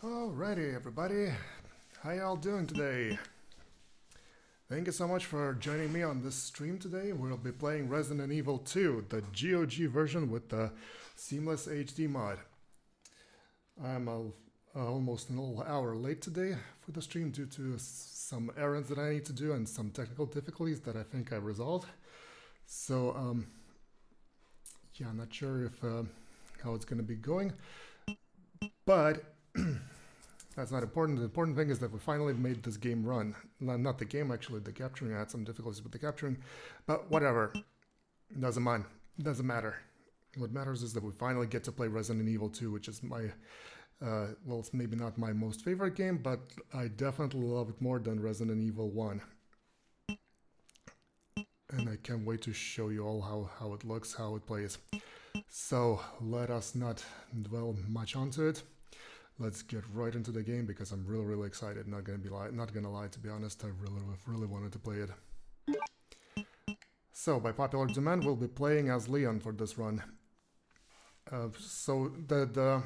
Alrighty, everybody. How y'all doing today? Thank you so much for joining me on this stream today. We'll be playing Resident Evil 2, the GOG version with the Seamless HD mod. I'm almost an whole hour late today for the stream due to some errands that I need to do and some technical difficulties that I think I resolved. So, yeah, I'm not sure if how it's going to be going, but that's not important. The important thing is that we finally made this game run. Not the game, actually. The capturing had some difficulties with the capturing, but whatever. Doesn't matter. What matters is that we finally get to play Resident Evil 2, which is my, well, it's maybe not my most favorite game, but I definitely love it more than Resident Evil 1. And I can't wait to show you all how it looks, how it plays. So let us not dwell much onto it. Let's get right into the game because I'm really excited. Not gonna lie, to be honest. I really wanted to play it. So by popular demand, we'll be playing as Leon for this run. So the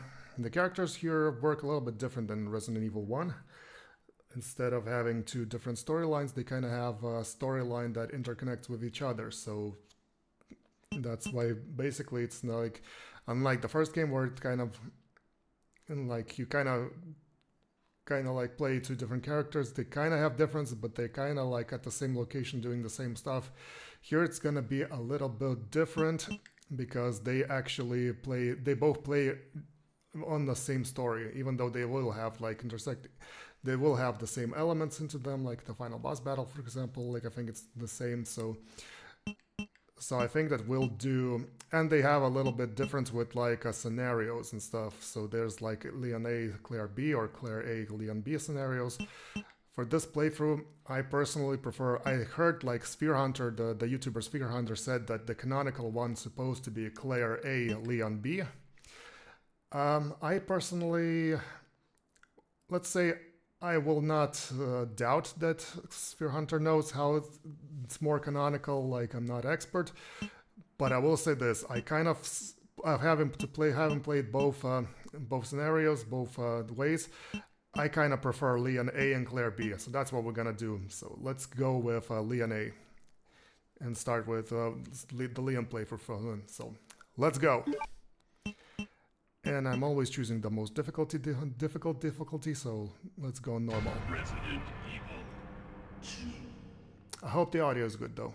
characters here work a little bit different than Resident Evil 1. Instead of having two different storylines, they kind of have a storyline that interconnects with each other. So that's why basically it's like, unlike the first game where it kind of, and like you kind of like play two different characters, they kind of have differences, but they kind of like at the same location doing the same stuff. Here it's gonna be a little bit different because they both play on the same story, even though they will have like they will have the same elements into them, like the final boss battle, for example. Like I think it's the same. So I think that we'll do, and they have a little bit difference with like scenarios and stuff. So there's like Leon A, Claire B, or Claire A, Leon B scenarios. For this playthrough, I personally prefer, I heard like Sphere Hunter, the YouTuber Sphere Hunter said that the canonical one's supposed to be Claire A, Leon B. I personally, let's say, I will not doubt that Sphere Hunter knows how it's more canonical. Like I'm not expert, but I will say this: I haven't played both scenarios, both ways. I kind of prefer Leon A and Claire B, so that's what we're gonna do. So let's go with Leon A and start with the Leon playthrough. So let's go. And I'm always choosing the most difficult difficulty, so let's go normal. Resident Evil 2. I hope the audio is good though.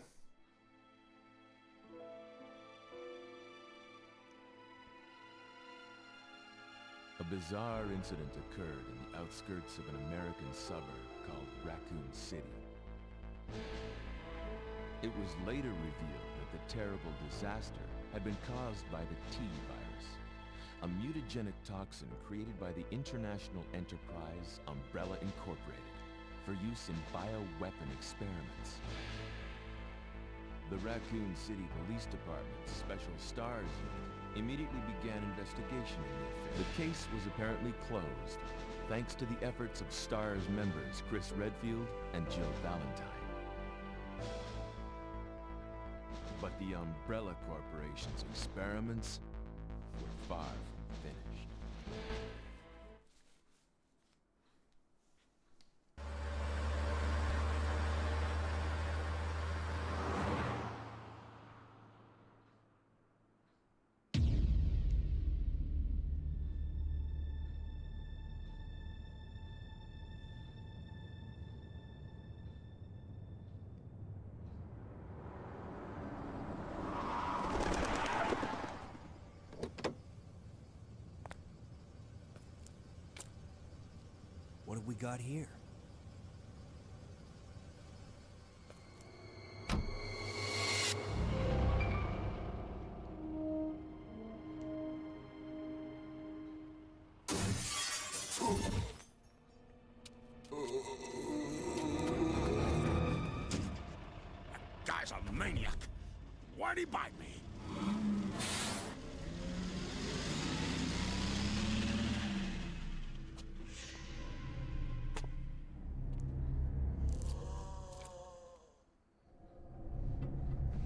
A bizarre incident occurred in the outskirts of an American suburb called Raccoon City. It was later revealed that the terrible disaster had been caused by the T-virus, a mutagenic toxin created by the international enterprise Umbrella Incorporated for use in bioweapon experiments. The Raccoon City Police Department's Special Stars Unit immediately began investigation in the affair. The case was apparently closed, thanks to the efforts of STARS members Chris Redfield and Jill Valentine. But the Umbrella Corporation's experiments were far from finished. What have we got here? That guy's a maniac. Why'd he bite me?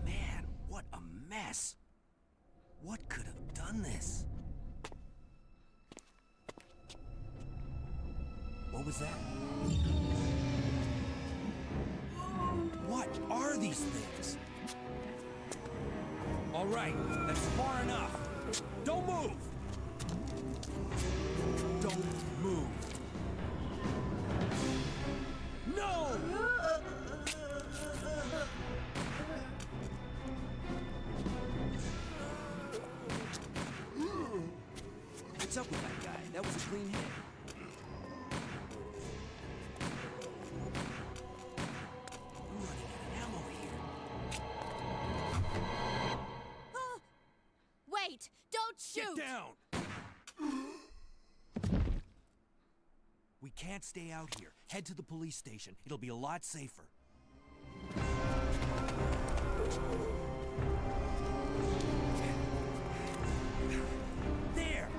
Man, what a mess! What could have done this? What was that? What are these things? All right, that's far enough. Don't move! Don't move. No! What's up with that guy? That was a clean hit. I'm running out of ammo here. Wait! Don't shoot! Get down! We can't stay out here. Head to the police station. It'll be a lot safer. There!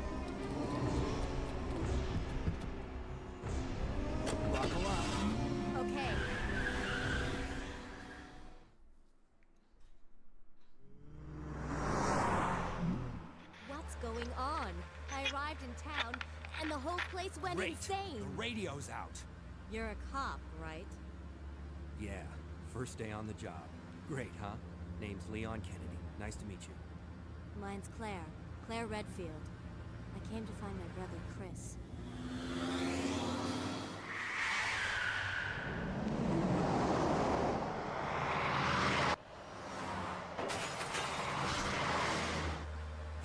Buckle up. Okay. What's going on? I arrived in town, and the whole place went Great. insane. The radio's out. You're a cop, right? Yeah, first day on the job. Great, huh? Name's Leon Kennedy. Nice to meet you. Mine's Claire. Claire Redfield. I came to find my brother, Chris.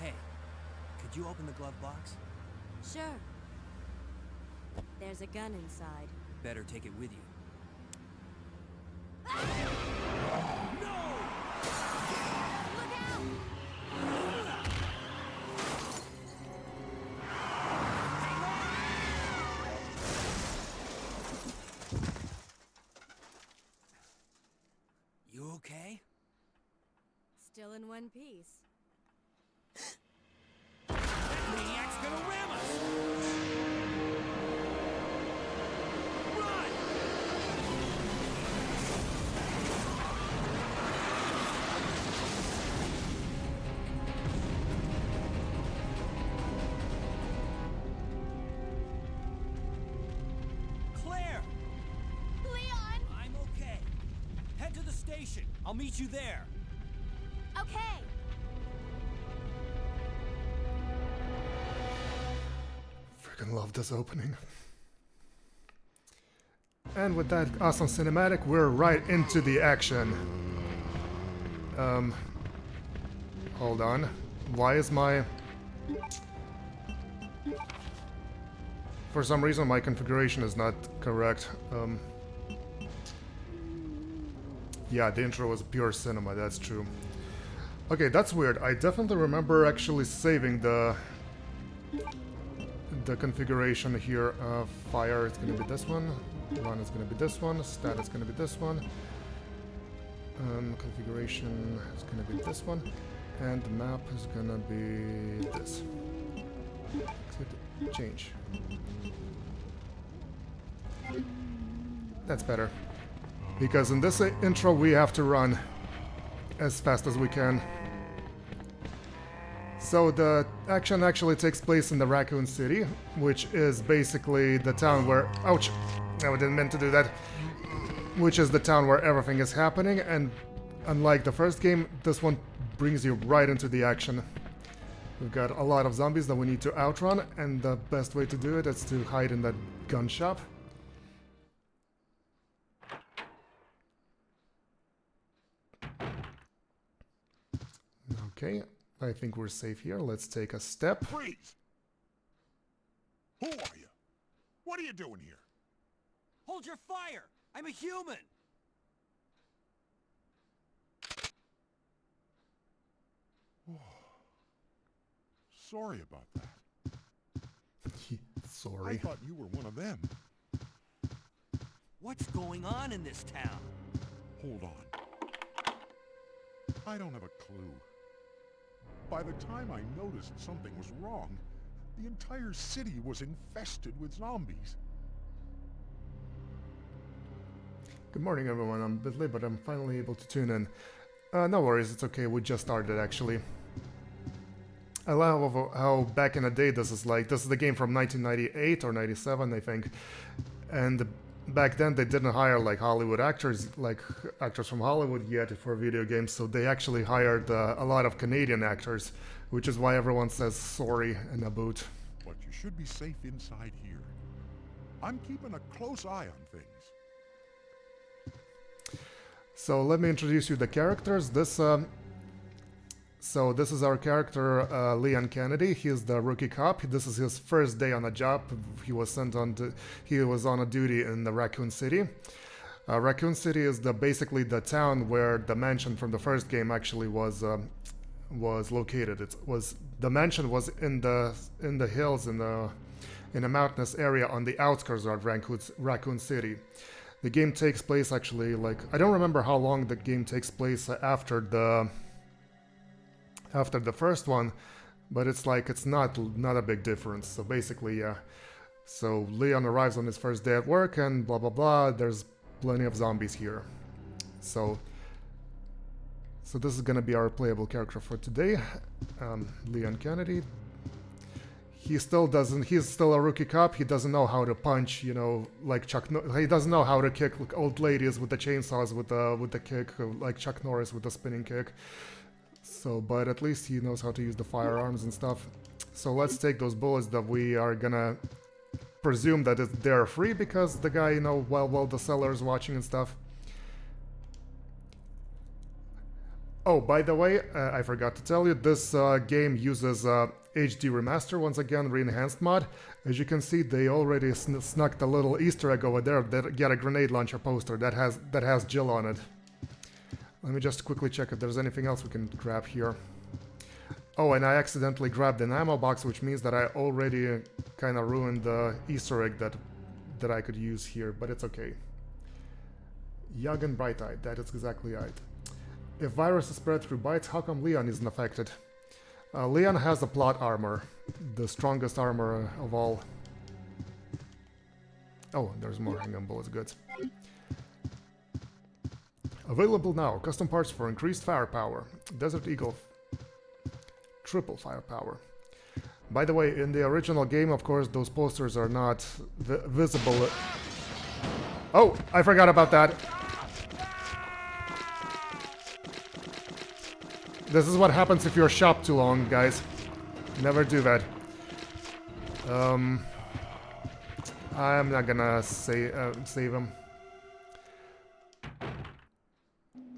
Hey, could you open the glove box? Sure. There's a gun inside. Better take it with you. Look out! You okay? Still in one piece. That maniac's gonna ram us! Run! Claire! Leon! I'm okay. Head to the station. I'll meet you there. Okay! Freaking love this opening. And with that awesome cinematic, we're right into the action. Hold on. Why is my... For some reason my configuration is not correct. Yeah, the intro was pure cinema, that's true. Okay, that's weird. I definitely remember actually saving the configuration here. Fire is gonna be this one. Run is gonna be this one. Stat is gonna be this one. Configuration is gonna be this one. And the map is gonna be this. Exit, change. That's better. Because in this intro we have to run as fast as we can. So the action actually takes place in the Raccoon City, which is basically the town where... Ouch! No, I didn't mean to do that. Which is the town where everything is happening, and unlike the first game, this one brings you right into the action. We've got a lot of zombies that we need to outrun, and the best way to do it is to hide in that gun shop. Okay, I think we're safe here. Let's take a step. Freeze! Who are you? What are you doing here? Hold your fire! I'm a human! Sorry about that. I Sorry. thought you were one of them. What's going on in this town? Hold on. I don't have a clue. By the time I noticed something was wrong, the entire city was infested with zombies. Good morning, everyone. I'm a bit late, but I'm finally able to tune in. No worries, it's okay. We just started, actually. I love how back in the day this is the game from 1998 or 97, I think, and back then they didn't hire like Hollywood actors, like actors from Hollywood yet for video games, so they actually hired a lot of Canadian actors, which is why everyone says sorry in a boot. But you should be safe inside here. I'm keeping a close eye on things. So let me introduce you the characters. This is our character, Leon Kennedy. He's the rookie cop. This is his first day on the job. He was on a duty in the Raccoon City. Raccoon City is basically the town where the mansion from the first game actually was located. The mansion was in the hills in a mountainous area on the outskirts of Raccoon City. The game takes place actually I don't remember how long the game takes place after the first one, but it's not a big difference. So basically, yeah. So Leon arrives on his first day at work and blah blah blah. There's plenty of zombies here. So this is gonna be our playable character for today, Leon Kennedy. He's still a rookie cop. He doesn't know how to punch, like he doesn't know how to kick old ladies with the chainsaws with the kick, like Chuck Norris with the spinning kick. So, but at least he knows how to use the firearms and stuff. So let's take those bullets that we are gonna presume that they're free because the guy, while the seller is watching and stuff. Oh, by the way, I forgot to tell you, this game uses HD Remaster, once again, re-enhanced mod. As you can see, they already snuck the little Easter egg over there that get a grenade launcher poster that has Jill on it. Let me just quickly check if there's anything else we can grab here. Oh, and I accidentally grabbed an ammo box, which means that I already kind of ruined the Easter egg that I could use here, but it's okay. Young and bright-eyed, that is exactly right. If virus is spread through bites, how come Leon isn't affected? Leon has the plot armor, the strongest armor of all. Oh, there's more handgun bullets, good. Available now, custom parts for increased firepower. Desert Eagle, triple firepower. By the way, in the original game, of course, those posters are not visible. Oh, I forgot about that. This is what happens if you're shopped too long, guys. Never do that. I'm not gonna save him.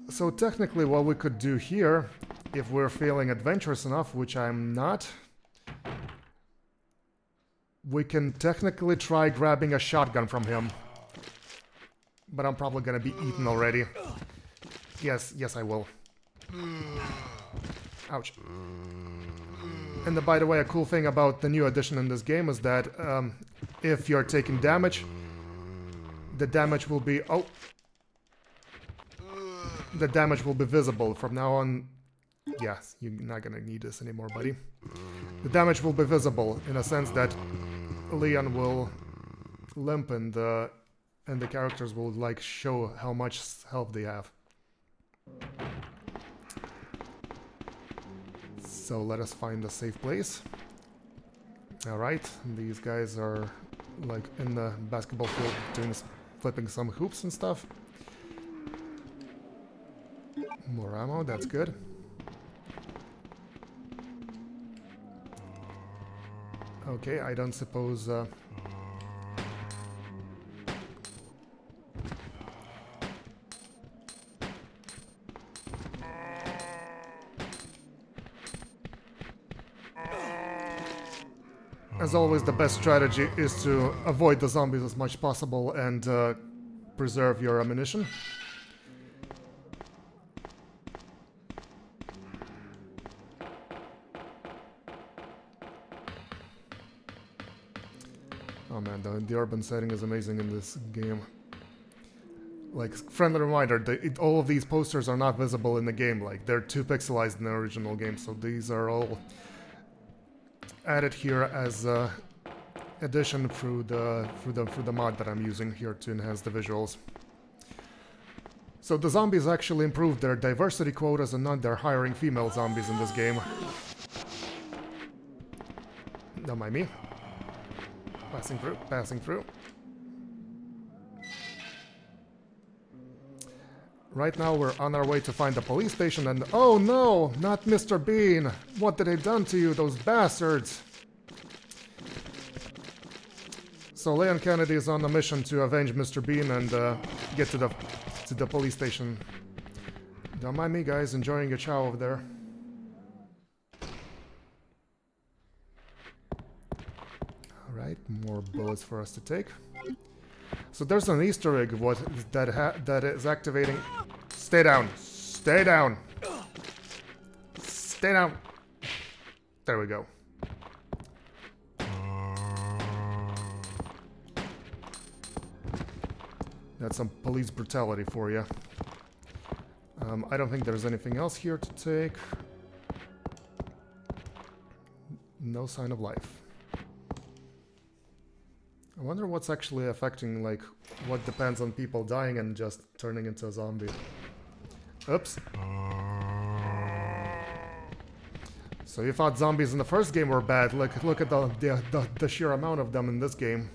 So technically what we could do here, if we're feeling adventurous enough, which I'm not, we can technically try grabbing a shotgun from him. But I'm probably gonna be eaten already. Yes, I will. Ouch. And by the way, a cool thing about the new addition in this game is that if you're taking damage, the damage will be... Oh! The damage will be visible from now on. Yes, you're not gonna need this anymore, buddy. The damage will be visible in a sense that Leon will limp and the characters will show how much health they have. So let us find a safe place. Alright, these guys are in the basketball field flipping some hoops and stuff. More ammo, that's good. Okay, I don't suppose... As always, the best strategy is to avoid the zombies as much as possible and preserve your ammunition. Oh man, the urban setting is amazing in this game. Friendly reminder, all of these posters are not visible in the game. They're too pixelized in the original game, so these are all added here as addition through the mod that I'm using here to enhance the visuals. So the zombies actually improved their diversity quotas and not they're hiring female zombies in this game. Don't mind me. Passing through, passing through. Right now we're on our way to find the police station and... Oh no! Not Mr. Bean! What did they done to you, those bastards? So Leon Kennedy is on a mission to avenge Mr. Bean and get to the police station. Don't mind me, guys, enjoying a chow over there. Alright, more bullets for us to take. So there's an Easter egg that is activating... Stay down! Stay down! Stay down! There we go. That's some police brutality for you. I don't think there's anything else here to take. No sign of life. I wonder what's actually affecting, like, what depends on people dying and just turning into a zombie. Oops. So you thought zombies in the first game were bad. Look at the sheer amount of them in this game.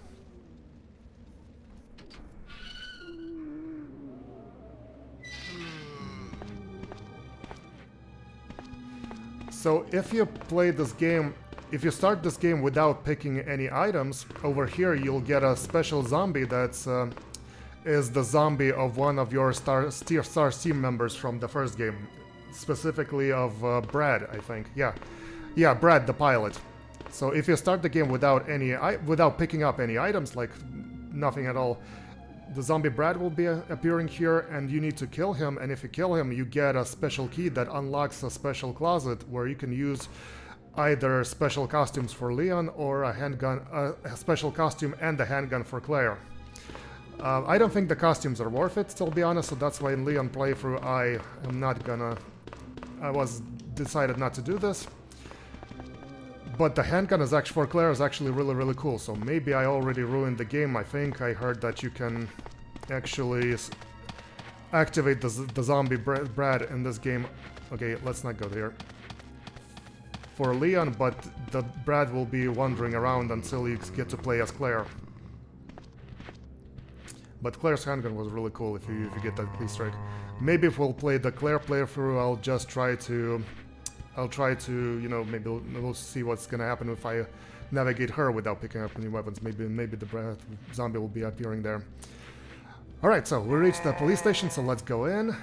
So if you play this game, if you start this game without picking any items, over here you'll get a special zombie that's is the zombie of one of your Star team members from the first game, specifically of Brad, I think. Yeah, Brad, the pilot. So if you start the game without picking up any items, like nothing at all, the zombie Brad will be appearing here, and you need to kill him. And if you kill him, you get a special key that unlocks a special closet where you can use either special costumes for Leon or a handgun, a special costume and a handgun for Claire. I don't think the costumes are worth it, to be honest, so that's why in Leon playthrough I was decided not to do this. But the handgun is actually for Claire is actually really cool, so maybe I already ruined the game. I think I heard that you can actually activate the zombie Brad in this game. Okay, let's not go there. For Leon, but the Brad will be wandering around until you get to play as Claire. But Claire's handgun was really cool if you get that Easter egg. Maybe if we'll play the Claire playthrough, I'll try to, you know, maybe we'll see what's gonna happen if I navigate her without picking up any weapons. Maybe the Brad zombie will be appearing there. Alright, so we reached the police station, so let's go in.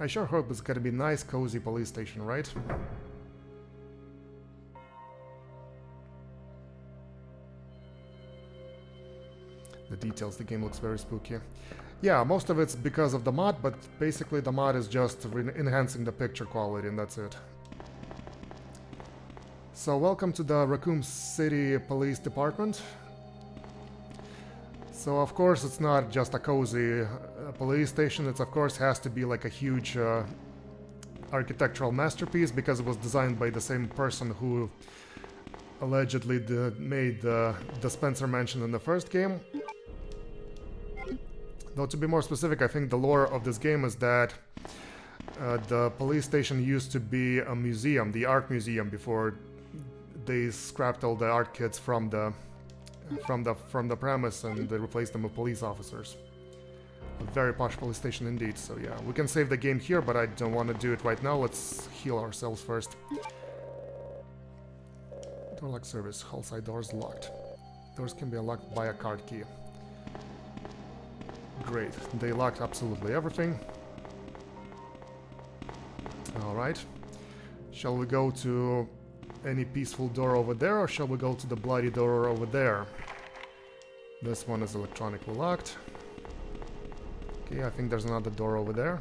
I sure hope it's gonna be a nice, cozy police station, right? The details, the game looks very spooky. Yeah, most of it's because of the mod, but basically the mod is just enhancing the picture quality, and that's it. So welcome to the Raccoon City Police Department. So of course it's not just a cozy police station, it of course has to be like a huge architectural masterpiece, because it was designed by the same person who allegedly made the Spencer Mansion in the first game. Though to be more specific, I think the lore of this game is that the police station used to be a museum, the art museum, before they scrapped all the art kits from the premise and they replaced them with police officers. A very posh police station indeed. So yeah, we can save the game here, but I don't want to do it right now. Let's heal ourselves first. Door lock service. Hull side doors locked. Doors can be unlocked by a card key. Great, they locked absolutely everything. Alright. Shall we go to any peaceful door over there, or shall we go to the bloody door over there? This one is electronically locked. Okay, I think there's another door over there.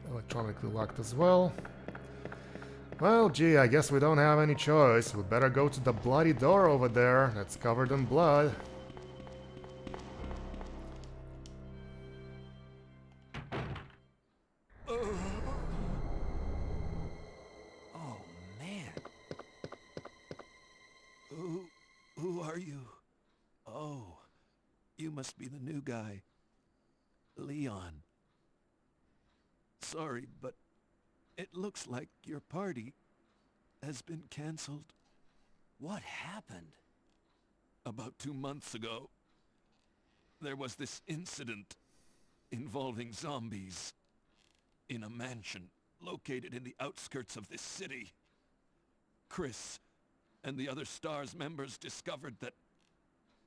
Electronically locked as well. Well, gee, I guess we don't have any choice. We better go to the bloody door over there that's covered in blood. Oh, man. Who are you? Oh, you must be the new guy. Leon. Sorry, but it looks like your party has been canceled. What happened? About 2 months ago, there was this incident involving zombies in a mansion located in the outskirts of this city. Chris and the other STARS members discovered that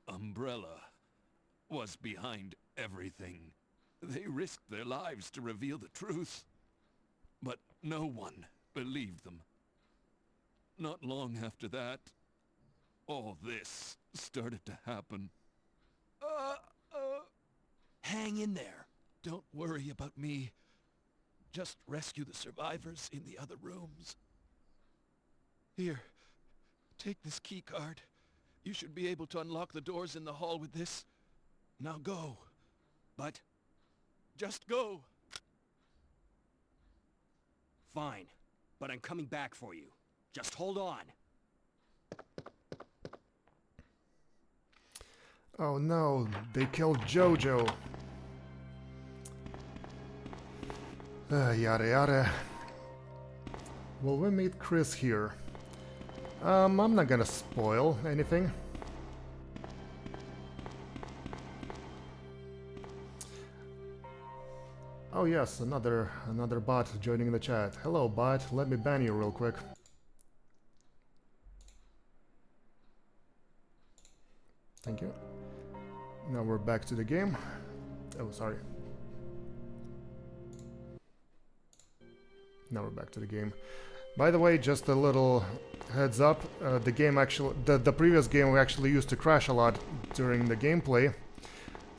Umbrella was behind everything. They risked their lives to reveal the truth, but no one believed them. Not long after that, all this started to happen. Hang in there. Don't worry about me. Just rescue the survivors in the other rooms. Here, take this key card. You should be able to unlock the doors in the hall with this. Now go. But... Just go. Fine. But I'm coming back for you. Just hold on. Oh no, they killed Jojo. Yada yada. Will we meet Chris here? I'm not gonna spoil anything. Oh yes, another bot joining the chat. Hello bot, let me ban you real quick. Thank you. Now we're back to the game. Oh, sorry. Now we're back to the game. By the way, just a little heads up. The game actually, the previous game we actually used to crash a lot during the gameplay.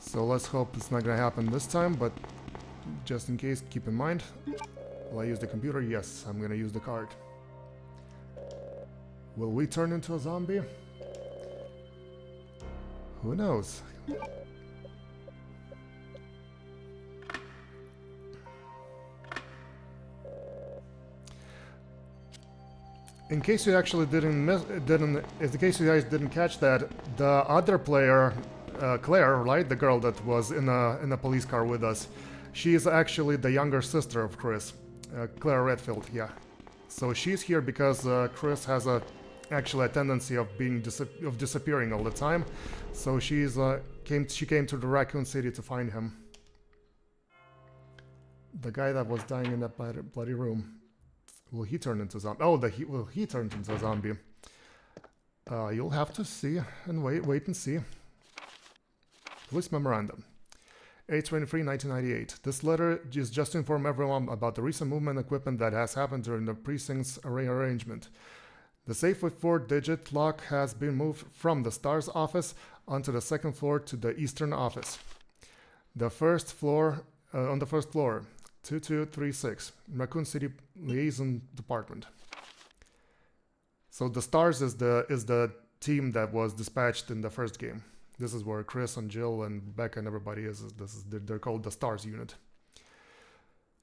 So let's hope it's not gonna happen this time, but just in case, keep in mind. Will I use the computer? Yes, I'm gonna use the card. Will we turn into a zombie? Who knows? In case you actually in case you guys didn't catch that, the other player, Claire, right, the girl that was in a police car with us, she is actually the younger sister of Chris, Claire Redfield. Yeah, so she's here because Chris has actually a tendency of disappearing all the time. So she came to the Raccoon City to find him. The guy that was dying in that bloody room. Will he turn into a zombie? Oh, will he turn into a zombie? You'll have to see and wait and see. Police memorandum. 8/23/1998. This letter is just to inform everyone about the recent movement equipment that has happened during the precinct's rearrangement. The safe with 4-digit lock has been moved from the STARS office onto the second floor to the eastern office. The first floor, on the first floor, 2236, Raccoon City Liaison Department. So the STARS is the team that was dispatched in the first game. This is where Chris and Jill and Becca and everybody is. They're called the STARS unit.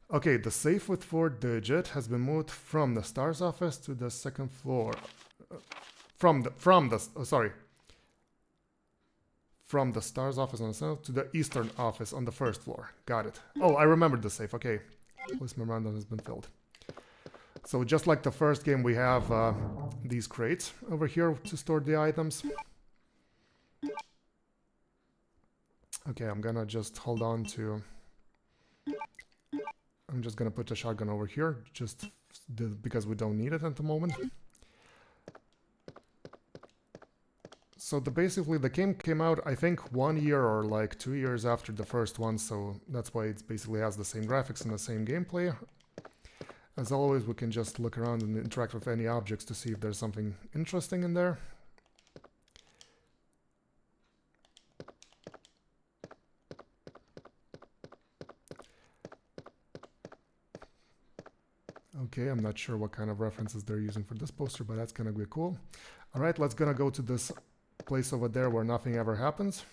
Okay, the safe with 4-digit has been moved from the STARS office to the second floor. From the STARS office on the second to the eastern office on the first floor. Got it. Oh, I remembered the safe. Okay, police memorandum has been filled. So just like the first game, we have these crates over here to store the items. Okay, I'm gonna just hold on to... I'm just gonna put the shotgun over here, just because we don't need it at the moment. So basically the game came out, I think, 1 year or like 2 years after the first one, so that's why it basically has the same graphics and the same gameplay. As always, we can just look around and interact with any objects to see if there's something interesting in there. Okay, I'm not sure what kind of references they're using for this poster, but that's gonna be cool. Alright, let's gonna go to this place over there where nothing ever happens.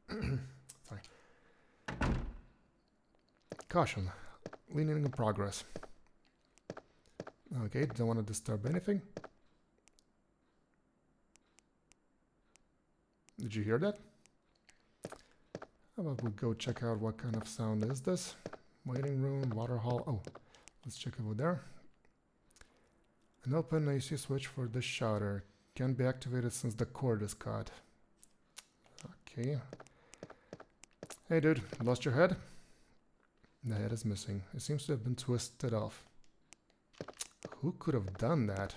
Sorry. Caution. Leaning in progress. Okay, don't want to disturb anything. Did you hear that? How about we go check out what kind of sound is this? Waiting room, water hall. Oh, let's check over there. An open AC switch for the shutter. Can't be activated since the cord is cut. Okay. Hey dude, lost your head? The head is missing. It seems to have been twisted off. Who could have done that?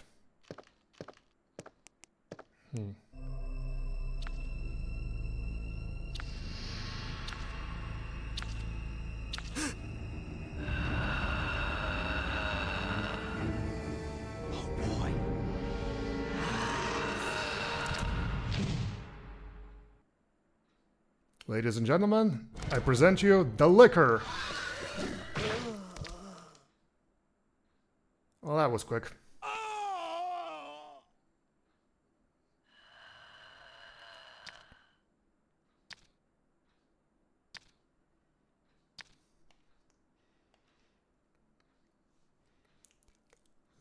Ladies and gentlemen, I present you the liquor. Well, that was quick.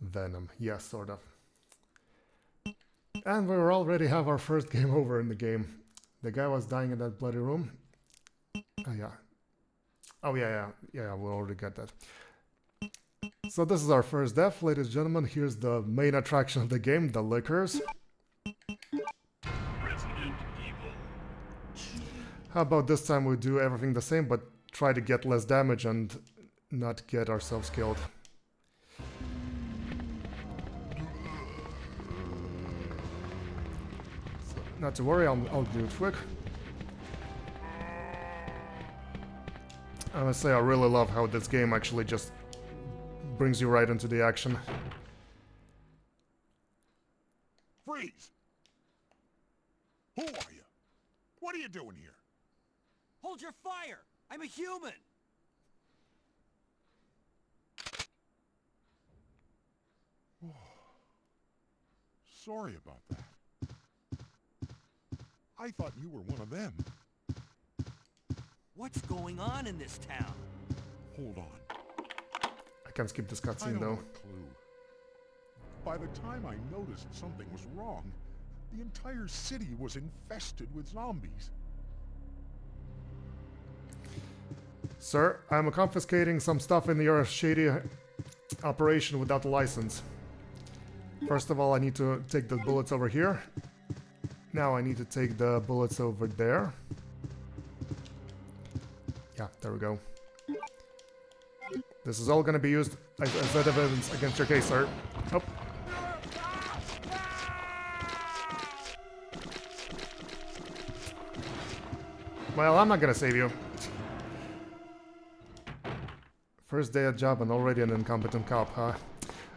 Venom, yes, sort of. And we already have our first game over in the game. The guy was dying in that bloody room. Oh yeah. Oh yeah, we already got that. So this is our first death, ladies and gentlemen. Here's the main attraction of the game, the liquors. How about this time we do everything the same, but try to get less damage and not get ourselves killed. So, not to worry, I'll do it quick. I must say I really love how this game actually just brings you right into the action. Freeze! Who are you? What are you doing here? Hold your fire! I'm a human! Sorry about that. I thought you were one of them. What's going on in this town? Hold on. I can't skip this I cutscene don't though. have a clue. By the time I noticed something was wrong, the entire city was infested with zombies. Sir, I'm confiscating some stuff in your shady operation without a license. First of all, I need to take the bullets over here. Now I need to take the bullets over there. Yeah, there we go. This is all gonna be used as evidence against your case, sir. Oh. Well, I'm not gonna save you. First day at job and already an incompetent cop, huh?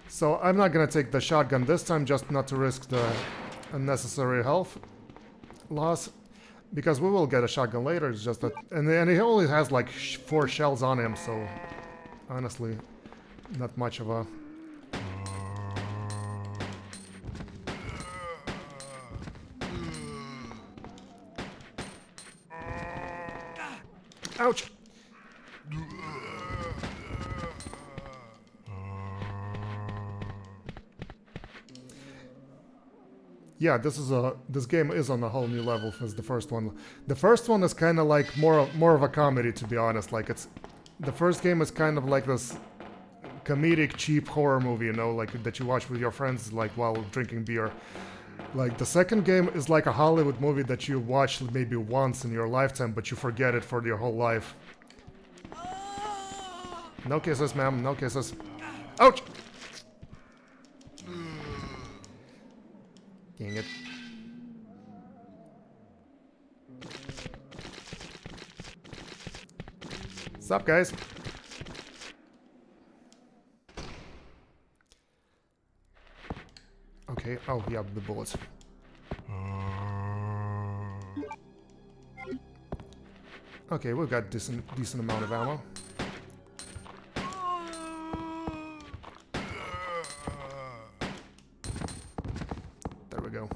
So I'm not gonna take the shotgun this time, just not to risk the unnecessary health loss. Because we will get a shotgun later, it's just that... And he only has like 4 shells on him, so... Honestly, not much of a... Ouch! Yeah, this game is on a whole new level as the first one. The first one is kind of like more of a comedy, to be honest. Like the first game is kind of like this comedic, cheap horror movie, you know, like that you watch with your friends, like while drinking beer. Like the second game is like a Hollywood movie that you watch maybe once in your lifetime, but you forget it for your whole life. No kisses, ma'am. No kisses. Ouch! Dang it. What's up, guys? Okay, oh yeah, the bullets. Okay, we've got decent amount of ammo. There we go.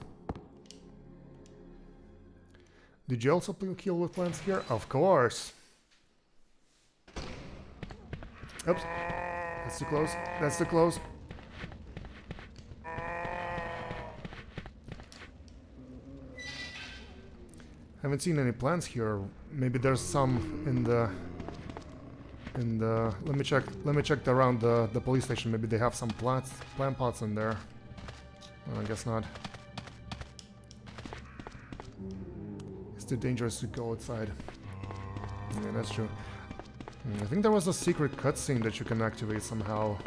Did you also kill with plants here? Of course. Oops. That's too close. That's too close. Haven't seen any plants here. Maybe there's some in the let me check around the police station. Maybe they have some plant pots in there. I guess not. It's too dangerous to go outside. Yeah, that's true. I think there was a secret cutscene that you can activate somehow.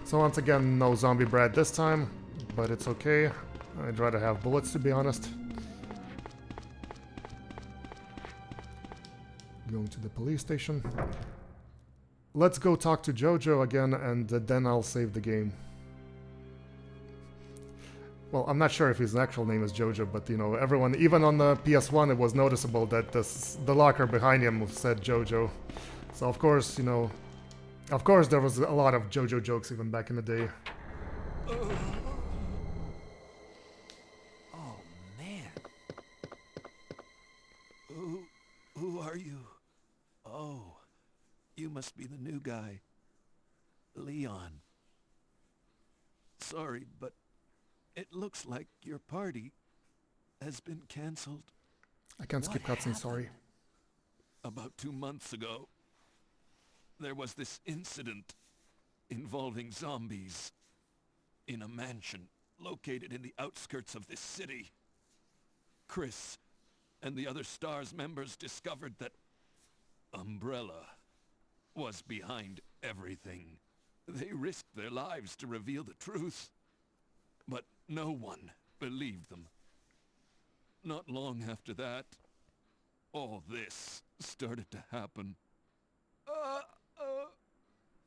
So once again, no zombie bread this time, but it's okay. I'd rather have bullets, to be honest. Going to the police station. Let's go talk to Jojo again, and then I'll save the game. Well, I'm not sure if his actual name is Jojo, but you know, everyone, even on the PS1, it was noticeable that the locker behind him said Jojo. So of course, you know, of course there was a lot of Jojo jokes even back in the day. Oh, man. Who are you? Oh, you must be the new guy. Leon. Sorry, but it looks like your party has been cancelled. I can't skip cutscenes, sorry. About 2 months ago, there was this incident involving zombies in a mansion located in the outskirts of this city. Chris and the other STARS members discovered that Umbrella was behind everything. They risked their lives to reveal the truth, but no one believed them. Not long after that, all this started to happen.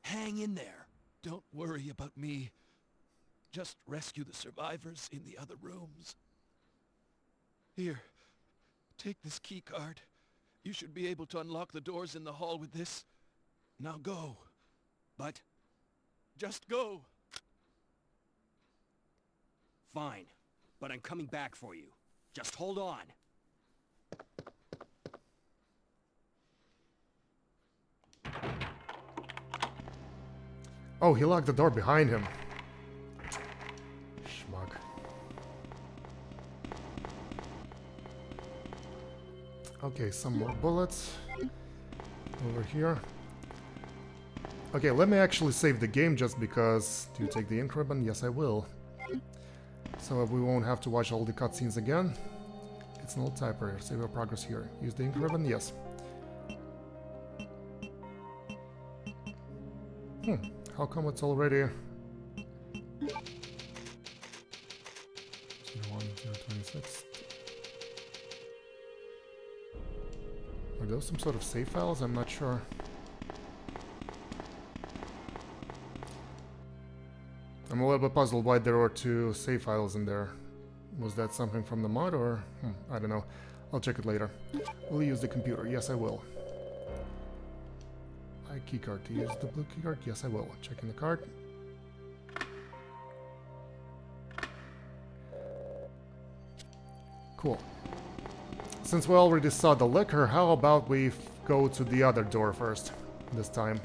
Hang in there. Don't worry about me. Just rescue the survivors in the other rooms. Here, take this key card. You should be able to unlock the doors in the hall with this. Now go. But just go. Fine, but I'm coming back for you. Just hold on. Oh, he locked the door behind him. Schmuck. Okay, some more bullets. Over here. Okay, let me actually save the game just because... Do you take the ink ribbon? Yes, I will. So we won't have to watch all the cutscenes again. It's an old typewriter. Save your progress here. Use the ink ribbon? Yes. How come it's already... 01026. Are those some sort of save files? I'm not sure. I'm a little bit puzzled why there were 2 save files in there. Was that something from the mod or... I don't know. I'll check it later. Will you use the computer? Yes, I will. Keycard. To use the blue keycard? Yes, I will. Checking the card. Cool. Since we already saw the liquor, how about we go to the other door first, this time.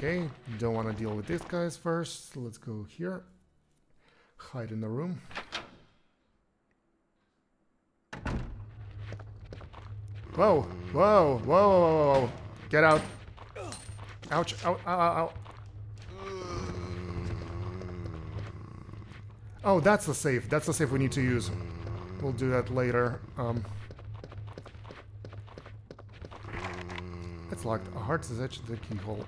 Okay, don't want to deal with these guys first. Let's go here. Hide in the room. Whoa, whoa, whoa, whoa, whoa. Get out. Ouch, ow, ow, ow, ow. Oh, that's the safe. That's the safe we need to use. We'll do that later. It's locked. A heart is etched to the keyhole.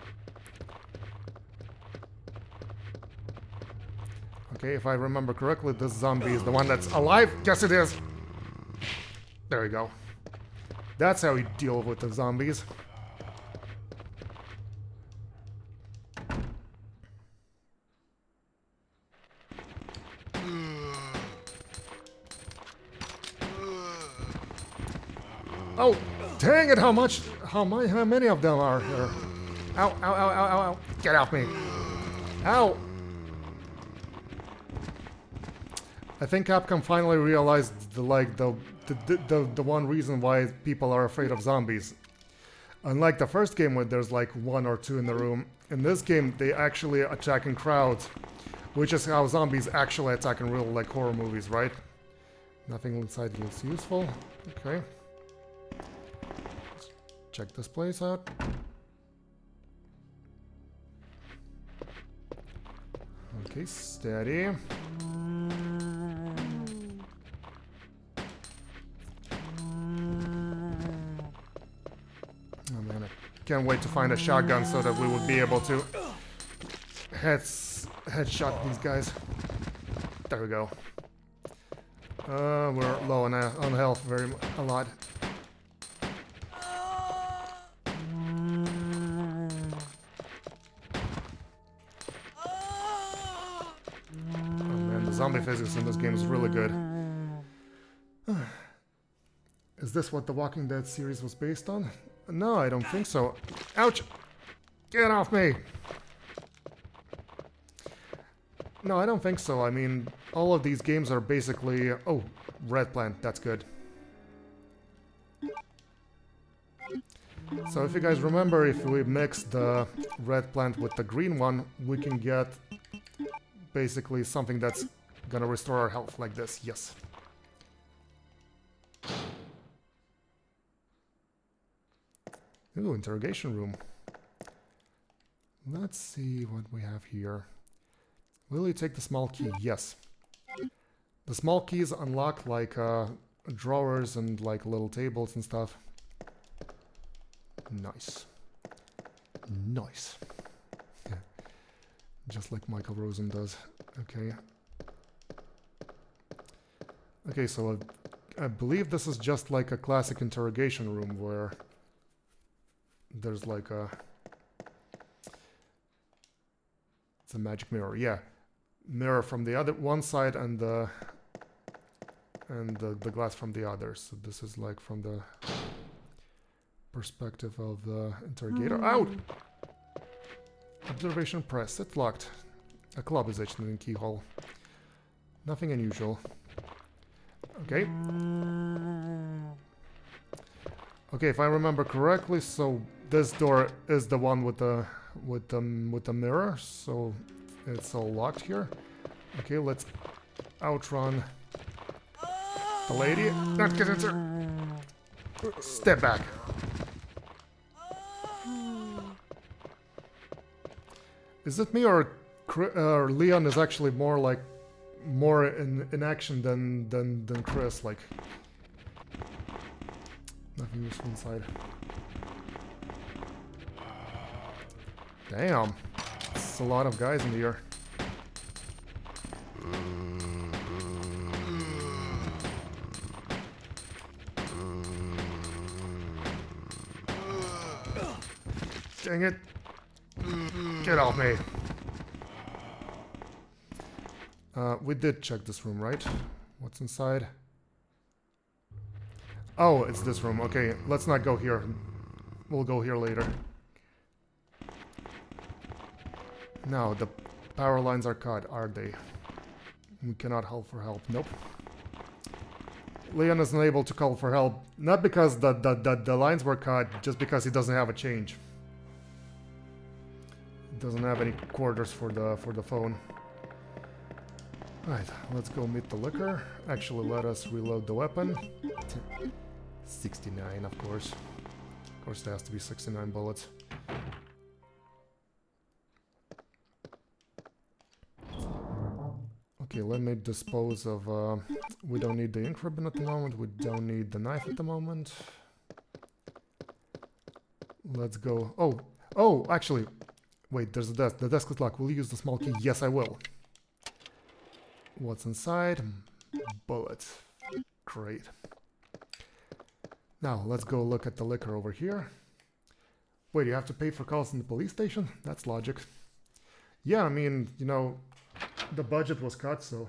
Okay, if I remember correctly, this zombie is the one that's alive. Yes, it is. There we go. That's how we deal with the zombies. Oh, dang it! How many of them are here? Ow! Ow! Ow! Ow! Ow! Ow! Get off me! Ow! I think Capcom finally realized the one reason why people are afraid of zombies. Unlike the first game where there's like 1 or 2 in the room, in this game they actually attack in crowds, which is how zombies actually attack in real like horror movies, right? Nothing inside looks useful. Okay. Let's check this place out. Okay, steady. Oh man, I can't wait to find a shotgun so that we would be able to headshot these guys. There we go. We're low on health, a lot. Zombie physics in this game is really good. Is this what the Walking Dead series was based on? No, I don't think so. Ouch! Get off me! No, I don't think so. I mean, all of these games are basically... Oh, red plant, that's good. So if you guys remember, if we mix the red plant with the green one, we can get basically something that's gonna restore our health like this, yes. Ooh, interrogation room. Let's see what we have here. Will you take the small key? Yes. The small keys unlock like drawers and like little tables and stuff. Nice. Nice. Yeah. Just like Michael Rosen does. Okay. Okay, so I believe this is just like a classic interrogation room where there's like a... It's a magic mirror, yeah. Mirror from the other one side and the glass from the other. So this is like from the perspective of the interrogator. Out! Observation press. It's locked. A club is etched in the keyhole. Nothing unusual. Okay. Okay, if I remember correctly, so this door is the one with the mirror, so it's all locked here. Okay, let's outrun the lady. Not get into. Step back. Is it me or Leon is actually more in action than Chris? Like nothing useful inside. Damn, it's a lot of guys in here. Dang it. Get off me. We did check this room, right? What's inside? Oh, it's this room. Okay, let's not go here. We'll go here later. No, the power lines are cut, are they? We cannot call for help. Nope. Leon is unable to call for help, not because the lines were cut, just because he doesn't have a change. He doesn't have any quarters for the phone. Alright, let's go meet the liquor. Actually, let us reload the weapon. 69, of course. Of course, there has to be 69 bullets. Okay, let me dispose of... we don't need the ink ribbon at the moment. We don't need the knife at the moment. Let's go... Oh, actually... Wait, there's a desk. The desk is locked. Will you use the small key? Yes, I will. What's inside? Bullets. Great. Now, let's go look at the liquor over here. Wait, you have to pay for calls in the police station? That's logic. Yeah, I mean, you know, the budget was cut, so...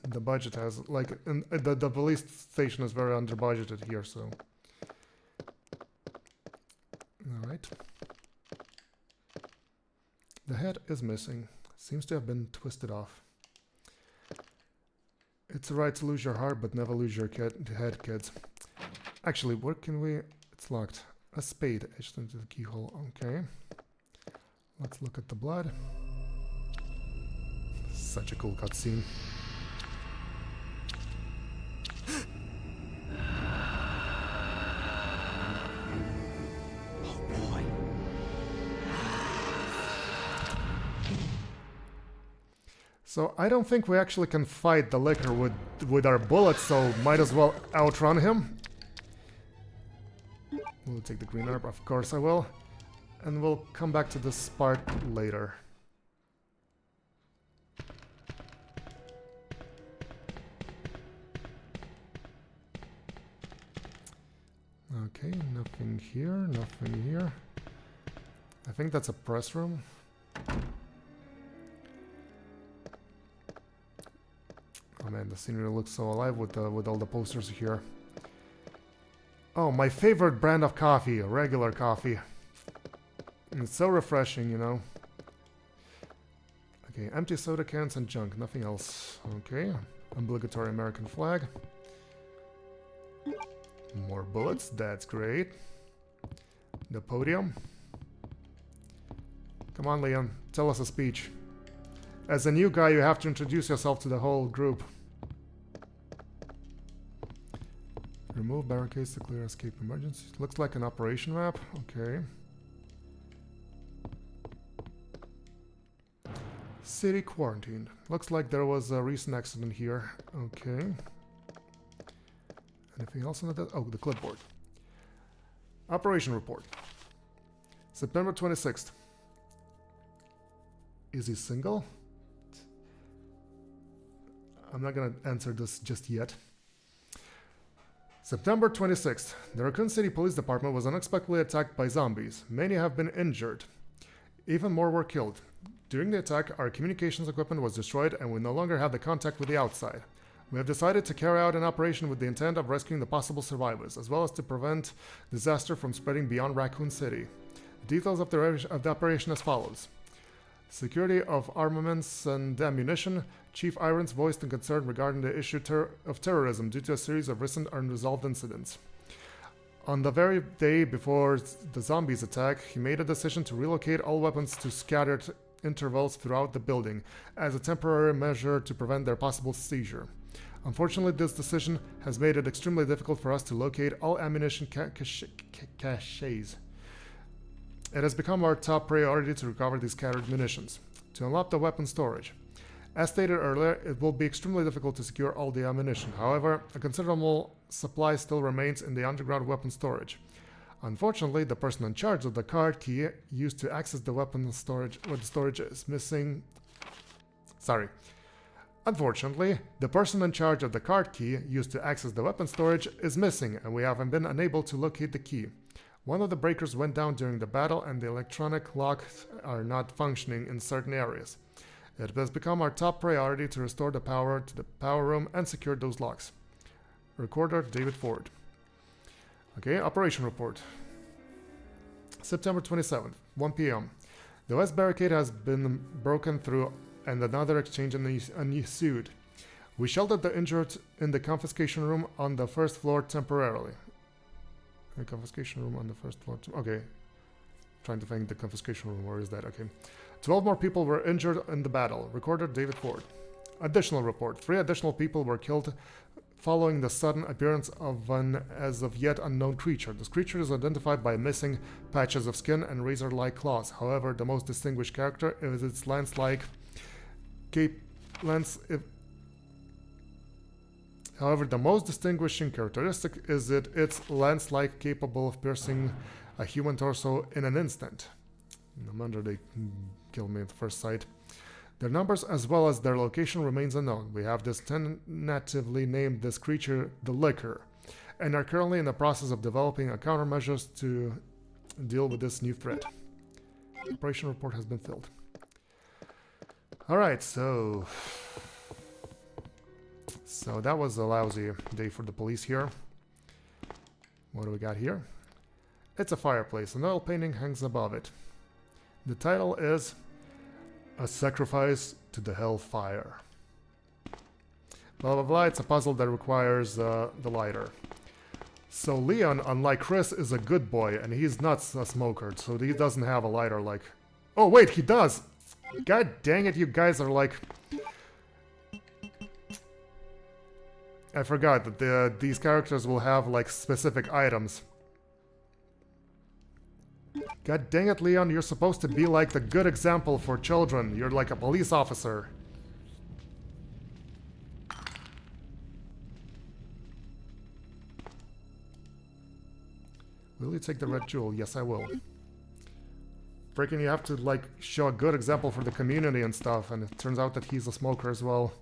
The budget has, like, the police station is very under budgeted here, so... Alright. The head is missing. Seems to have been twisted off. It's right to lose your heart, but never lose your head, kids. Actually, what can we... It's locked. A spade etched into the keyhole. Okay. Let's look at the blood. Such a cool cutscene. Oh boy. So I don't think we actually can fight the liquor with our bullets, so might as well outrun him. We'll take the green herb, of course I will. And we'll come back to this part later. Okay, nothing here, nothing here. I think that's a press room. Oh man, the scenery looks so alive with all the posters here. Oh, my favorite brand of coffee, regular coffee. It's so refreshing, you know. Okay, empty soda cans and junk, nothing else. Okay, obligatory American flag. More bullets, that's great. The podium. Come on, Leon, tell us a speech. As a new guy, you have to introduce yourself to the whole group. Remove barricades to clear escape emergencies. Looks like an operation map. Okay. City quarantined. Looks like there was a recent accident here. Okay. Anything else on that? Oh, the clipboard. Operation report. September 26th. Is he single? I'm not gonna answer this just yet. September 26th. The Raccoon City Police Department was unexpectedly attacked by zombies. Many have been injured. Even more were killed. During the attack, our communications equipment was destroyed and we no longer have the contact with the outside. We have decided to carry out an operation with the intent of rescuing the possible survivors, as well as to prevent disaster from spreading beyond Raccoon City. The details of the operation as follows. Security of armaments and ammunition. Chief Irons voiced a concern regarding the issue of terrorism due to a series of recent unresolved incidents. On the very day before the zombies attack, he made a decision to relocate all weapons to scattered intervals throughout the building as a temporary measure to prevent their possible seizure. Unfortunately, this decision has made it extremely difficult for us to locate all ammunition caches. It has become our top priority to recover these scattered munitions. To unlock the weapon storage. As stated earlier, it will be extremely difficult to secure all the ammunition. However, a considerable supply still remains in the underground weapon storage. Unfortunately, the person in charge of the card key used to access the weapon storage is missing. Unfortunately, the person in charge of the card key used to access the weapon storage is missing, and we haven't been unable to locate the key. One of the breakers went down during the battle, and the electronic locks are not functioning in certain areas. It has become our top priority to restore the power to the power room and secure those locks. Recorder David Ford. Okay, operation report. September 27th, 1 p.m. The west barricade has been broken through and another exchange ensued. We sheltered the injured in the confiscation room on the first floor temporarily. The confiscation room on the first floor. Okay. Trying to find the confiscation room. Where is that? Okay. 12 more people were injured in the battle. Recorder David Ford. Additional report. 3 additional people were killed following the sudden appearance of an as of yet unknown creature. This creature is identified by missing patches of skin and razor-like claws. However, the most distinguished character is its lance-like However, the most distinguishing characteristic is its lance-like capable of piercing a human torso in an instant. No wonder they killed me at first sight. Their numbers as well as their location remains unknown. We have tentatively named this creature the Licker, and are currently in the process of developing countermeasures to deal with this new threat. Operation report has been filled. Alright, so that was a lousy day for the police here. What do we got here? It's a fireplace. An oil painting hangs above it. The title is A Sacrifice to the Hellfire. Blah blah blah. It's a puzzle that requires the lighter. So Leon, unlike Chris, is a good boy, and he's not a smoker, so he doesn't have a lighter like... Oh wait, he does! God dang it, you guys are like... I forgot that these characters will have like specific items. God dang it, Leon, you're supposed to be like the good example for children. You're like a police officer. Will you take the red jewel? Yes, I will. Freaking, you have to like show a good example for the community and stuff, and it turns out that he's a smoker as well.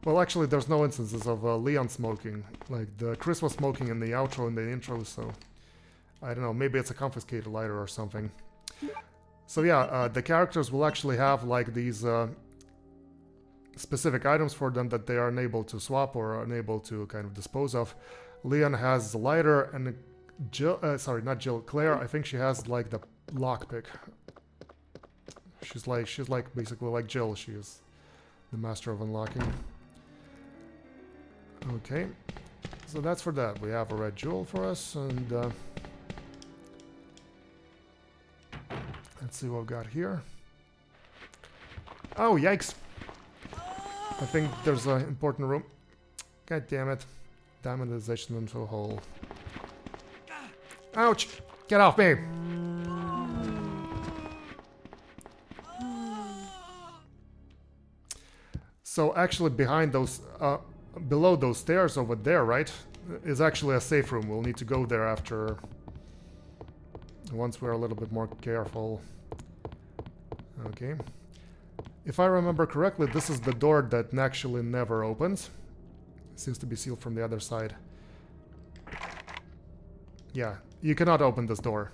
Well, actually, there's no instances of Leon smoking. Like, Chris was smoking in the outro and the intro, so... I don't know, maybe it's a confiscated lighter or something. So yeah, the characters will actually have, like, these specific items for them that they are unable to swap or unable to kind of dispose of. Leon has the lighter, and Jill... sorry, not Jill, Claire, I think she has, like, the lockpick. She's like basically like Jill, she is the master of unlocking. Okay, so that's for that. We have a red jewel for us, and let's see what we've got here. Oh, yikes! I think there's an important room. God damn it. Diamondization into a hole. Ouch! Get off me! So actually behind those... below those stairs over there, right, is actually a safe room. We'll need to go there after... once we're a little bit more careful. Okay. If I remember correctly, this is the door that actually never opens. It seems to be sealed from the other side. Yeah, you cannot open this door.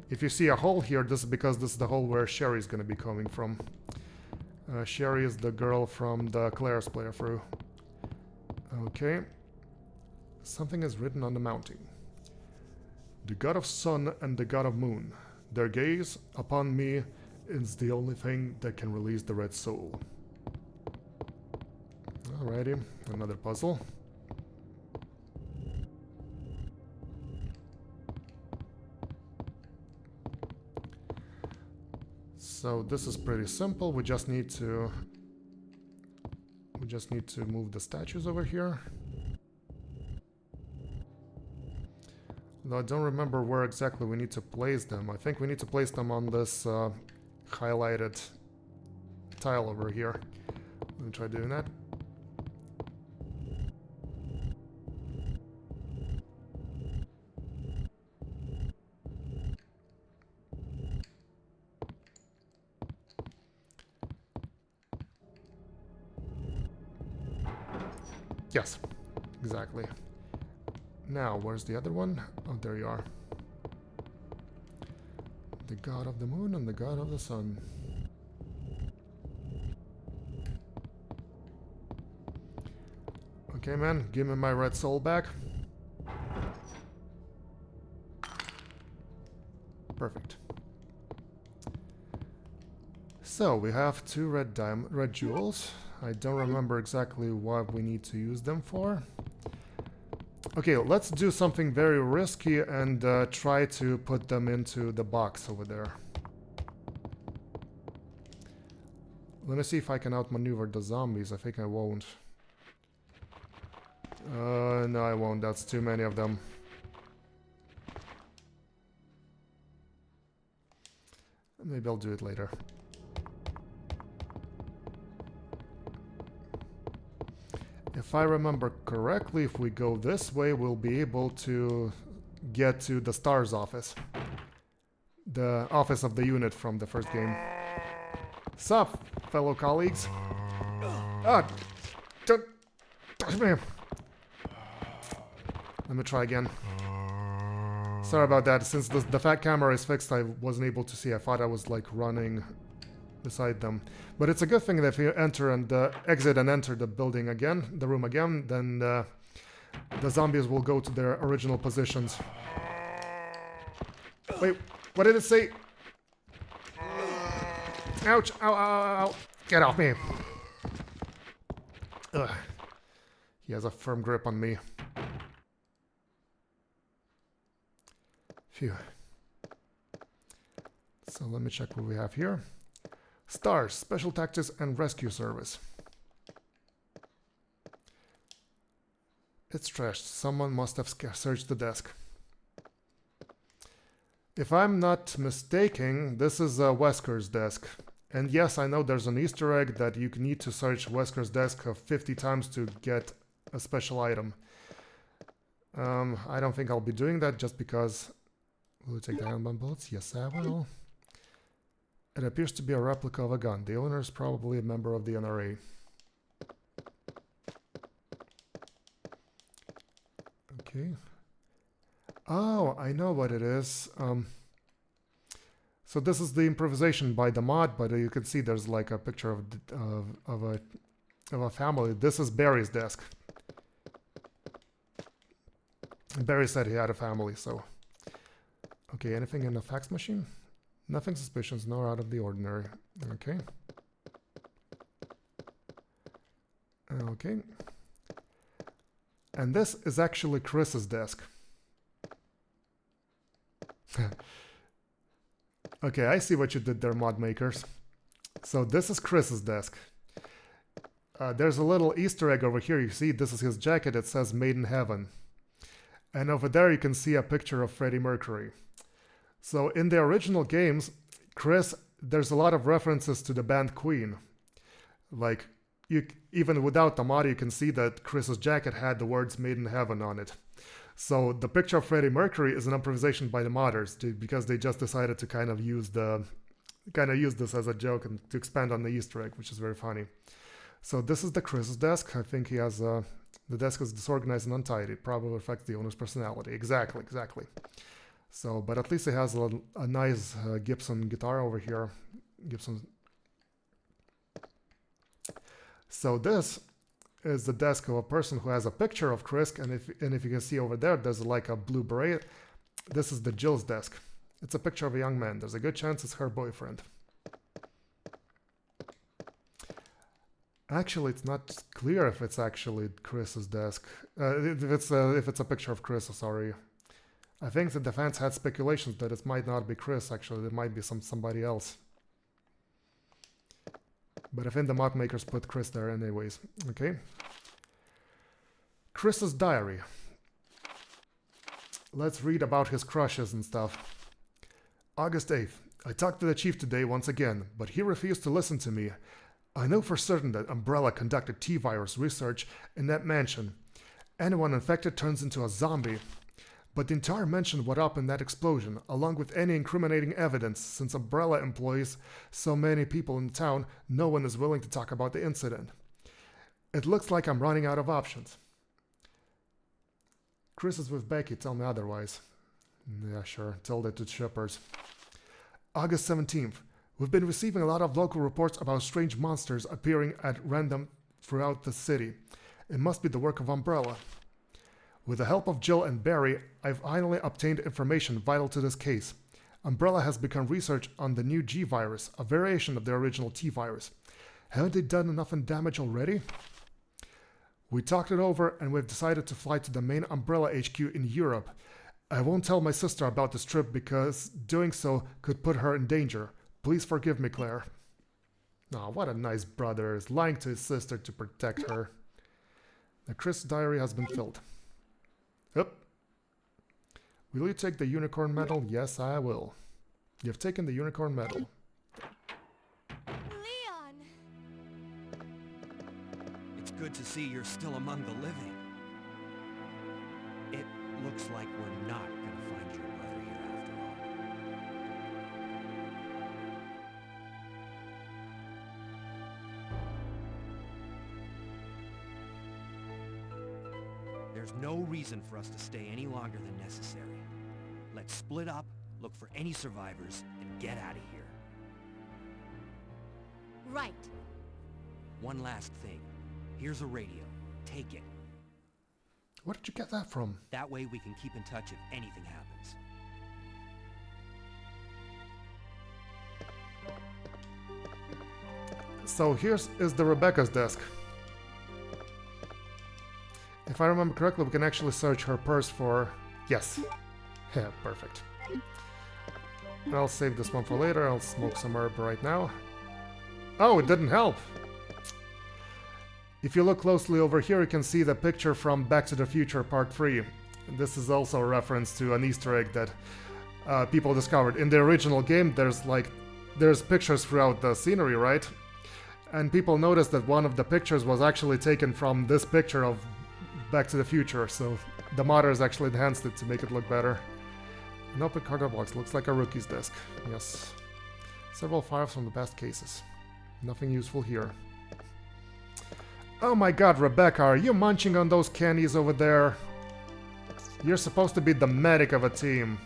If you see a hole here, this is because this is the hole where Sherry's gonna be coming from. Sherry is the girl from the Claire's playthrough. Okay. Something is written on the mounting. The god of sun and the god of moon. Their gaze upon me is the only thing that can release the red soul. Alrighty, another puzzle. So this is pretty simple. We just need to move the statues over here. Though I don't remember where exactly we need to place them. I think we need to place them on this highlighted tile over here. Let me try doing that. Yes, exactly. Now, where's the other one? Oh, there you are. The god of the moon and the god of the sun. Okay, man, give me my red soul back. Perfect. So, we have two red jewels. I don't remember exactly what we need to use them for. Okay, let's do something very risky and try to put them into the box over there. Let me see if I can outmaneuver the zombies. I think I won't. No, I won't. That's too many of them. Maybe I'll do it later. If I remember correctly, if we go this way, we'll be able to get to the STARS office. The office of the unit from the first game. Sup, fellow colleagues? Ah! Don't touch me! Let me try again. Sorry about that, since the fat camera is fixed, I wasn't able to see. I thought I was like running beside them. But it's a good thing that if you enter and exit and enter the building again, the room again, then the zombies will go to their original positions. Wait, what did it say? Ouch! Ow, ow, ow, ow. Get off me! Ugh. He has a firm grip on me. Phew. So let me check what we have here. STARS, Special Tactics and Rescue Service. It's trashed. Someone must have searched the desk. If I'm not mistaken, this is Wesker's desk. And yes, I know there's an Easter egg that you need to search Wesker's desk 50 times to get a special item. I don't think I'll be doing that just because... Will you take the handgun bullets? Yes, I will. It appears to be a replica of a gun. The owner is probably a member of the NRA. Okay. Oh, I know what it is. So this is the improvisation by the mod, but you can see there's like a picture of a family. This is Barry's desk. Barry said he had a family, so... Okay, anything in the fax machine? Nothing suspicious, nor out of the ordinary. Okay. Okay. And this is actually Chris's desk. Okay, I see what you did there, mod makers. So this is Chris's desk. There's a little Easter egg over here. You see, this is his jacket. It says Made in Heaven. And over there you can see a picture of Freddie Mercury. So in the original games, there's a lot of references to the band Queen. Like, even without the mod, you can see that Chris's jacket had the words Made in Heaven on it. So the picture of Freddie Mercury is an improvisation by the modders because they just decided to kind of use this as a joke and to expand on the Easter egg, which is very funny. So this is the Chris's desk. I think he has the desk is disorganized and untidy. It probably affects the owner's personality. Exactly. So, but at least he has a nice Gibson guitar over here. Gibson. So this is the desk of a person who has a picture of Chris, and if you can see over there, there's like a blue beret. This is the Jill's desk. It's a picture of a young man. There's a good chance it's her boyfriend. Actually, it's not clear if it's actually Chris's desk. If it's a picture of Chris, sorry. I think that the fans had speculations that it might not be Chris, actually. It might be somebody else. But I think the mod makers put Chris there anyways. Okay. Chris's diary. Let's read about his crushes and stuff. August 8th. I talked to the chief today once again, but he refused to listen to me. I know for certain that Umbrella conducted T-virus research in that mansion. Anyone infected turns into a zombie. But the entire mansion went up in that explosion, along with any incriminating evidence. Since Umbrella employs so many people in town, no one is willing to talk about the incident. It looks like I'm running out of options. Chris is with Becky, tell me otherwise. Yeah, sure, tell that to shippers. August 17th. We've been receiving a lot of local reports about strange monsters appearing at random throughout the city. It must be the work of Umbrella. With the help of Jill and Barry, I've finally obtained information vital to this case. Umbrella has begun research on the new G virus, a variation of the original T virus. Haven't they done enough damage already? We talked it over and we've decided to fly to the main Umbrella HQ in Europe. I won't tell my sister about this trip because doing so could put her in danger. Please forgive me, Claire. Oh, what a nice brother is lying to his sister to protect her. The Chris diary has been filled. Yep. Will you take the unicorn medal? Yes, I will. You've taken the unicorn medal. Leon! It's good to see you're still among the living. It looks like we're not gonna find your brother here after all. There's no reason for us to stay any longer than necessary. Let's split up, look for any survivors, and get out of here. Right. One last thing. Here's a radio. Take it. Where did you get that from? That way we can keep in touch if anything happens. So is the Rebecca's desk. If I remember correctly, we can actually search her purse for... Yes. Yeah, perfect. I'll save this one for later. I'll smoke some herb right now. Oh, it didn't help! If you look closely over here, you can see the picture from Back to the Future Part 3. This is also a reference to an Easter egg that people discovered. In the original game, there's pictures throughout the scenery, right? And people noticed that one of the pictures was actually taken from this picture of Back to the Future, so the modders actually enhanced it to make it look better. An open cardboard box, looks like a rookie's desk. Yes. Several files from the past cases. Nothing useful here. Oh my god, Rebecca, are you munching on those candies over there? You're supposed to be the medic of a team.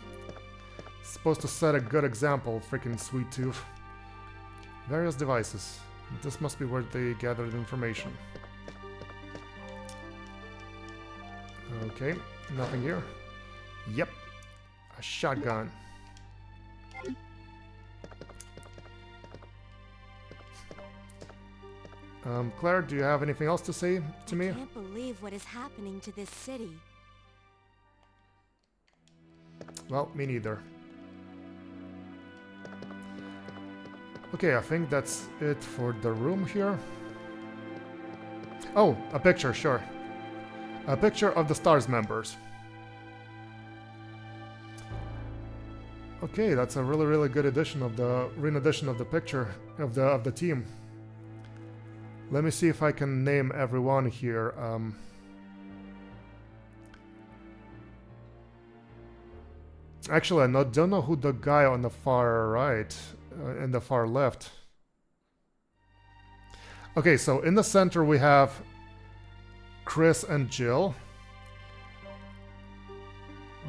Supposed to set a good example, freaking Sweet Tooth. Various devices. This must be where they gathered information. Okay, nothing here. Yep, a shotgun. Claire, do you have anything else to say to me? I can't believe what is happening to this city. Well, me neither. Okay, I think that's it for the room here. Oh, a picture, sure. A picture of the STARS members. Okay, that's a really good edition of the re-edition of the picture of the team. Let me see if I can name everyone here. Actually, I don't know who the guy on the far right and the far left. Okay, so in the center we have Chris and Jill.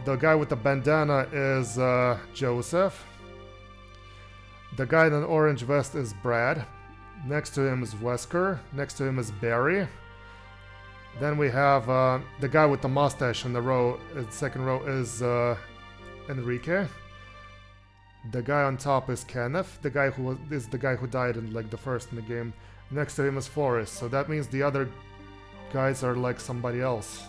The guy with the bandana is Joseph. The guy in an orange vest is Brad. Next to him is Wesker. Next to him is Barry. Then we have the guy with the mustache in the second row is Enrique. The guy on top is Kenneth. The guy is the guy who died in like the first in the game. Next to him is Forrest. So that means the other guys are like somebody else.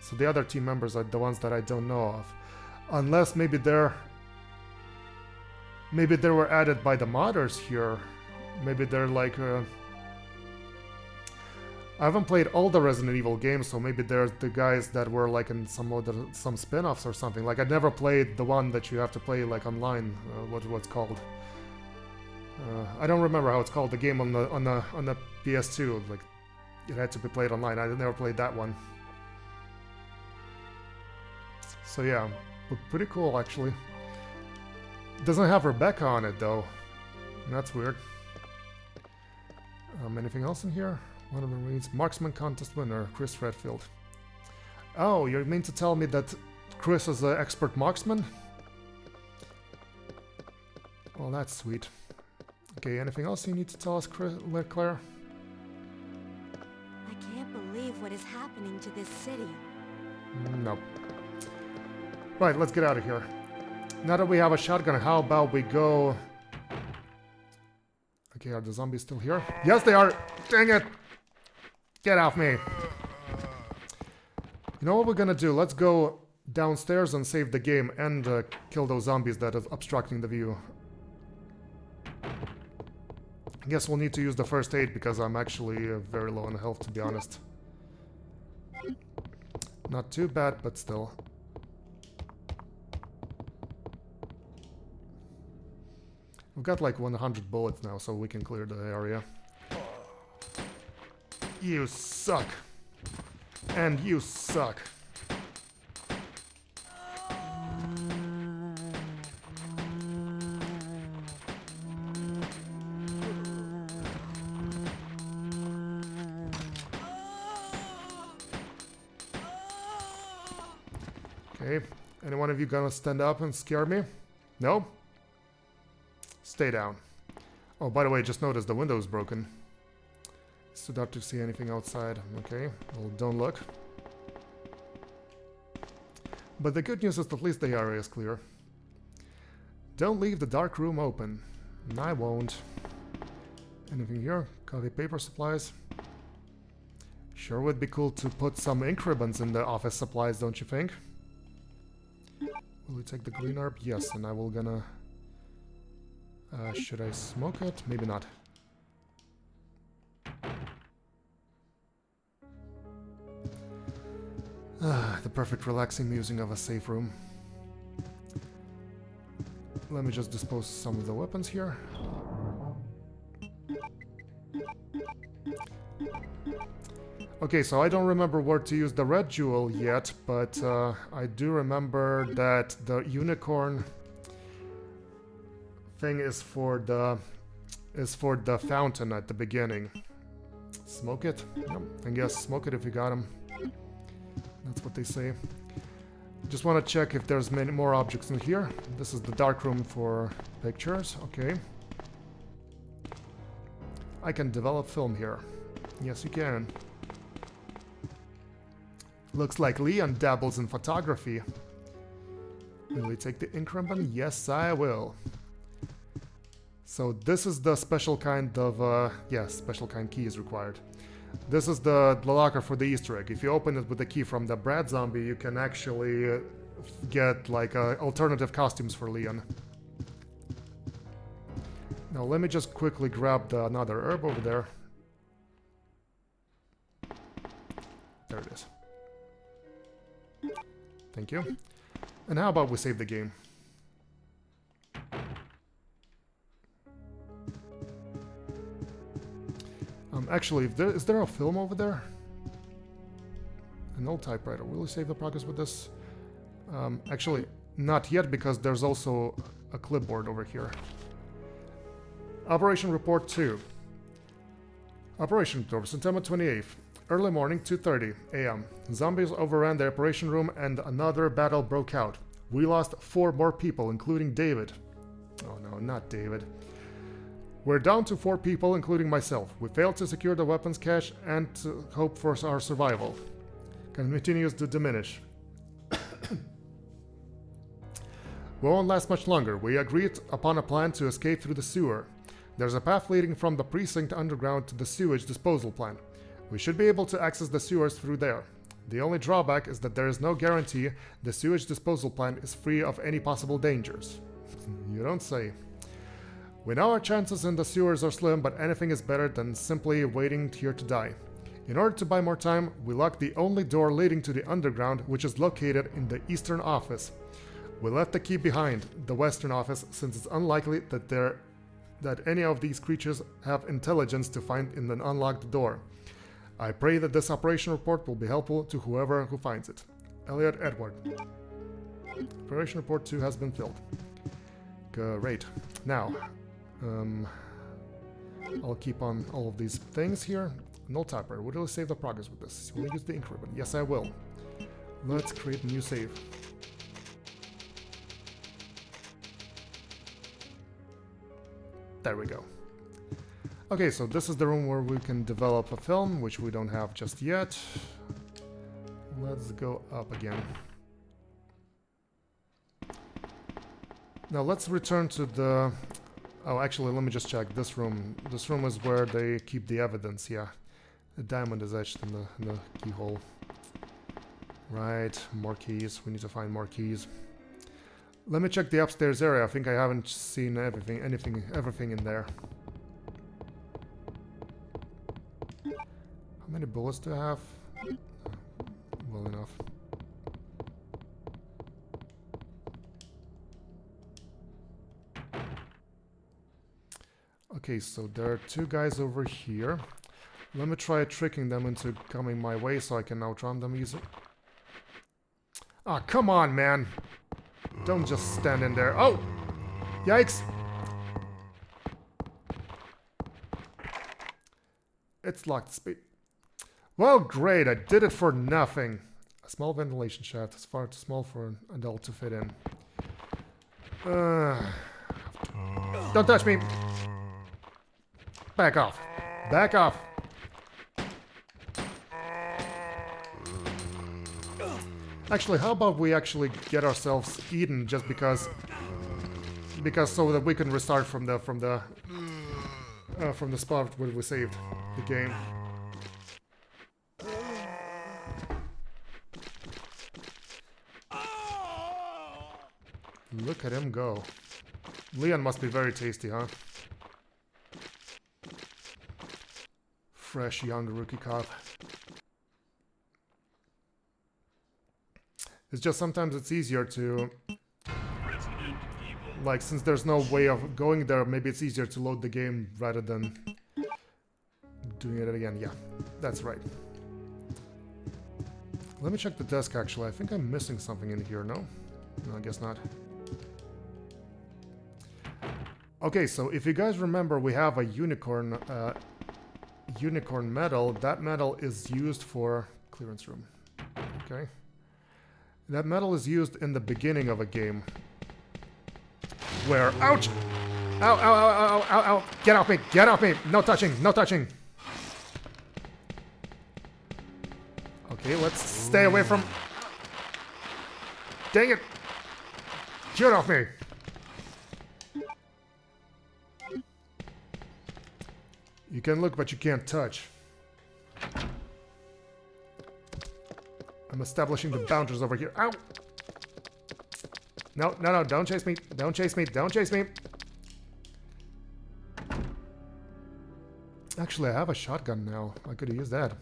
So the other team members are the ones that I don't know of. Unless maybe they were added by the modders here. Maybe they're like... I haven't played all the Resident Evil games, so maybe they're the guys that were like in some spin-offs or something. Like I never played the one that you have to play like online. What's called? I don't remember how it's called. The game on the PS2. Like it had to be played online. I never played that one. So yeah, but pretty cool actually. Doesn't have Rebecca on it though. That's weird. Anything else in here? One of the reads Marksman Contest winner, Chris Redfield. Oh, you mean to tell me that Chris is an expert marksman? Well, that's sweet. Okay, anything else you need to tell us, Claire? I can't believe what is happening to this city. Nope. Right, let's get out of here. Now that we have a shotgun, how about we go... Okay, are the zombies still here? Yes, they are! Dang it! Get off me! You know what we're gonna do? Let's go downstairs and save the game and kill those zombies that are obstructing the view. I guess we'll need to use the first aid because I'm actually very low on health, to be honest. Not too bad, but still. We've got like 100 bullets now, so we can clear the area. You suck. And you suck. Okay, any one of you gonna stand up and scare me? No? Stay down. Oh, by the way, just noticed the window is broken. Stood up to see anything outside. Okay, well, don't look. But the good news is at least the area is clear. Don't leave the dark room open. I won't. Anything here? Coffee, paper, supplies. Sure would be cool to put some ink ribbons in the office supplies, don't you think? Will we take the green herb? Yes, and I will gonna... should I smoke it? Maybe not. The perfect relaxing musing of a safe room. Let me just dispose some of the weapons here. Okay, so I don't remember where to use the red jewel yet, but I do remember that the unicorn thing is for the fountain at the beginning. Smoke it? Yep. I guess smoke it if you got him. That's what they say. Just want to check if there's many more objects in here. This is the dark room for pictures. Okay. I can develop film here. Yes, you can. Looks like Leon dabbles in photography. Will we take the ink ribbon? Yes, I will. So this is the special kind of, yes, special kind key is required. This is the locker for the Easter egg. If you open it with the key from the Brad zombie, you can actually get like alternative costumes for Leon. Now let me just quickly grab another herb over there. There it is. Thank you. And how about we save the game? Actually, is there a film over there? An old typewriter. Will we save the progress with this? Actually, not yet, because there's also a clipboard over here. Operation Report 2. Operation October, September 28th. Early morning, 2:30 a.m. Zombies overran the operation room and another battle broke out. We lost 4 more people, including David. Oh no, not David. We're down to 4 people, including myself. We failed to secure the weapons cache and hope for our survival. Continues to diminish. We won't last much longer. We agreed upon a plan to escape through the sewer. There's a path leading from the precinct underground to the sewage disposal plant. We should be able to access the sewers through there. The only drawback is that there is no guarantee the sewage disposal plant is free of any possible dangers. You don't say. We know our chances in the sewers are slim, but anything is better than simply waiting here to die. In order to buy more time, we locked the only door leading to the underground, which is located in the eastern office. We left the key behind, the western office, since it's unlikely that any of these creatures have intelligence to find in an unlocked door. I pray that this operation report will be helpful to whoever who finds it. Elliot Edward. Operation Report 2 has been filled. Great. Now, I'll keep on all of these things here. No typewriter. Will you save the progress with this? Will you use the ink ribbon? Yes, I will. Let's create a new save. There we go. Okay, so this is the room where we can develop a film, which we don't have just yet. Let's go up again. Now let's return to the... Oh, actually, let me just check. This room. This room is where they keep the evidence, yeah. The diamond is etched in the keyhole. Right, more keys. We need to find more keys. Let me check the upstairs area. I think I haven't seen everything in there. How many bullets do I have? Well enough. Okay, so there are 2 guys over here. Let me try tricking them into coming my way so I can outrun them easily. Ah, come on, man! Don't just stand in there. Oh! Yikes! It's locked speed. Well, great, I did it for nothing. A small ventilation shaft is far too small for an adult to fit in. Don't touch me! Back off. Back off. Actually, how about we actually get ourselves eaten just because so that we can restart from the spot where we saved the game. Look at him go. Leon must be very tasty, huh? Fresh young rookie cop. It's just sometimes it's easier to... Like, since there's no way of going there, maybe it's easier to load the game rather than doing it again. Yeah, that's right. Let me check the desk, actually. I think I'm missing something in here, no? No, I guess not. Okay, so if you guys remember, we have a unicorn medal. That medal is used for clearance room. Okay. That medal is used in the beginning of a game. Where... Ouch! Ow, ow, ow, ow, ow, ow! Get off me! Get off me! No touching! No touching! Okay, let's stay away from... Dang it! Get off me! You can look, but you can't touch. I'm establishing the boundaries over here. Ow! No, no, no, don't chase me. Don't chase me. Don't chase me. Actually, I have a shotgun now. I could use that.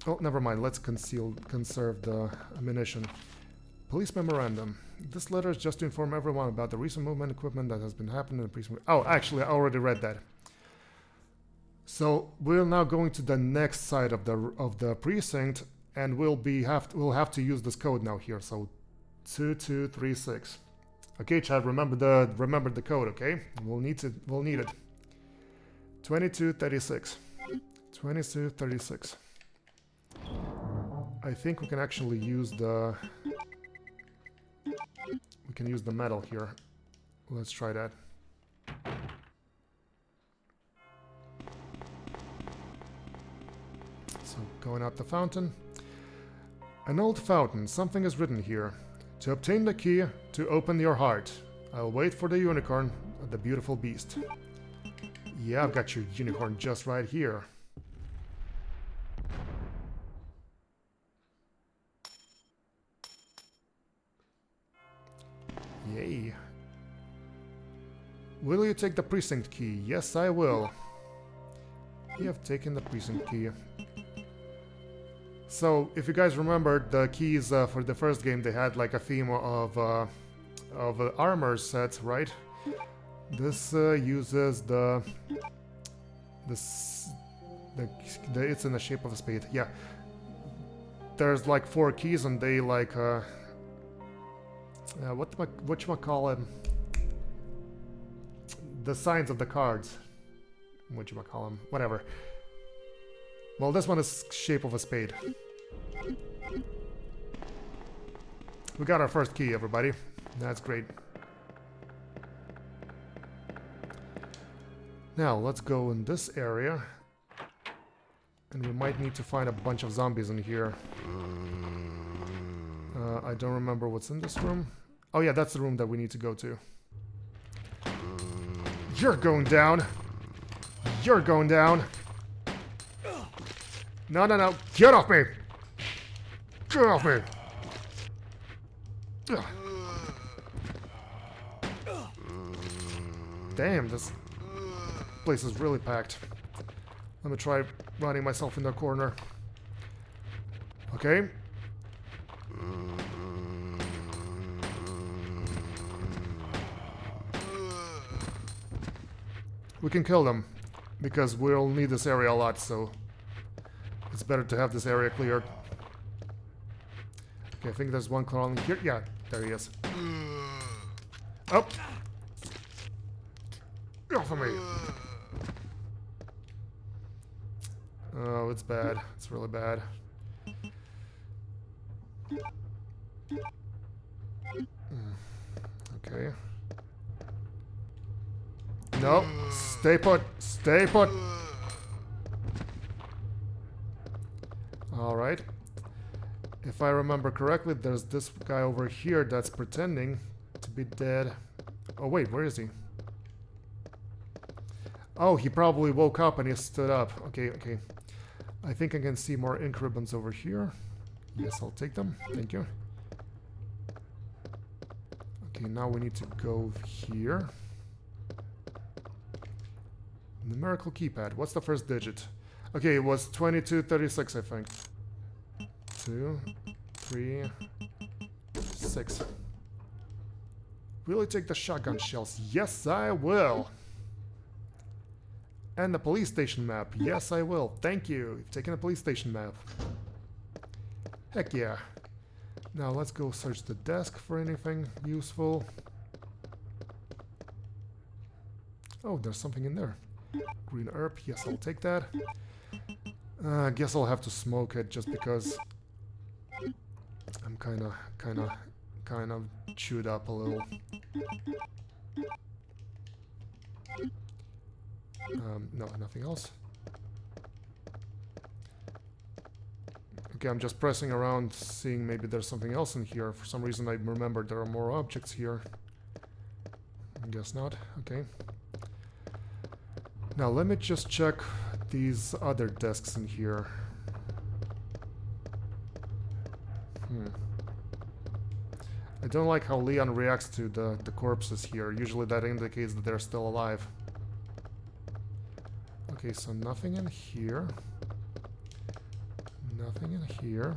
Oh, never mind. Let's conserve the ammunition. Police memorandum. This letter is just to inform everyone about the recent movement equipment that has been happening in the precinct. Oh, actually, I already read that. So we're now going to the next side of the precinct, and we'll have to use this code now here. So 2236. Okay, Chad, remember the code. Okay, we'll need it. 2236. 2236. I think we can actually use the... We can use the metal here. Let's try that. So, going out the fountain. An old fountain. Something is written here. To obtain the key to open your heart. I'll wait for the unicorn, the beautiful beast. Yeah, I've got your unicorn just right here. Yay. Will you take the precinct key? Yes, I will. You have taken the precinct key. So, if you guys remember, the keys for the first game, they had like a theme of armor sets, right? This uses it's in the shape of a spade. Yeah. There's like 4 keys, and they like whatchamacallit, the signs of the cards. Whatchamacallit, whatever. Well, this one is shape of a spade. We got our first key, everybody. That's great. Now, let's go in this area. And we might need to find a bunch of zombies in here. I don't remember what's in this room. Oh yeah, that's the room that we need to go to. You're going down! You're going down! No, no, no! Get off me! Get off me! Ugh. Damn, this place is really packed. Let me try running myself in the corner. Okay. We can kill them, because we'll need this area a lot, so it's better to have this area cleared. Okay, I think there's one crawling here. Yeah, there he is. Oh! Get off of me! Oh, it's bad. It's really bad. Okay. No, stay put. Stay put. All right. If I remember correctly, there's this guy over here that's pretending to be dead. Oh wait, where is he? Oh, he probably woke up and he stood up. Okay, okay. I think I can see more ink ribbons over here. Yes, I'll take them. Thank you. Okay, now we need to go here. Numerical keypad. What's the first digit? Okay, it was 2236, I think. 2, 3, 6. Will you take the shotgun shells? Yes, I will. And the police station map. Yes, I will. Thank you. You've taken a police station map. Heck yeah. Now let's go search the desk for anything useful. Oh, there's something in there. Green herb. Yes, I'll take that. I guess I'll have to smoke it just because I'm kind of chewed up a little. No, nothing else. Okay, I'm just pressing around, seeing maybe there's something else in here. For some reason I remembered there are more objects here. I guess not. Okay. Now let me just check these other desks in here. I don't like how Leon reacts to the corpses here. Usually that indicates that they're still alive. Okay, so nothing in here. Nothing in here.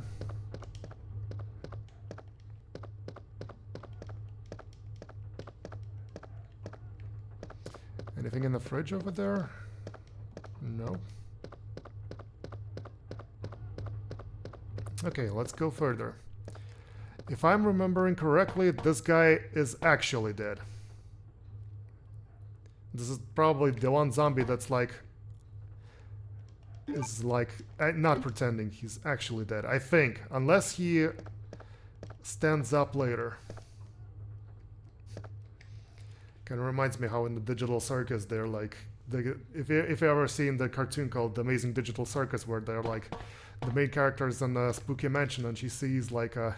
Anything in the fridge over there? No. Okay, let's go further. If I'm remembering correctly, this guy is actually dead. This is probably the one zombie that's like... is like... not pretending, he's actually dead. I think. Unless he stands up later. Kind of reminds me how in the Digital Circus they're like... if you ever seen the cartoon called The Amazing Digital Circus, where they're like... the main character is in a spooky mansion and she sees like a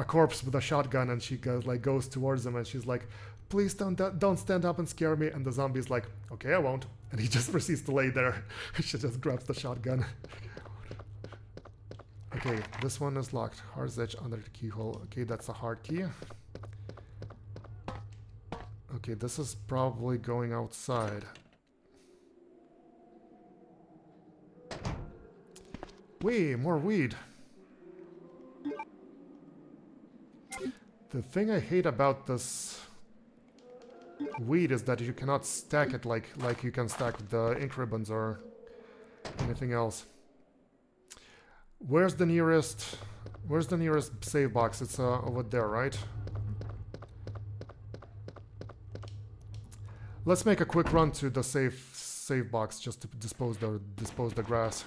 corpse with a shotgun and she goes towards him and she's like, please don't stand up and scare me, and the zombie's like, okay, I won't, and he just proceeds to lay there. She just grabs the shotgun. Okay, this one is locked. Hard's edge under the keyhole. Okay, that's a hard key. Okay, this is probably going outside. Wait, more weed. The thing I hate about this weed is that you cannot stack it like you can stack the ink ribbons or anything else. Where's the nearest save box? It's over there, right? Let's make a quick run to the save box just to dispose the grass.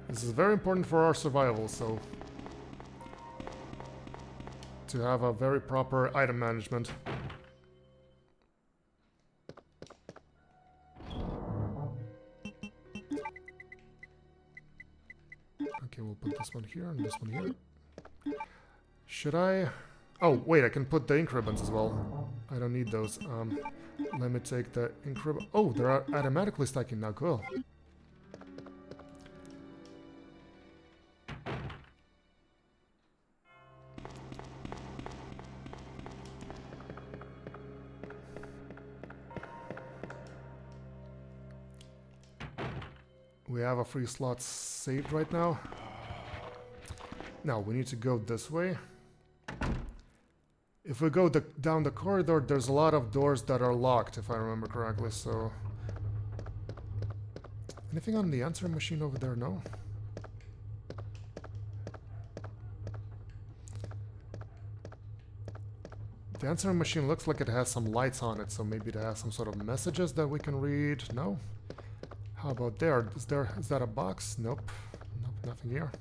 This is very important for our survival, so to have a very proper item management. Okay, we'll put this one here and this one here. Should I... oh, wait, I can put the ink ribbons as well. I don't need those. Let me take the ink ribbon... oh, they're automatically stacking now, cool. We have a free slot saved right now. Now we need to go this way. If we go down the corridor, there's a lot of doors that are locked, if I remember correctly, so... anything on the answering machine over there? No? The answering machine looks like it has some lights on it, so maybe it has some sort of messages that we can read. No? How about there? Is that a box? Nope. Nope, nothing here.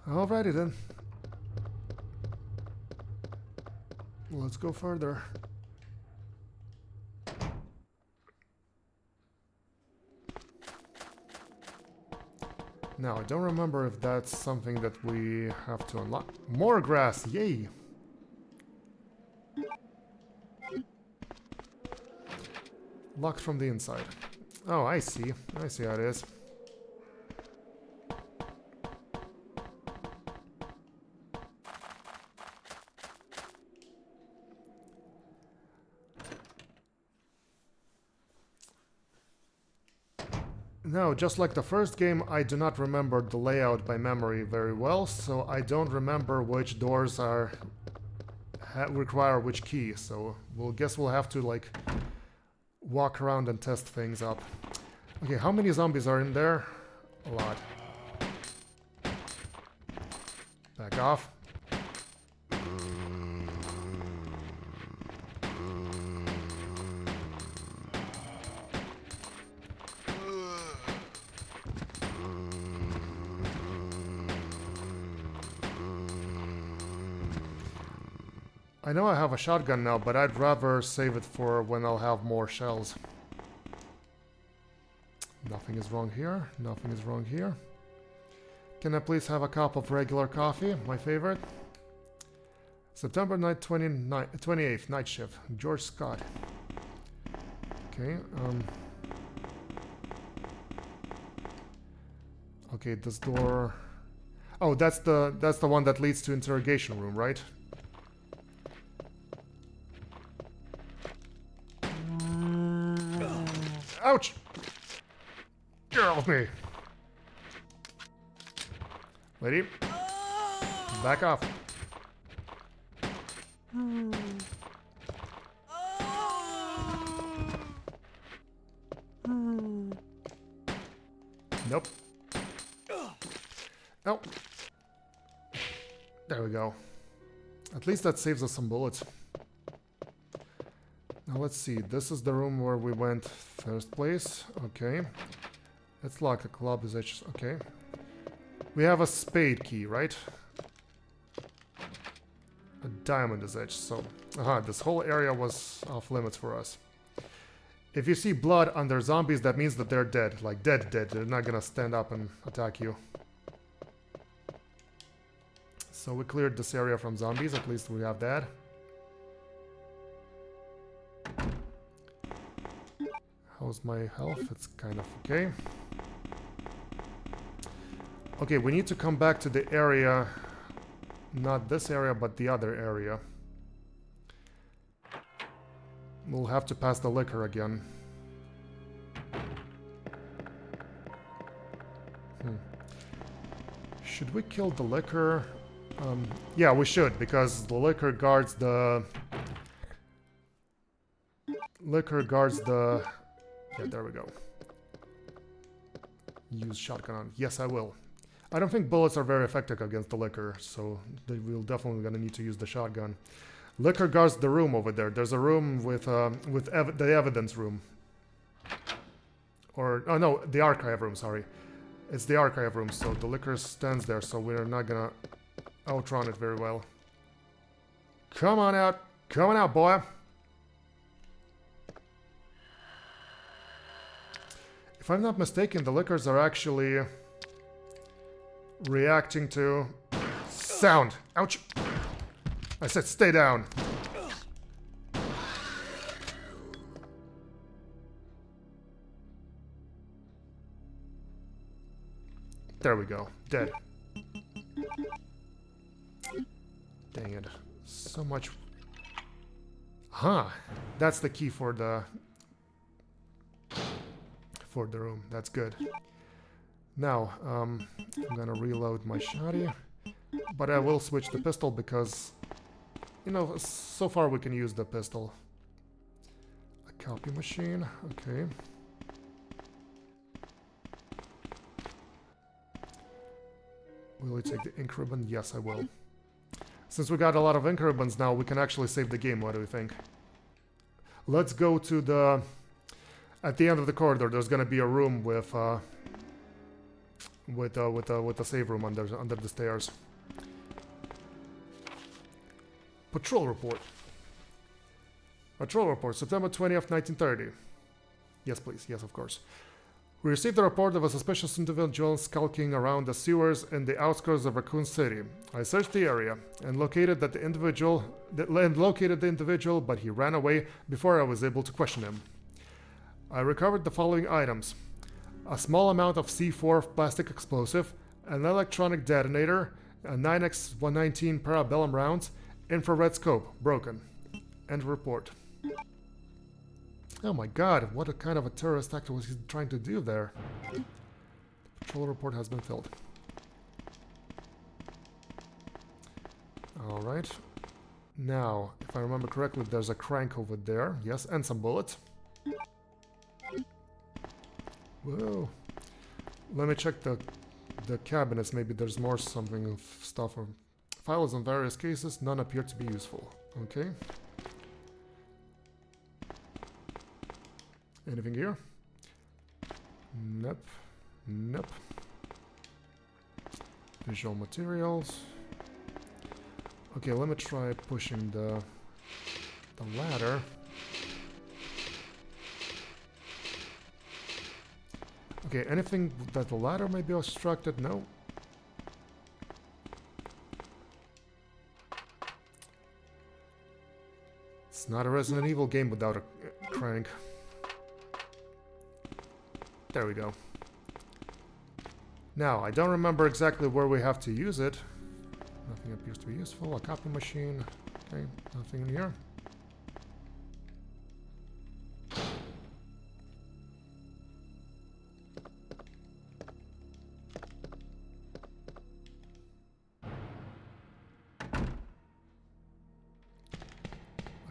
Alrighty then. Let's go further. Now, I don't remember if that's something that we have to unlock. More grass! Yay! Locked from the inside. Oh, I see. I see how it is. No, just like the first game, I do not remember the layout by memory very well, so I don't remember which doors are require which key, so we'll have to like walk around and test things up. Okay, how many zombies are in there? A lot. Back off. I know I have a shotgun now, but I'd rather save it for when I'll have more shells. Nothing is wrong here. Nothing is wrong here. Can I please have a cup of regular coffee? My favorite. September 28th, night shift. George Scott. Okay, okay, this door... Oh, that's the one that leads to interrogation room, right? Ouch! Get off me! Lady, back off. Nope. Oh. There we go. At least that saves us some bullets. Now let's see, this is the room where we went first place. Okay. Let's lock the club is edge. Okay. We have a spade key, right? A diamond is edge, so... this whole area was off limits for us. If you see blood under zombies, that means that they're dead. Like, dead. They're not gonna stand up and attack you. So we cleared this area from zombies, at least we have that. How's my health? It's kind of okay. Okay, we need to come back to the area. Not this area, but the other area. We'll have to pass the liquor again. Should we kill the liquor? Yeah, we should, because the liquor guards the... Yeah, there we go. Use shotgun on. Yes, I will. I don't think bullets are very effective against the liquor, so we'll definitely gonna need to use the shotgun. Liquor guards the room over there. There's a room with the evidence room. Or, oh no, the archive room, sorry. It's the archive room, so the liquor stands there, so we're not gonna outrun it very well. Come on out! Come on out, boy! If I'm not mistaken, the liquors are actually reacting to sound. Ouch! I said stay down. There we go. Dead. Dang it. So much... Huh. That's the key for the room. That's good. Now, I'm gonna reload my shotty. But I will switch the pistol because, you know, so far we can use the pistol. A copy machine. Okay. Will we take the ink ribbon? Yes, I will. Since we got a lot of ink ribbons now, we can actually save the game. What do you think? Let's go to the... At the end of the corridor, there's gonna be a room with a save room under the stairs. Patrol report. Patrol report, September 20th, 1930. Yes, please. Yes, of course. We received a report of a suspicious individual skulking around the sewers in the outskirts of Raccoon City. I searched the area and located the individual, but he ran away before I was able to question him. I recovered the following items. A small amount of C4 plastic explosive, an electronic detonator, a 9x119 parabellum rounds, infrared scope, broken. End report. Oh my god, what a kind of a terrorist act was he trying to do there? The patrol report has been filled. Alright. Now, if I remember correctly, there's a crank over there. Yes, and some bullets. Whoa. Let me check the cabinets. Maybe there's more something of stuff. Or files on various cases. None appear to be useful. Okay. Anything here? Nope. Nope. Visual materials. Okay, let me try pushing the ladder. Okay, anything that the ladder may be obstructed? No. It's not a Resident Evil game without a crank. There we go. Now, I don't remember exactly where we have to use it. Nothing appears to be useful. A copy machine. Okay, nothing in here.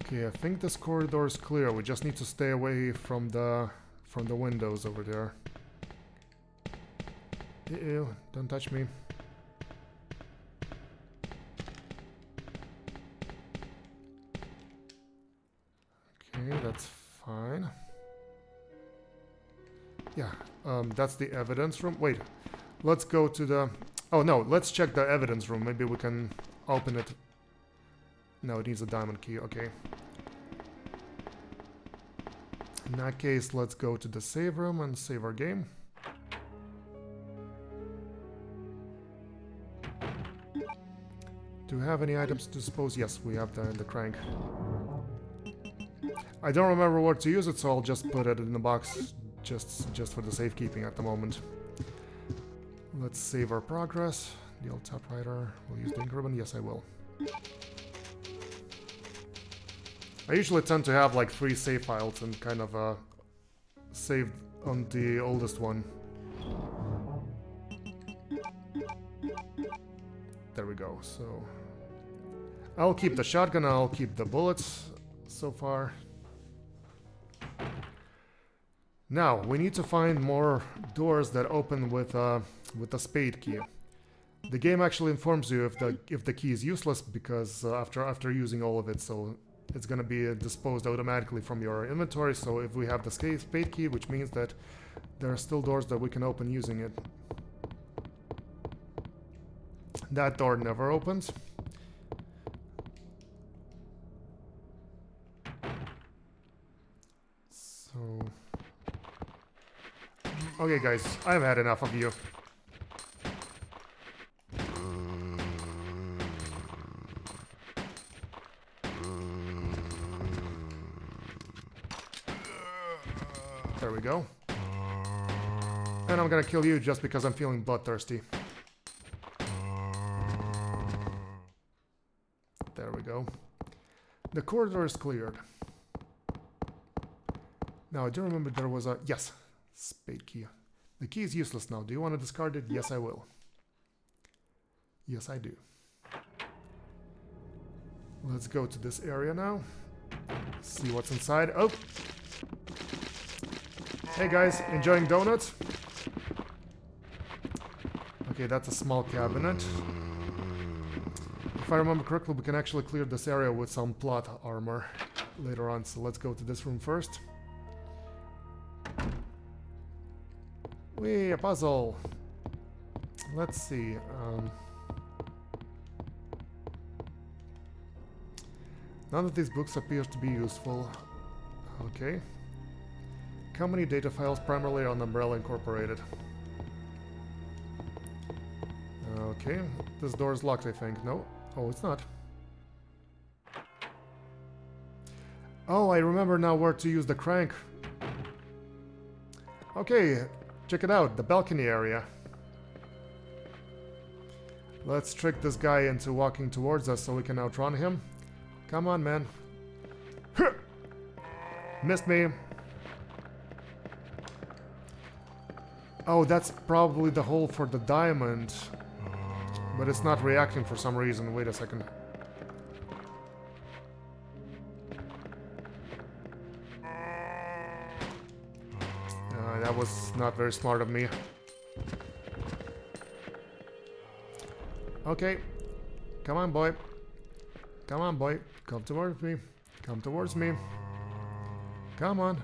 Okay, I think this corridor is clear. We just need to stay away from the windows over there. Ew, don't touch me. Okay, that's fine. Yeah, that's the evidence room. Wait, let's go to the... Oh no, let's check the evidence room. Maybe we can open it. No, it needs a diamond key, okay. In that case, let's go to the save room and save our game. Do we have any items to dispose? Yes, we have the crank. I don't remember where to use it, so I'll just put it in the box just for the safekeeping at the moment. Let's save our progress. The old typewriter. Will use the ink ribbon? Yes, I will. I usually tend to have like 3 save files and kind of save on the oldest one. There we go. So I'll keep the shotgun, I'll keep the bullets so far. Now, we need to find more doors that open with a spade key. The game actually informs you if the key is useless because after using all of it, so it's gonna be disposed automatically from your inventory. So if we have the spade key, which means that there are still doors that we can open using it. That door never opens. So... Okay guys, I've had enough of you. There we go. And I'm gonna kill you just because I'm feeling bloodthirsty. There we go. The corridor is cleared. Now I do remember there was a... Yes! Spade key. The key is useless now. Do you want to discard it? Yes, I will. Yes, I do. Let's go to this area now. See what's inside. Oh! Hey guys, enjoying donuts? Okay, that's a small cabinet. If I remember correctly, we can actually clear this area with some plot armor later on. So let's go to this room first. Wee, a puzzle. Let's see. None of these books appears to be useful. Okay. Company data files primarily on Umbrella Incorporated. Okay. This door is locked, I think. No? Oh, it's not. Oh, I remember now where to use the crank. Okay, check it out, the balcony area. Let's trick this guy into walking towards us so we can outrun him. Come on, man. Missed me. Oh, that's probably the hole for the diamond. But it's not reacting for some reason. Wait a second. That was not very smart of me. Okay. Come on, boy. Come on, boy. Come towards me. Come towards me. Come on.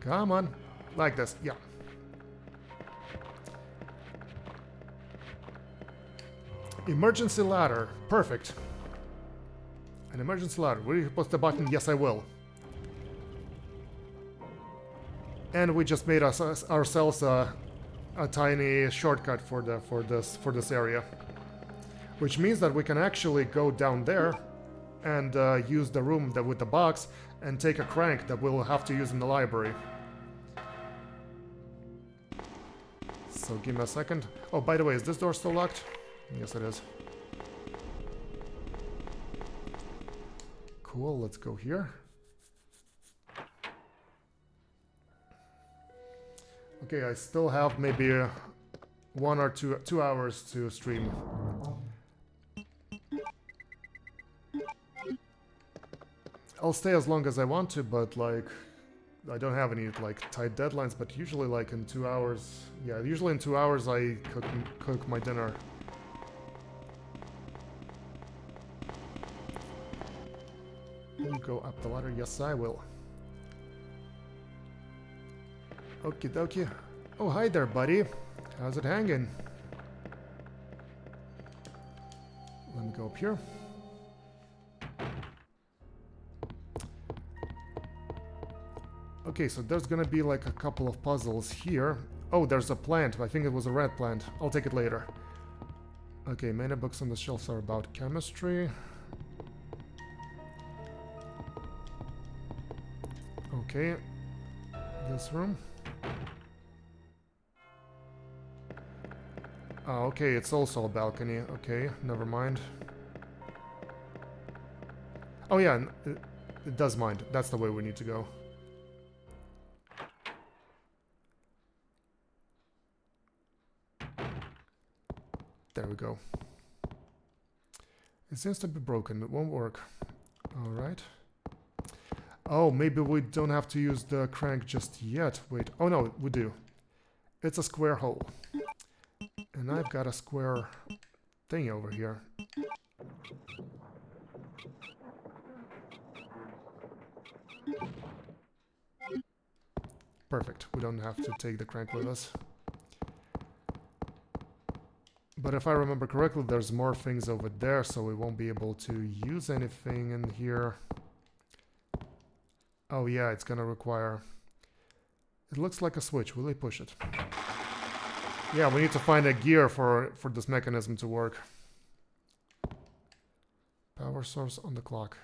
Come on. Like this. Yeah. Emergency ladder. Perfect. An emergency ladder. Will you push the button? Yes, I will. And we just made ourselves a tiny shortcut for this area, which means that we can actually go down there and use the room with the box and take a crank that we'll have to use in the library. So give me a second. Oh, by the way, is this door still locked? Yes, it is. Cool, let's go here. Okay, I still have maybe 1 or 2 hours to stream. I'll stay as long as I want to, but like I don't have any like tight deadlines, but usually like in 2 hours, yeah, usually in 2 hours I cook my dinner. Will you go up the ladder? Yes, I will. Okie dokie. Oh, hi there, buddy. How's it hanging? Let me go up here. Okay, so there's gonna be like a couple of puzzles here. Oh, there's a plant. I think it was a red plant. I'll take it later. Okay, many books on the shelves are about chemistry. Okay. This room. Oh, okay, it's also a balcony. Okay, never mind. Oh yeah, it does mind. That's the way we need to go. There we go. It seems to be broken. It won't work. Alright. Oh, maybe we don't have to use the crank just yet. Wait. Oh no, we do. It's a square hole. And I've got a square thing over here. Perfect. We don't have to take the crank with us. But if I remember correctly, there's more things over there, so we won't be able to use anything in here. Oh yeah, it's gonna require... It looks like a switch. Will I push it? Yeah, we need to find a gear for this mechanism to work. Power source on the clock.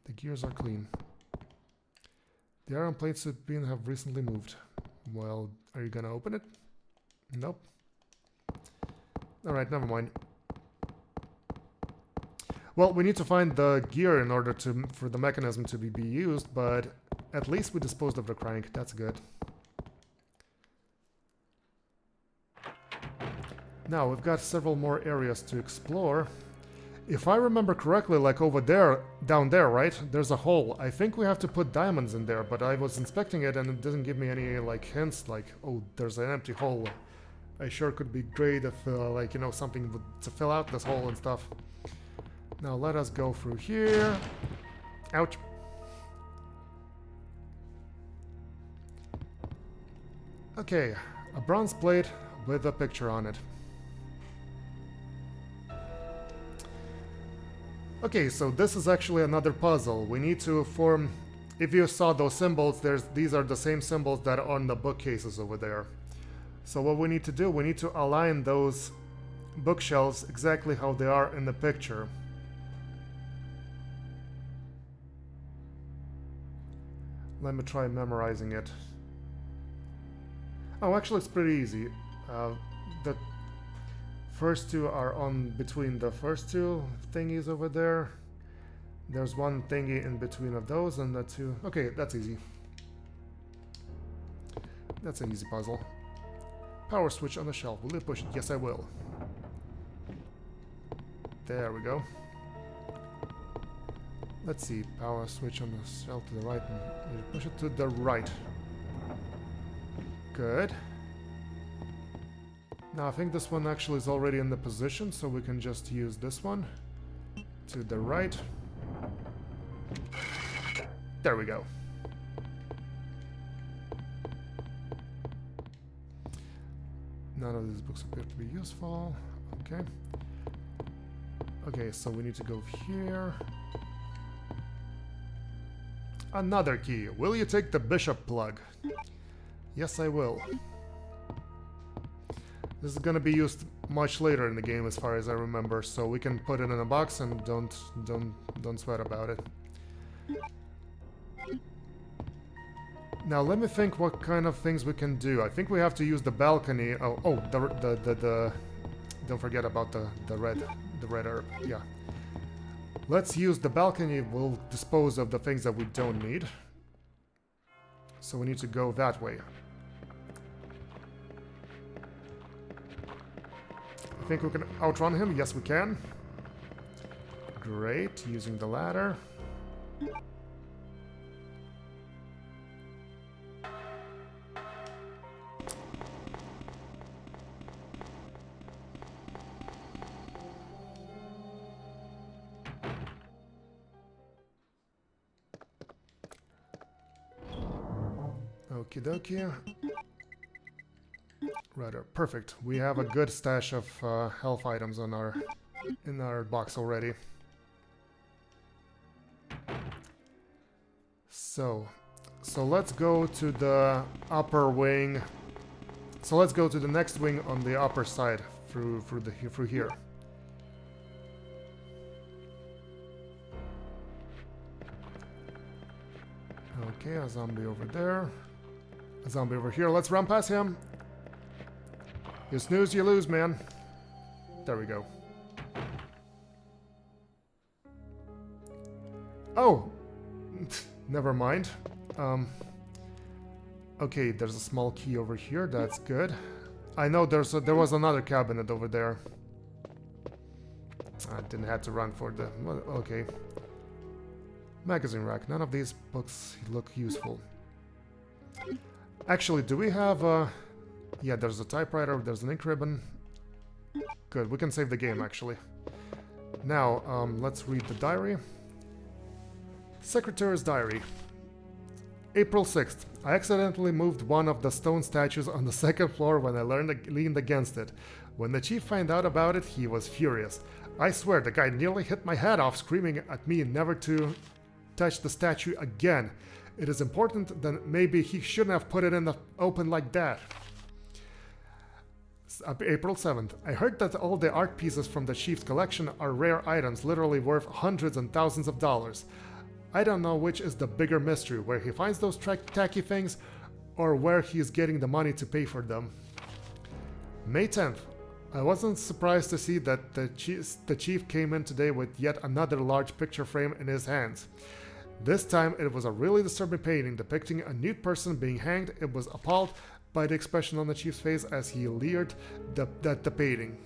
The gears are clean. The iron plates have recently moved. Well, are you gonna open it? Nope. Alright, never mind. Well, we need to find the gear in order for the mechanism to be used, but at least we disposed of the crank. That's good. Now, we've got several more areas to explore. If I remember correctly, like over there, down there, right? There's a hole. I think we have to put diamonds in there, but I was inspecting it and it doesn't give me any, like, hints, like, oh, there's an empty hole. I sure could be great if, like, you know, something to fill out this hole and stuff. Now, let us go through here. Ouch. Okay, a bronze plate with a picture on it. Okay, so this is actually another puzzle. We need to form... If you saw those symbols, these are the same symbols that are on the bookcases over there. So what we need to do, we need to align those bookshelves exactly how they are in the picture. Let me try memorizing it. Oh, actually, it's pretty easy. The first two are on between the first two thingies over there. There's one thingy in between of those, and the two. Okay, that's easy. That's an easy puzzle. Power switch on the shelf. Will you push it? Yes, I will. There we go. Let's see. Power switch on the shelf to the right. And you push it to the right. Good. Now I think this one actually is already in the position, so we can just use this one to the right. There we go. None of these books appear to be useful. Okay. Okay, so we need to go here. Another key. Will you take the bishop plug? Yes, I will. This is gonna be used much later in the game, as far as I remember, so we can put it in a box and don't sweat about it. Now let me think what kind of things we can do. I think we have to use the balcony. The don't forget about the red herb. Yeah. Let's use the balcony. We'll dispose of the things that we don't need. So we need to go that way. I think we can outrun him. Yes, we can. Great. Using the ladder. Okie dokie. Rather perfect. We have a good stash of health items on in our box already. So let's go to the upper wing. So let's go to the next wing on the upper side through here. Okay, a zombie over there. A zombie over here. Let's run past him. You snooze, you lose, man. There we go. Oh! Never mind. Okay, there's a small key over here. That's good. I know there was another cabinet over there. I didn't have to run for the... Well, okay. Magazine rack. None of these books look useful. Actually, do we have a... Yeah, there's a typewriter, there's an ink ribbon. Good, we can save the game, actually. Now, let's read the diary. Secretary's diary. April 6th. I accidentally moved one of the stone statues on the second floor when I leaned against it. When the chief found out about it, he was furious. I swear the guy nearly hit my head off, screaming at me never to touch the statue again. It is important that maybe he shouldn't have put it in the open like that. April 7th. I heard that all the art pieces from the chief's collection are rare items, literally worth hundreds and thousands of dollars. I don't know which is the bigger mystery, where he finds those tacky things, or where he is getting the money to pay for them. May 10th. I wasn't surprised to see that the chief came in today with yet another large picture frame in his hands. This time it was a really disturbing painting depicting a nude person being hanged. It was appalled by the expression on the chief's face as he leered at the painting.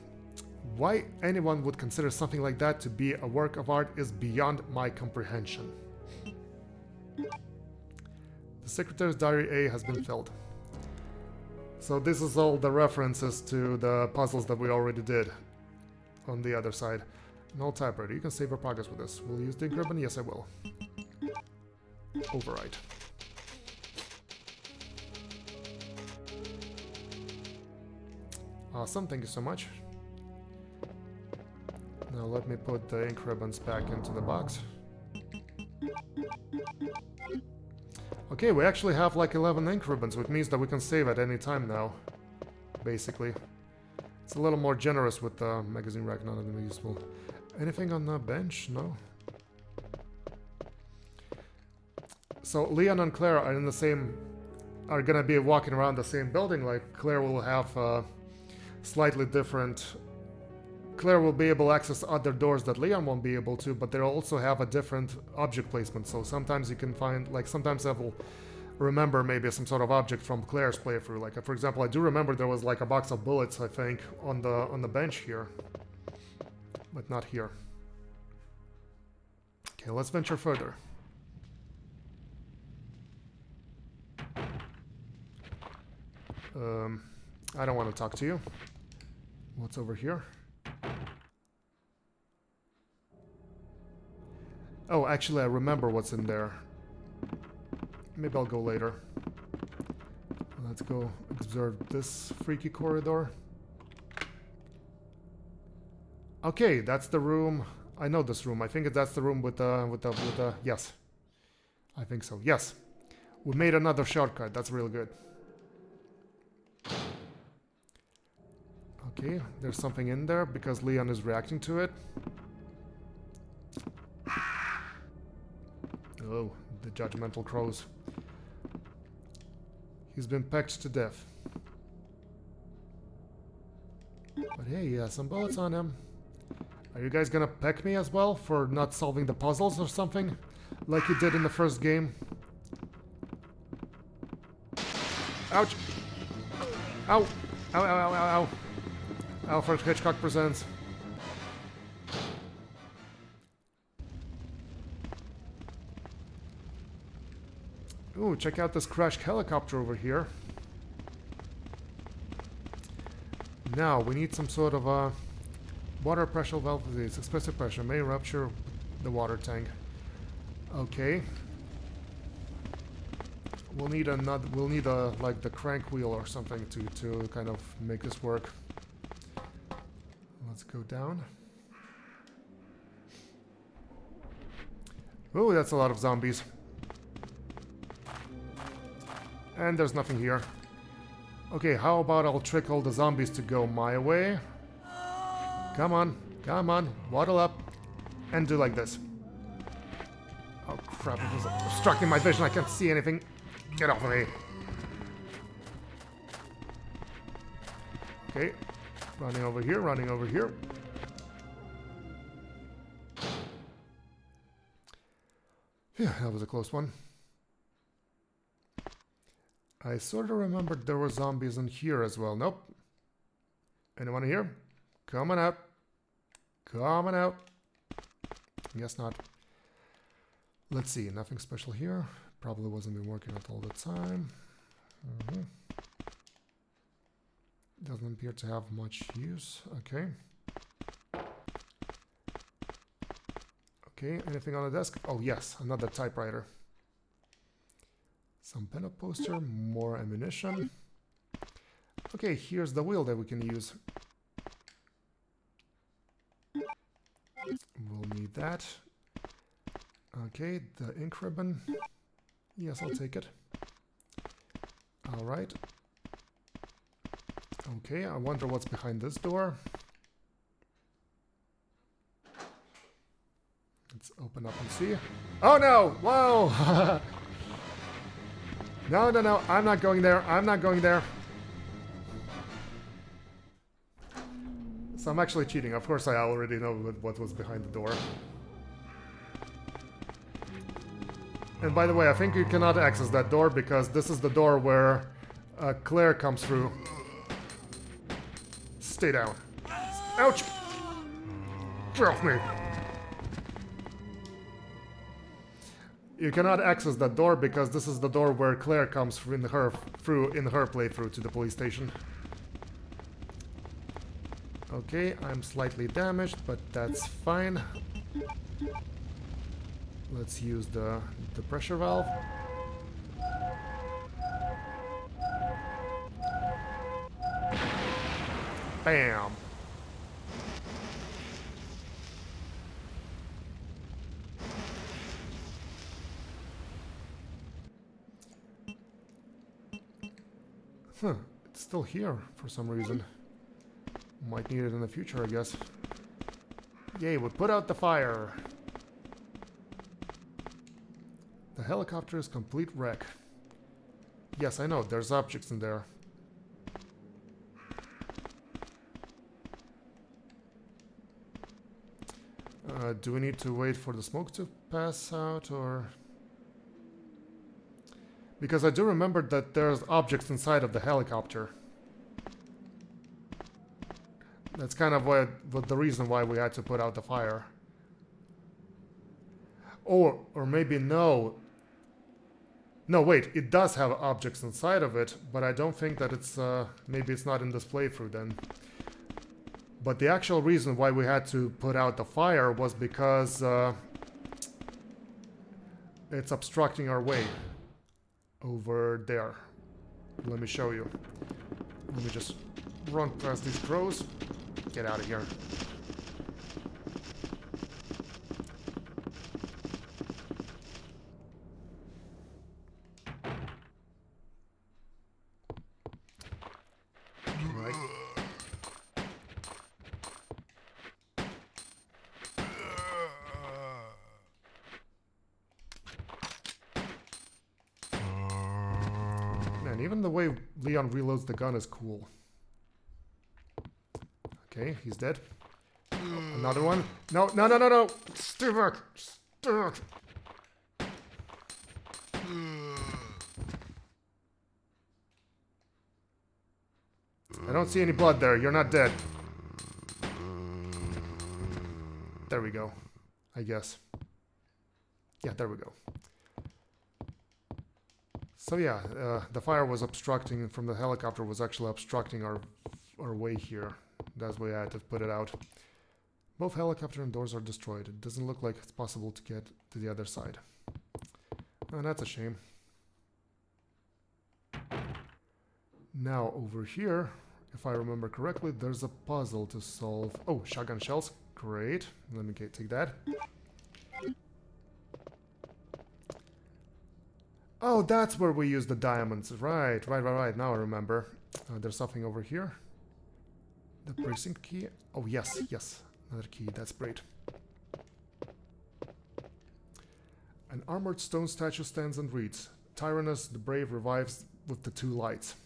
Why anyone would consider something like that to be a work of art is beyond my comprehension. The Secretary's Diary A has been filled. So this is all the references to the puzzles that we already did on the other side. No typewriter. You can save your progress with this. Will you use the ink ribbon? Yes, I will. Override. Awesome, thank you so much. Now let me put the ink ribbons back into the box. Okay, we actually have like 11 ink ribbons, which means that we can save at any time now, basically. It's a little more generous with the magazine rack, none of them are useful. Anything on the bench? No? So Leon and Claire are in the same are gonna be walking around the same building, like Claire will have slightly different. Claire will be able to access other doors that Leon won't be able to, but they'll also have a different object placement. So sometimes you can find, like, sometimes I will remember maybe some sort of object from Claire's playthrough. Like, for example, I do remember there was like a box of bullets, I think, on the bench here, but not here. Okay, let's venture further. I don't want to talk to you. What's over here? Oh, actually, I remember what's in there. Maybe I'll go later. Let's go observe this freaky corridor. Okay, that's the room. I know this room. I think that's the room with the yes. I think so. Yes. We made another shortcut. That's real good. Okay, there's something in there because Leon is reacting to it. Oh, the judgmental crows. He's been pecked to death. But hey, he has some bullets on him. Are you guys gonna peck me as well for not solving the puzzles or something? Like you did in the first game? Ouch! Ow! Ow, ow, ow, ow, ow. Alfred Hitchcock presents. Ooh, check out this crashed helicopter over here. Now, we need some sort of a water pressure valve disease. Excessive pressure may rupture the water tank. Okay. We'll need another. We'll need a like the crank wheel or something to kind of make this work. Let's go down. Oh, that's a lot of zombies. And there's nothing here. Okay, how about I'll trick all the zombies to go my way? Come on, come on, waddle up, and do like this. Oh crap, it was obstructing my vision, I can't see anything. Get off of me. Okay, running over here, running over here. Phew, that was a close one. I sort of remembered there were zombies in here as well. Nope. Anyone here? Come on out. Come on out. Guess not. Let's see. Nothing special here. Probably wasn't been working at all the time. Doesn't appear to have much use. Okay. Okay, anything on the desk? Oh yes, another typewriter. Some pen-up poster, more ammunition. Okay, here's the wheel that we can use. We'll need that. Okay, the ink ribbon. Yes, I'll take it. Alright. Okay, I wonder what's behind this door. Let's open up and see. Oh no! Whoa! No, no, no, I'm not going there. I'm not going there. So I'm actually cheating. Of course, I already know what was behind the door. And by the way, I think you cannot access that door because this is the door where Claire comes through. Stay down. Ouch! Get off me! You cannot access that door because this is the door where Claire comes through in her playthrough to the police station. Okay, I'm slightly damaged, but that's fine. Let's use the pressure valve. Bam! Huh, it's still here for some reason. Might need it in the future, I guess. Yay, we put out the fire! The helicopter is complete wreck. Yes, I know, there's objects in there. Do we need to wait for the smoke to pass out, or... Because I do remember that there's objects inside of the helicopter. That's kind of what the reason why we had to put out the fire. Or maybe no. No, wait, it does have objects inside of it, but I don't think that it's... maybe it's not in this playthrough then. But the actual reason why we had to put out the fire was because it's obstructing our way over there. Let me show you. Let me just run past these crows. Get out of here. Right. Man, even the way Leon reloads the gun is cool. Okay, he's dead. Another one. No, no, no, no, no! Stay back! Stay back! I don't see any blood there. You're not dead. There we go. I guess. Yeah, there we go. So yeah, the fire was obstructing from the helicopter, was actually obstructing our way here. That's why I had to put it out. Both helicopter and doors are destroyed. It doesn't look like it's possible to get to the other side. Oh, that's a shame. Now over here, if I remember correctly, there's a puzzle to solve. Oh, shotgun shells. Great. Let me take that. Oh, that's where we use the diamonds. Right. Now I remember. There's something over here. The precinct key. Oh, yes. Another key. That's great. An armored stone statue stands and reads, Tyrannus the Brave revives with the 2 lights.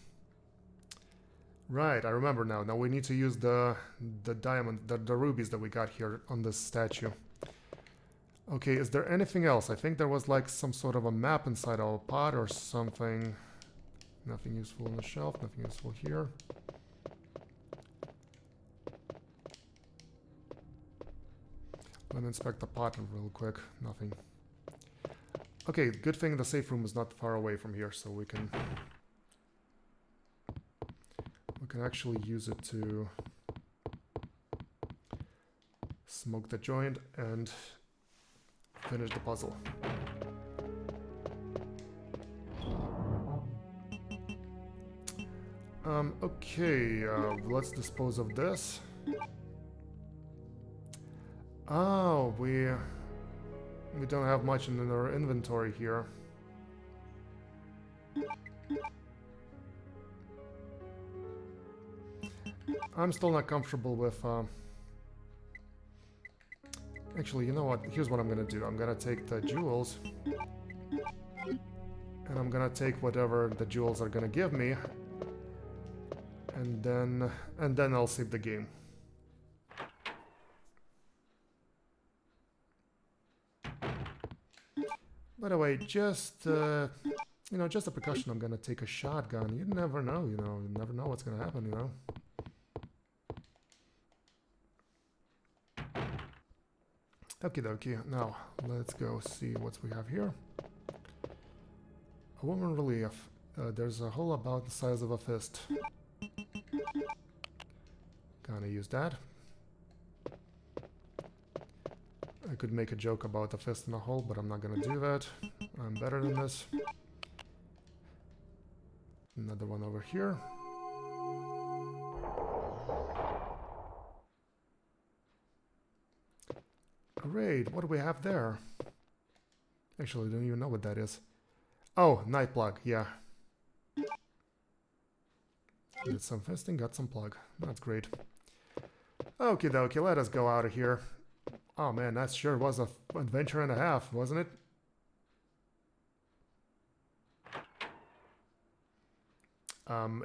Right, I remember now. Now we need to use the diamond, the rubies that we got here on this statue. Okay, is there anything else? I think there was like some sort of a map inside our pod or something. Nothing useful on the shelf, nothing useful here. Let me inspect the pod real quick. Nothing. Okay, good thing the safe room is not far away from here, so we can actually use it to smoke the joint and finish the puzzle. Okay, let's dispose of this. Oh, we don't have much in our inventory here. I'm still not comfortable with... Actually, you know what? Here's what I'm gonna do. I'm gonna take the jewels. And I'm gonna take whatever the jewels are gonna give me. And then I'll save the game. By the way, just, you know, just a precaution, I'm gonna take a shotgun. You never know, you know. You never know what's gonna happen, you know. Okie dokie. Now, let's go see what we have here. A woman relief. There's a hole about the size of a fist. Gonna use that. I could make a joke about the fist in a hole, but I'm not gonna do that. I'm better than this. Another one over here. Great, what do we have there? Actually, I don't even know what that is. Oh, night plug, yeah. Did some fisting, got some plug. That's great. Okie dokie, let us go out of here. Oh man, that sure was an adventure and a half, wasn't it?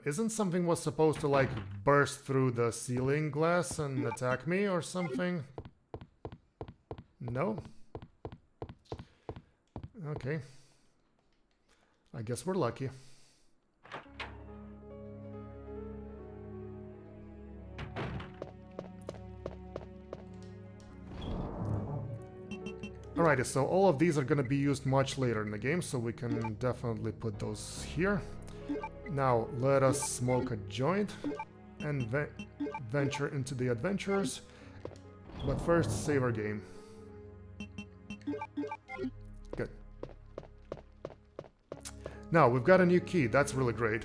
Isn't something was supposed to like burst through the ceiling glass and attack me or something? No? Okay. I guess we're lucky. Alrighty, so all of these are going to be used much later in the game, so we can definitely put those here. Now, let us smoke a joint and venture into the adventures. But first, save our game. Good. Now, we've got a new key. That's really great.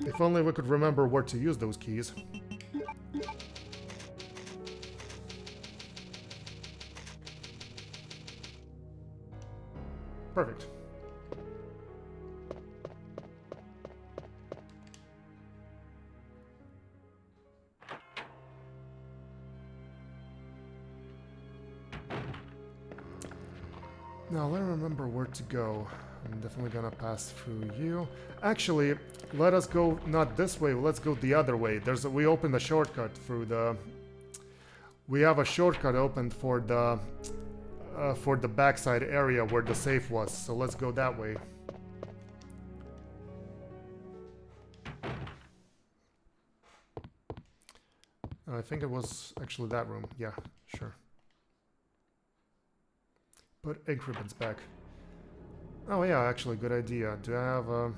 If only we could remember where to use those keys. Perfect. Now, let me remember where to go. I'm definitely gonna pass through you. Actually, let us go not this way, let's go the other way. We opened a shortcut through the... We have a shortcut opened for the backside area where the safe was, so let's go that way. I think it was actually that room. Yeah, sure. Put egg ribbons back. Oh yeah, actually, good idea. Do I have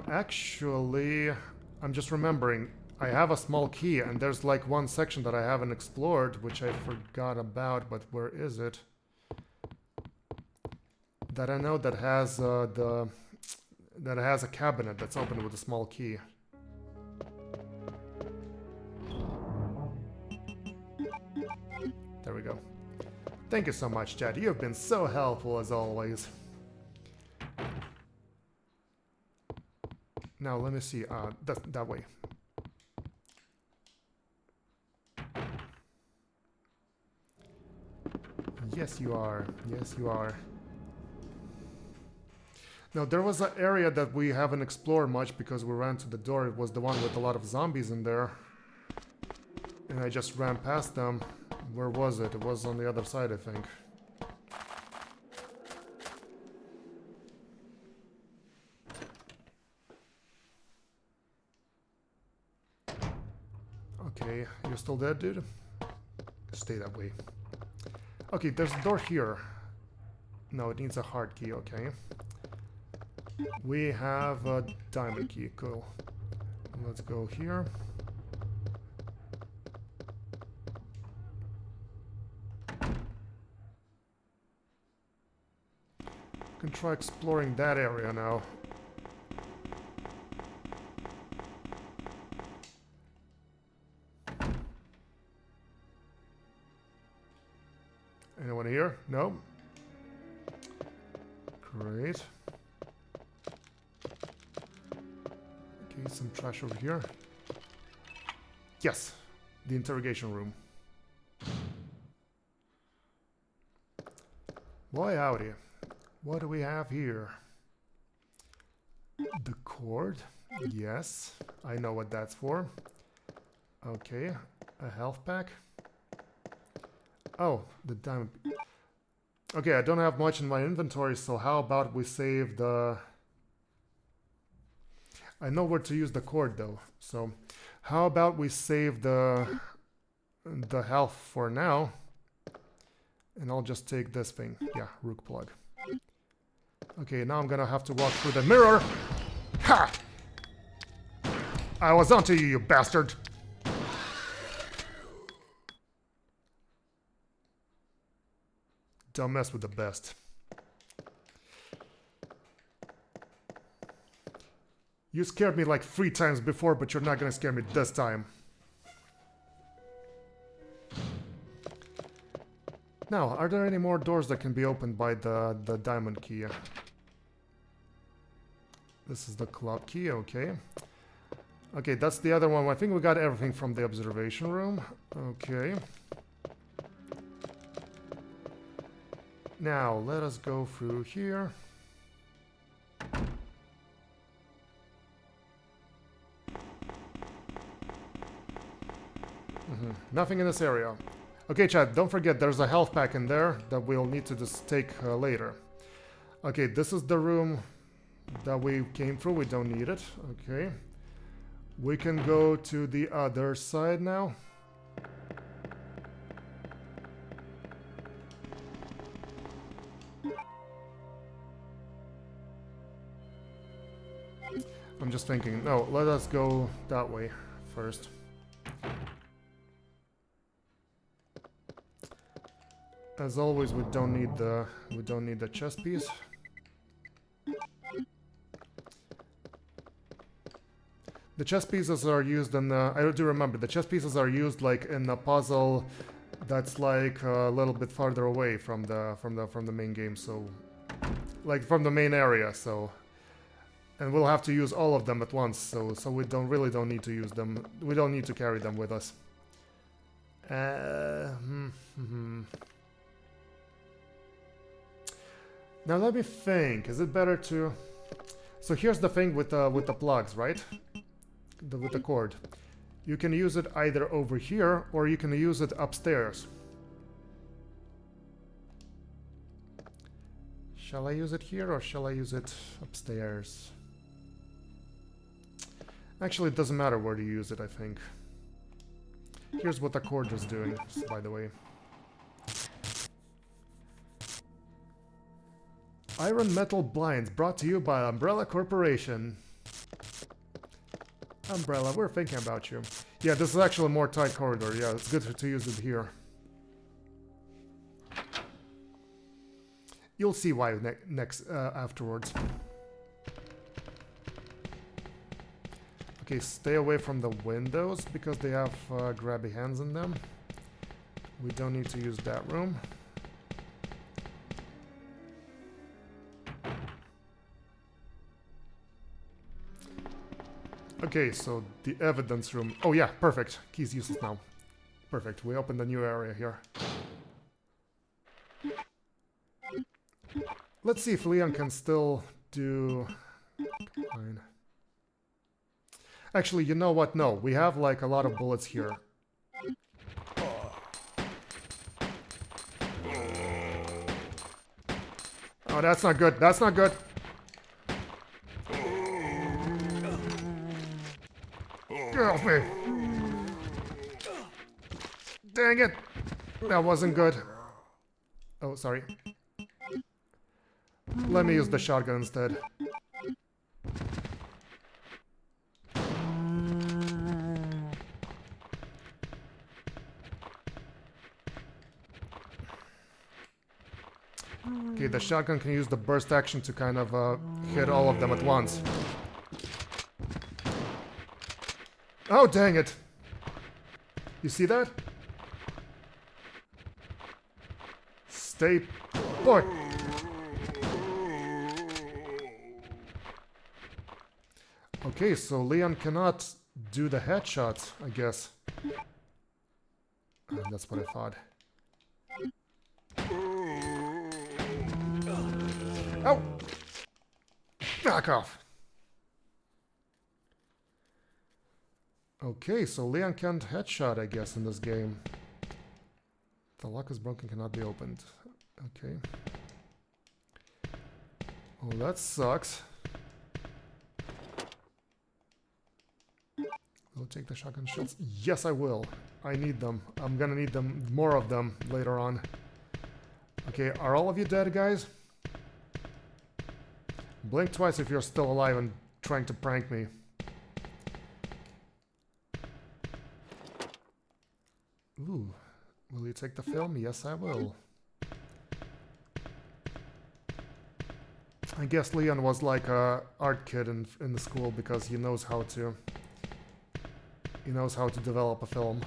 actually, I'm just remembering. I have a small key, and there's like one section that I haven't explored, which I forgot about, but where is it? That I know that has that has a cabinet that's opened with a small key. There we go. Thank you so much, Chad. You have been so helpful as always. Now let me see. That way. Yes, you are. Yes, you are. Now, there was an area that we haven't explored much because we ran to the door. It was the one with a lot of zombies in there. And I just ran past them. Where was it? It was on the other side, I think. Okay, you're still dead, dude? Stay that way. Okay, there's a door here. No, it needs a hard key, okay. We have a diamond key, cool. Let's go here. Can try exploring that area now. Anyone here? No? Great. Okay, some trash over here. Yes, the interrogation room. Boy howdy. What do we have here? The cord. Yes, I know what that's for. Okay, a health pack. Oh, the diamond. Okay, I don't have much in my inventory, so how about we save the... I know where to use the cord though, so how about we save the health for now, and I'll just take this thing. Yeah, rook plug. Okay, now I'm gonna have to walk through the mirror. Ha! I was onto you, you bastard! Don't mess with the best. You scared me like 3 times before, but you're not gonna scare me this time. Now, are there any more doors that can be opened by the diamond key? This is the club key, okay. Okay, that's the other one. I think we got everything from the observation room. Okay. Now, let us go through here. Nothing in this area. Okay, chat, don't forget there's a health pack in there that we'll need to just take later. Okay, this is the room that we came through. We don't need it. Okay. We can go to the other side now. I'm just thinking, no, let us go that way first. As always, we don't need the chess piece. The chess pieces are used in I do remember the chess pieces are used like in a puzzle that's like a little bit farther away from the main game, so like from the main area, so. And we'll have to use all of them at once, so we really don't need to use them. We don't need to carry them with us. Now let me think. Is it better to? So here's the thing with the plugs, right? With the cord, you can use it either over here or you can use it upstairs. Shall I use it here or shall I use it upstairs? Actually, it doesn't matter where you use it, I think. Here's what the cord is doing, by the way. Iron Metal Blinds, brought to you by Umbrella Corporation. Umbrella, we're thinking about you. Yeah, this is actually a more tight corridor. Yeah, it's good to use it here. You'll see why next afterwards. Okay, stay away from the windows because they have grabby hands in them. We don't need to use that room. Okay, so the evidence room. Oh yeah, perfect. Key's useless now. Perfect. We opened a new area here. Let's see if Leon can still do... Fine. Actually, you know what? No, we have like a lot of bullets here. Oh, that's not good. That's not good. Get off me. Dang it. That wasn't good. Oh, sorry. Let me use the shotgun instead. Okay, the shotgun can use the burst action to kind of hit all of them at once. Oh, dang it. You see that? Stay put. Okay, so Leon cannot do the headshots, I guess. That's what I thought. Oh! Back off! Okay, so Leon can't headshot, I guess, in this game. The lock is broken, cannot be opened. Okay. Well, that sucks. Will take the shotgun shells? Yes, I will. I need them. I'm gonna need them, more of them later on. Okay, are all of you dead, guys? Blink twice if you're still alive and trying to prank me. Ooh, will you take the film? Yes, I will. I guess Leon was like a art kid in the school because he knows how to... He knows how to develop a film.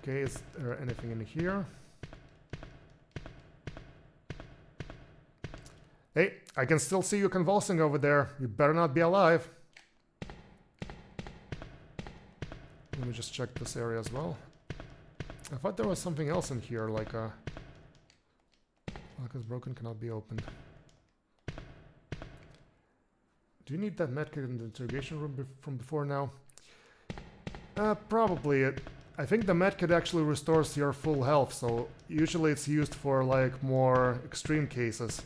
Okay, is there anything in here? Hey, I can still see you convulsing over there. You better not be alive. Let me just check this area as well. I thought there was something else in here, like a... Lock is broken, cannot be opened. Do you need that medkit in the interrogation room from before now? Probably. I think the medkit actually restores your full health, so usually it's used for like more extreme cases.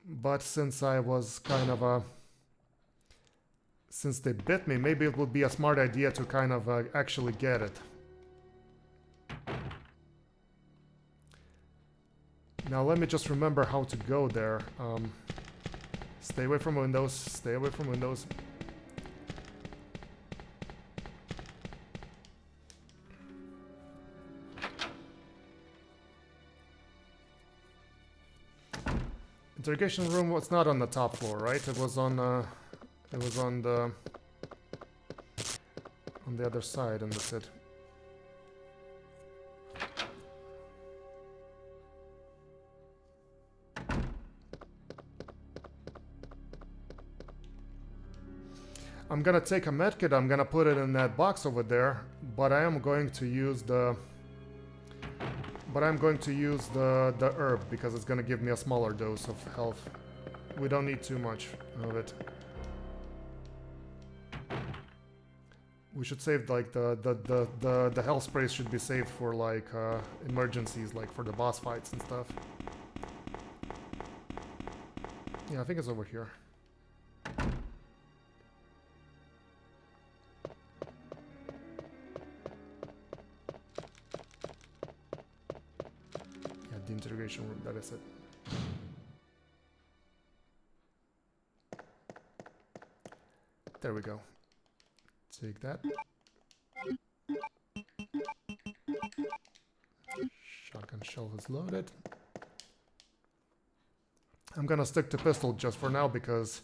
But since I was kind of a... Since they bit me, maybe it would be a smart idea to kind of actually get it. Now let me just remember how to go there. Stay away from windows, stay away from windows. Interrogation room was not on the top floor, right? It was on the other side, and that's it. I'm gonna take a medkit, I'm gonna put it in that box over there, but I am going to use the herb because it's gonna give me a smaller dose of health. We don't need too much of it. We should save like the health sprays should be saved for like emergencies, like for the boss fights and stuff. Yeah, I think it's over here. The interrogation room, that is it. There we go. Take that. Shotgun shell is loaded. I'm gonna stick to pistol just for now because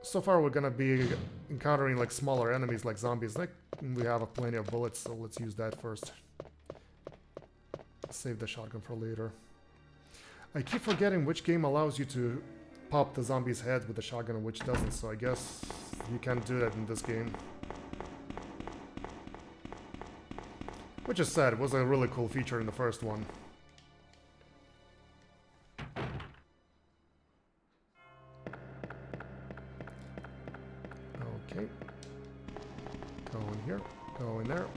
so far we're gonna be encountering like smaller enemies like zombies. Like we have plenty of bullets, so let's use that first. Save the shotgun for later. I keep forgetting which game allows you to pop the zombie's head with the shotgun and which doesn't, so I guess you can't do that in this game. Which is sad, it was a really cool feature in the first one. Okay. Go in here, go in there.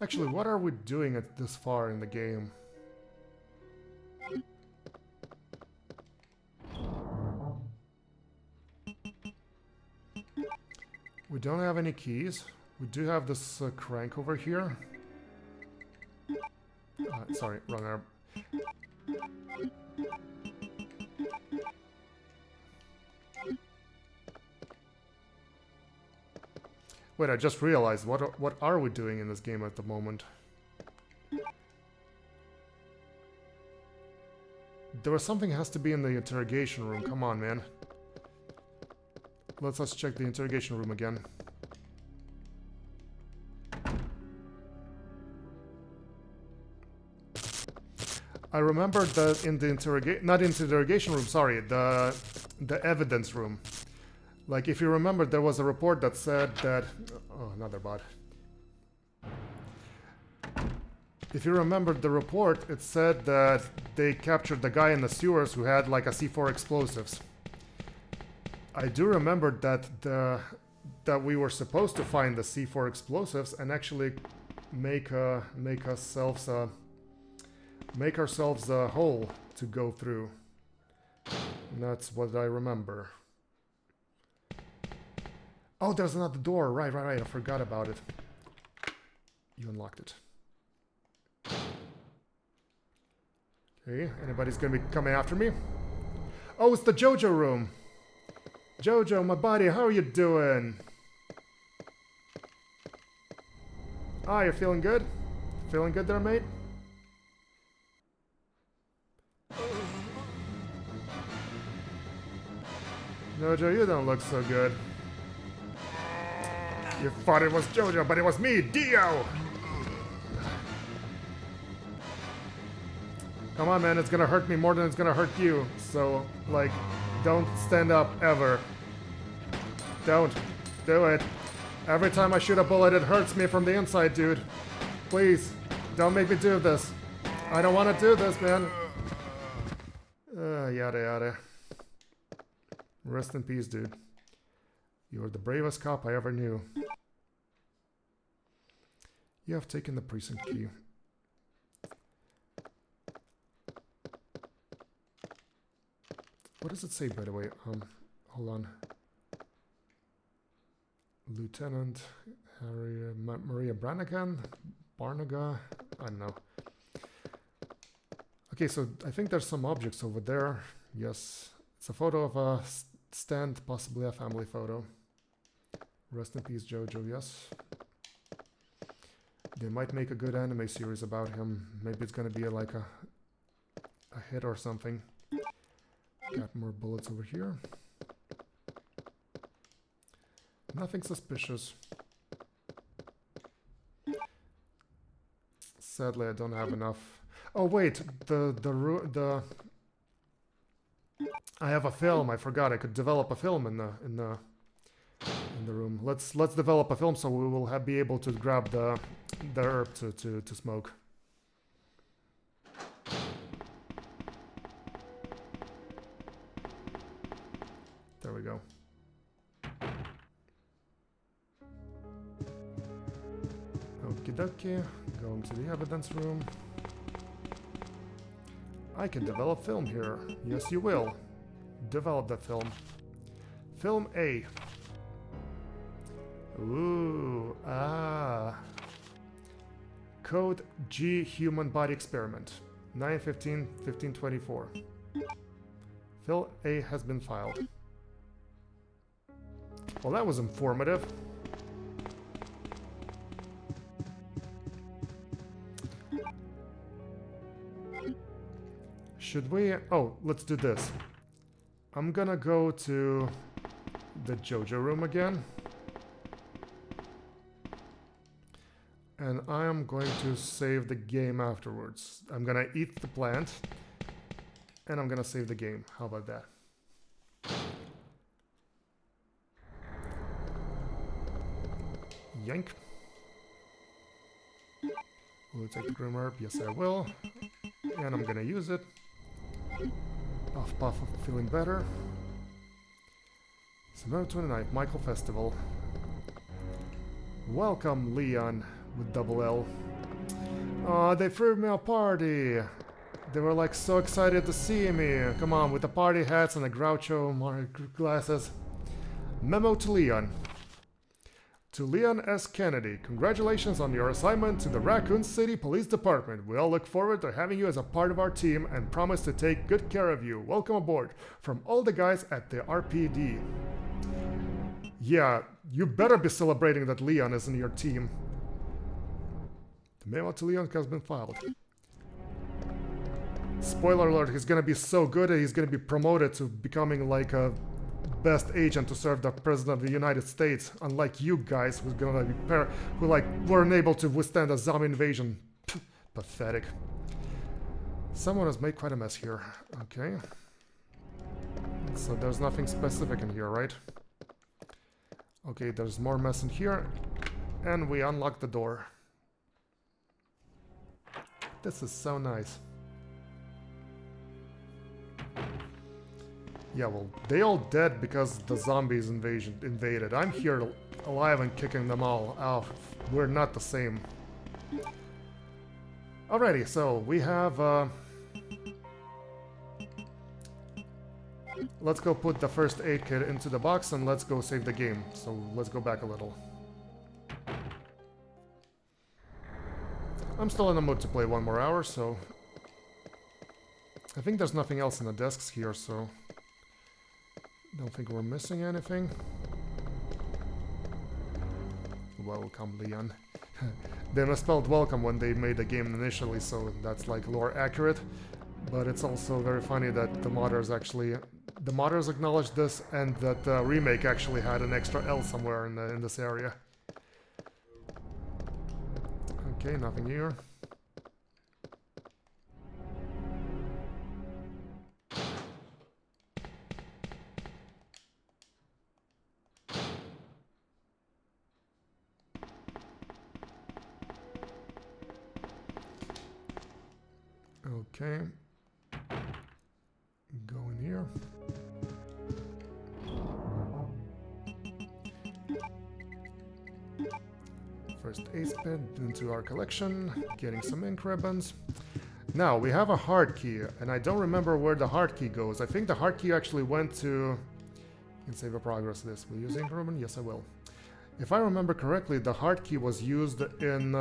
Actually, what are we doing at this far in the game? We don't have any keys. We do have this crank over here. Sorry, wrong arm. Wait, I just realized, what are we doing in this game at the moment? There was something has to be in the interrogation room. Come on, man. Let's check the interrogation room again. I remember that in the interrogation room, sorry, the evidence room. Like, if you remember, there was a report that said that... Oh, another bot. If you remember the report, it said that they captured the guy in the sewers who had, like, a C4 explosives. I do remember that that we were supposed to find the C4 explosives and actually make ourselves a hole to go through. And that's what I remember. Oh, there's another door. Right. I forgot about it. You unlocked it. Okay, anybody's gonna be coming after me? Oh, it's the Jojo room. Jojo, my buddy, how are you doing? Ah, you're feeling good? Feeling good there, mate? Jojo, you don't look so good. You thought it was Jojo, but it was me, Dio! Come on, man, it's gonna hurt me more than it's gonna hurt you. So, like, don't stand up, ever. Don't do it. Every time I shoot a bullet, it hurts me from the inside, dude. Please, don't make me do this. I don't want to do this, man. Yada yada. Rest in peace, dude. You're the bravest cop I ever knew. You have taken the precinct key. What does it say, by the way? Hold on. Lieutenant Harry Maria Brannigan? Barnaga? I don't know. Okay, so I think there's some objects over there. Yes, it's a photo of a stand, possibly a family photo. Rest in peace, Jojo, yes. They might make a good anime series about him. Maybe it's gonna be like a hit or something. Got more bullets over here. Nothing suspicious. Sadly, I don't have enough. Oh wait, I have a film. I forgot. I could develop a film in the room. Let's develop a film so we will be able to grab the herb to smoke. There we go. Okie dokie. Go into the evidence room. I can develop film here. Yes, you will. Develop that film. Film A. Ooh, Code G Human Body Experiment. 9/15/1524. Film A has been filed. Well, that was informative. Should we... Oh, let's do this. I'm gonna go to the Jojo room again. And I am going to save the game afterwards. I'm gonna eat the plant. And I'm gonna save the game. How about that? Yank. Will you take the Grim Herb? Yes, I will. And I'm gonna use it. Puff puff, feeling better. September 29th, Michael Festival. Welcome, Leon, with double L. Aw, they threw me a party. They were like so excited to see me. Come on, with the party hats and the Groucho glasses. Memo to Leon. To Leon S. Kennedy, congratulations on your assignment to the Raccoon City Police Department. We all look forward to having you as a part of our team and promise to take good care of you. Welcome aboard. From all the guys at the RPD. Yeah, you better be celebrating that Leon is in your team. The memo to Leon has been filed. Spoiler alert, he's gonna be so good that he's gonna be promoted to becoming like a best agent to serve the President of the United States, unlike you guys who's gonna be who weren't able to withstand a zombie invasion. Pfft, pathetic. Someone has made quite a mess here. Okay. So there's nothing specific in here, right? Okay, there's more mess in here. And we unlock the door. This is so nice. Yeah, well, they all dead because the zombies invaded. I'm here alive and kicking them all out. We're not the same. Alrighty, so we have... let's go put the first aid kit into the box and let's go save the game. So let's go back a little. I'm still in the mood to play one more hour, so... I think there's nothing else in the desks here, so... Don't think we're missing anything. Welcome, Leon. They misspelled welcome when they made the game initially, so that's like lore accurate. But it's also very funny that the modders actually... The modders acknowledged this, and that the remake actually had an extra L somewhere in this area. Okay, nothing here. Okay. Go in here. First ace pit into our collection, getting some ink ribbons. Now, we have a hard key, and I don't remember where the hard key goes. I think the hard key actually went to... You can save a progress this. Will you use ink ribbon? Yes, I will. If I remember correctly, the hard key was used in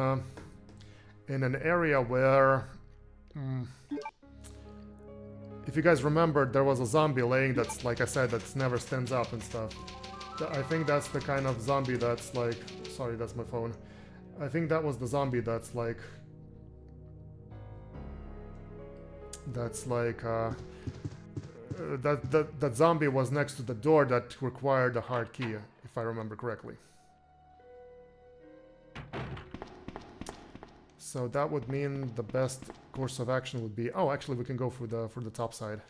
an area where... if you guys remember, there was a zombie laying that's, like I said, that never stands up and stuff. I think that's the kind of zombie that's like... Sorry, that's my phone. I think that was the zombie that's like... that zombie was next to the door that required a hard key, if I remember correctly. So that would mean the best course of action would be... Oh, actually we can go for the top side.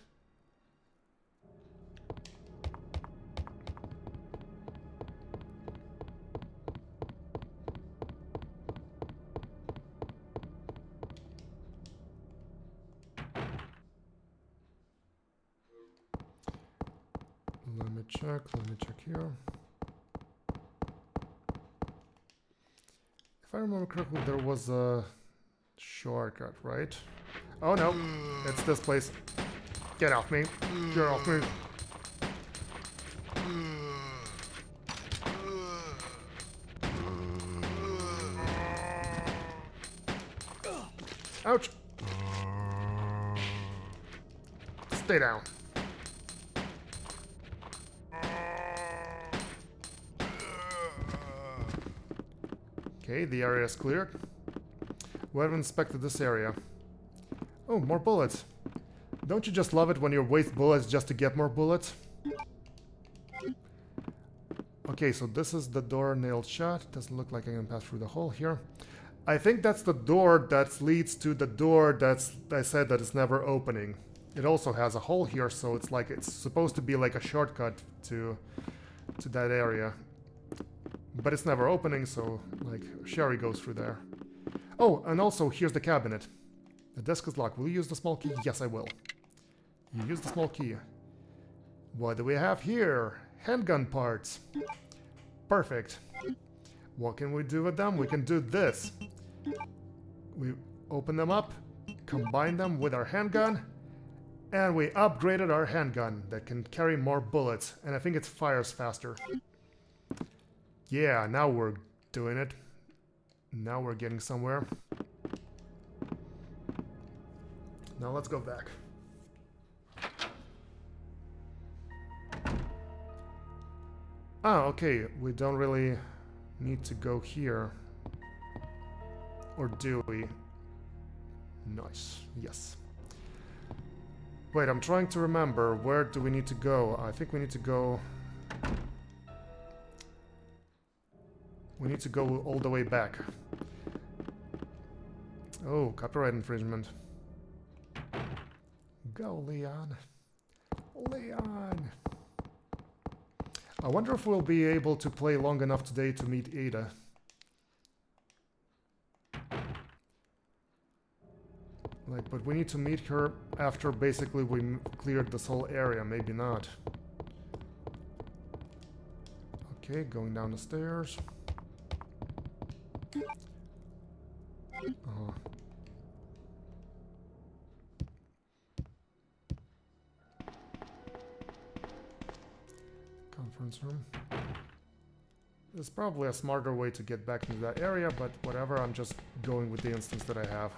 Let me check here. If I remember correctly, there was a shortcut, right? Oh no, it's this place. Get off me. Get off me. Ouch. Stay down. Okay, the area is clear. We haven't inspected this area. Oh, more bullets. Don't you just love it when you waste bullets just to get more bullets? Okay, so this is the door nailed shut. Doesn't look like I can pass through the hole here. I think that's the door that leads to the door that's... I said that it's never opening. It also has a hole here, so it's like it's supposed to be like a shortcut to that area. But it's never opening, so, like, Sherry goes through there. Oh, and also, here's the cabinet. The desk is locked. Will you use the small key? Yes, I will. You use the small key. What do we have here? Handgun parts. Perfect. What can we do with them? We can do this. We open them up, combine them with our handgun, and we upgraded our handgun that can carry more bullets, and I think it fires faster. Yeah, now we're doing it. Now we're getting somewhere. Now let's go back. Ah, okay. We don't really need to go here. Or do we? Nice. Yes. Wait, I'm trying to remember. Where do we need to go? I think we need to go... We need to go all the way back. Oh, copyright infringement. Go, Leon. Leon! I wonder if we'll be able to play long enough today to meet Ada. Like, but we need to meet her after basically we cleared this whole area. Maybe not. Okay, going down the stairs. Conference room. There's probably a smarter way to get back into that area, but whatever, I'm just going with the instance that I have.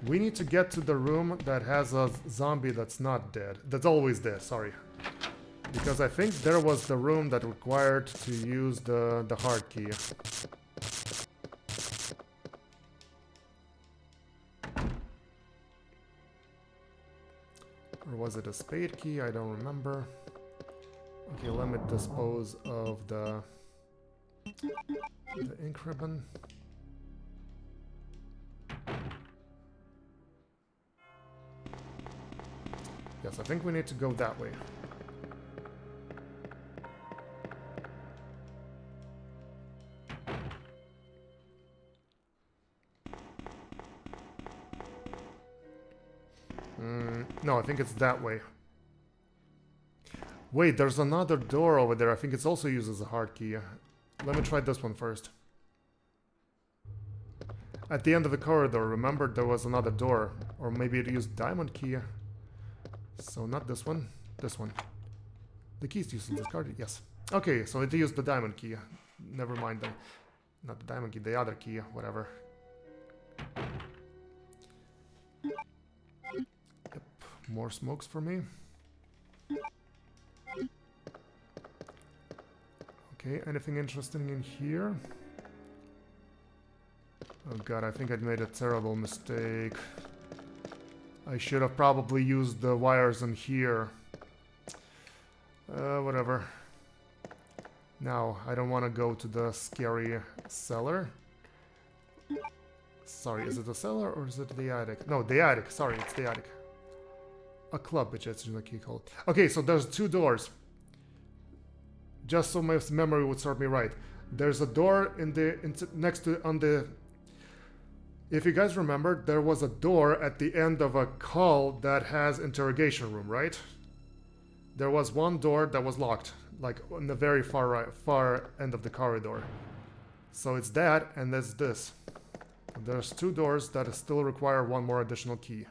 We need to get to the room that has a zombie that's not dead. That's always dead, sorry. Because I think there was the room that required to use the hard key. Or was it a spade key? I don't remember. Okay, let me dispose of the ink ribbon. Yes, I think we need to go that way. No, I think it's that way. Wait, there's another door over there. I think it's also used as a hard key. Let me try this one first. At the end of the corridor, remember there was another door. Or maybe it used diamond key. So not this one, this one. The keys used in this card, yes. Okay, so it used the diamond key. Never mind then. Not the diamond key, the other key, whatever. Yep, more smokes for me. Okay, anything interesting in here? Oh god, I think I made a terrible mistake. I should have probably used the wires in here. Whatever. Now, I don't want to go to the scary cellar. Sorry, is it the cellar or is it the attic? No, the attic. Sorry, it's the attic. A club, which is the key code. Okay, so there's two doors. Just so my memory would serve me right. There's a door in the next to on the. If you guys remember, there was a door at the end of a hall that has interrogation room, right? There was one door that was locked, like on the very far end of the corridor. So it's that, and there's this. There's two doors that still require one more additional key.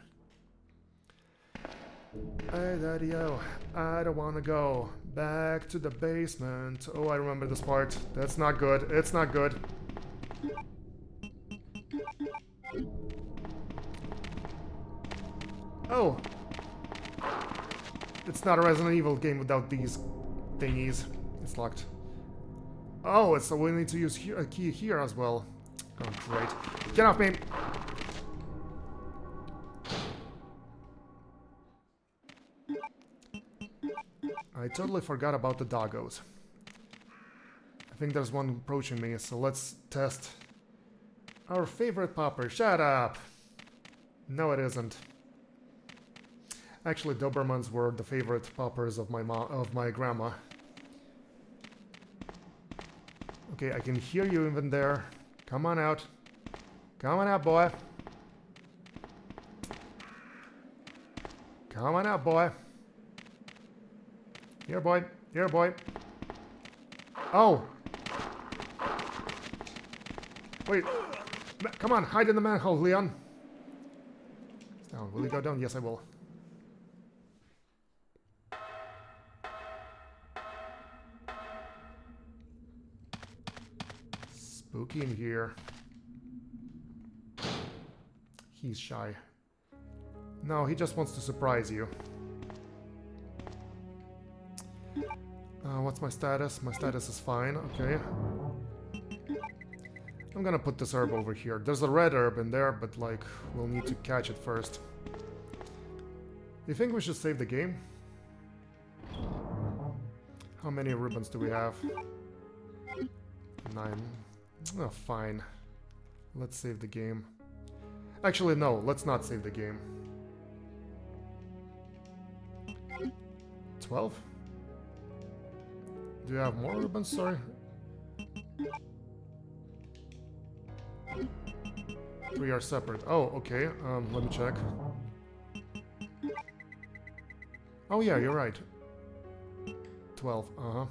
Hey, Daddy-o, I don't want to go back to the basement. Oh, I remember this part. That's not good. It's not good. Oh! It's not a Resident Evil game without these thingies. It's locked. Oh, so we need to use a key here as well. Oh, great. Get off me! I totally forgot about the doggos. I think there's one approaching me, so let's test our favorite popper. Shut up! No, it isn't. Actually, Dobermans were the favorite poppers of my grandma. Okay, I can hear you even there. Come on out. Come on out, boy. Come on out, boy. Here, boy. Here, boy. Oh! Wait. Come on, hide in the manhole, Leon. Down. Will you go down? Yes, I will. Spooky in here. He's shy. No, he just wants to surprise you. What's my status? My status is fine, okay. I'm gonna put this herb over here. There's a red herb in there, but like, we'll need to catch it first. You think we should save the game? How many ribbons do we have? 9. Oh, fine. Let's save the game. Actually, no, let's not save the game. 12? Do you have more ribbons? Sorry. 3 are separate. Oh, okay. Let me check. Oh yeah, you're right. 12. Uh-huh.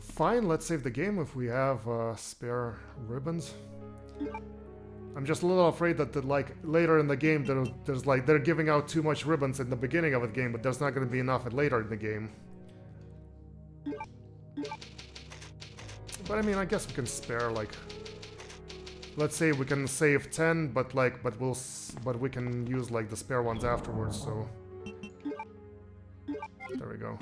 Fine, let's save the game if we have spare ribbons. I'm just a little afraid that like later in the game there's like they're giving out too much ribbons in the beginning of the game, but there's not going to be enough later in the game. But I mean, I guess we can spare like, let's say we can save 10, but like, but we can use like the spare ones afterwards. So there we go.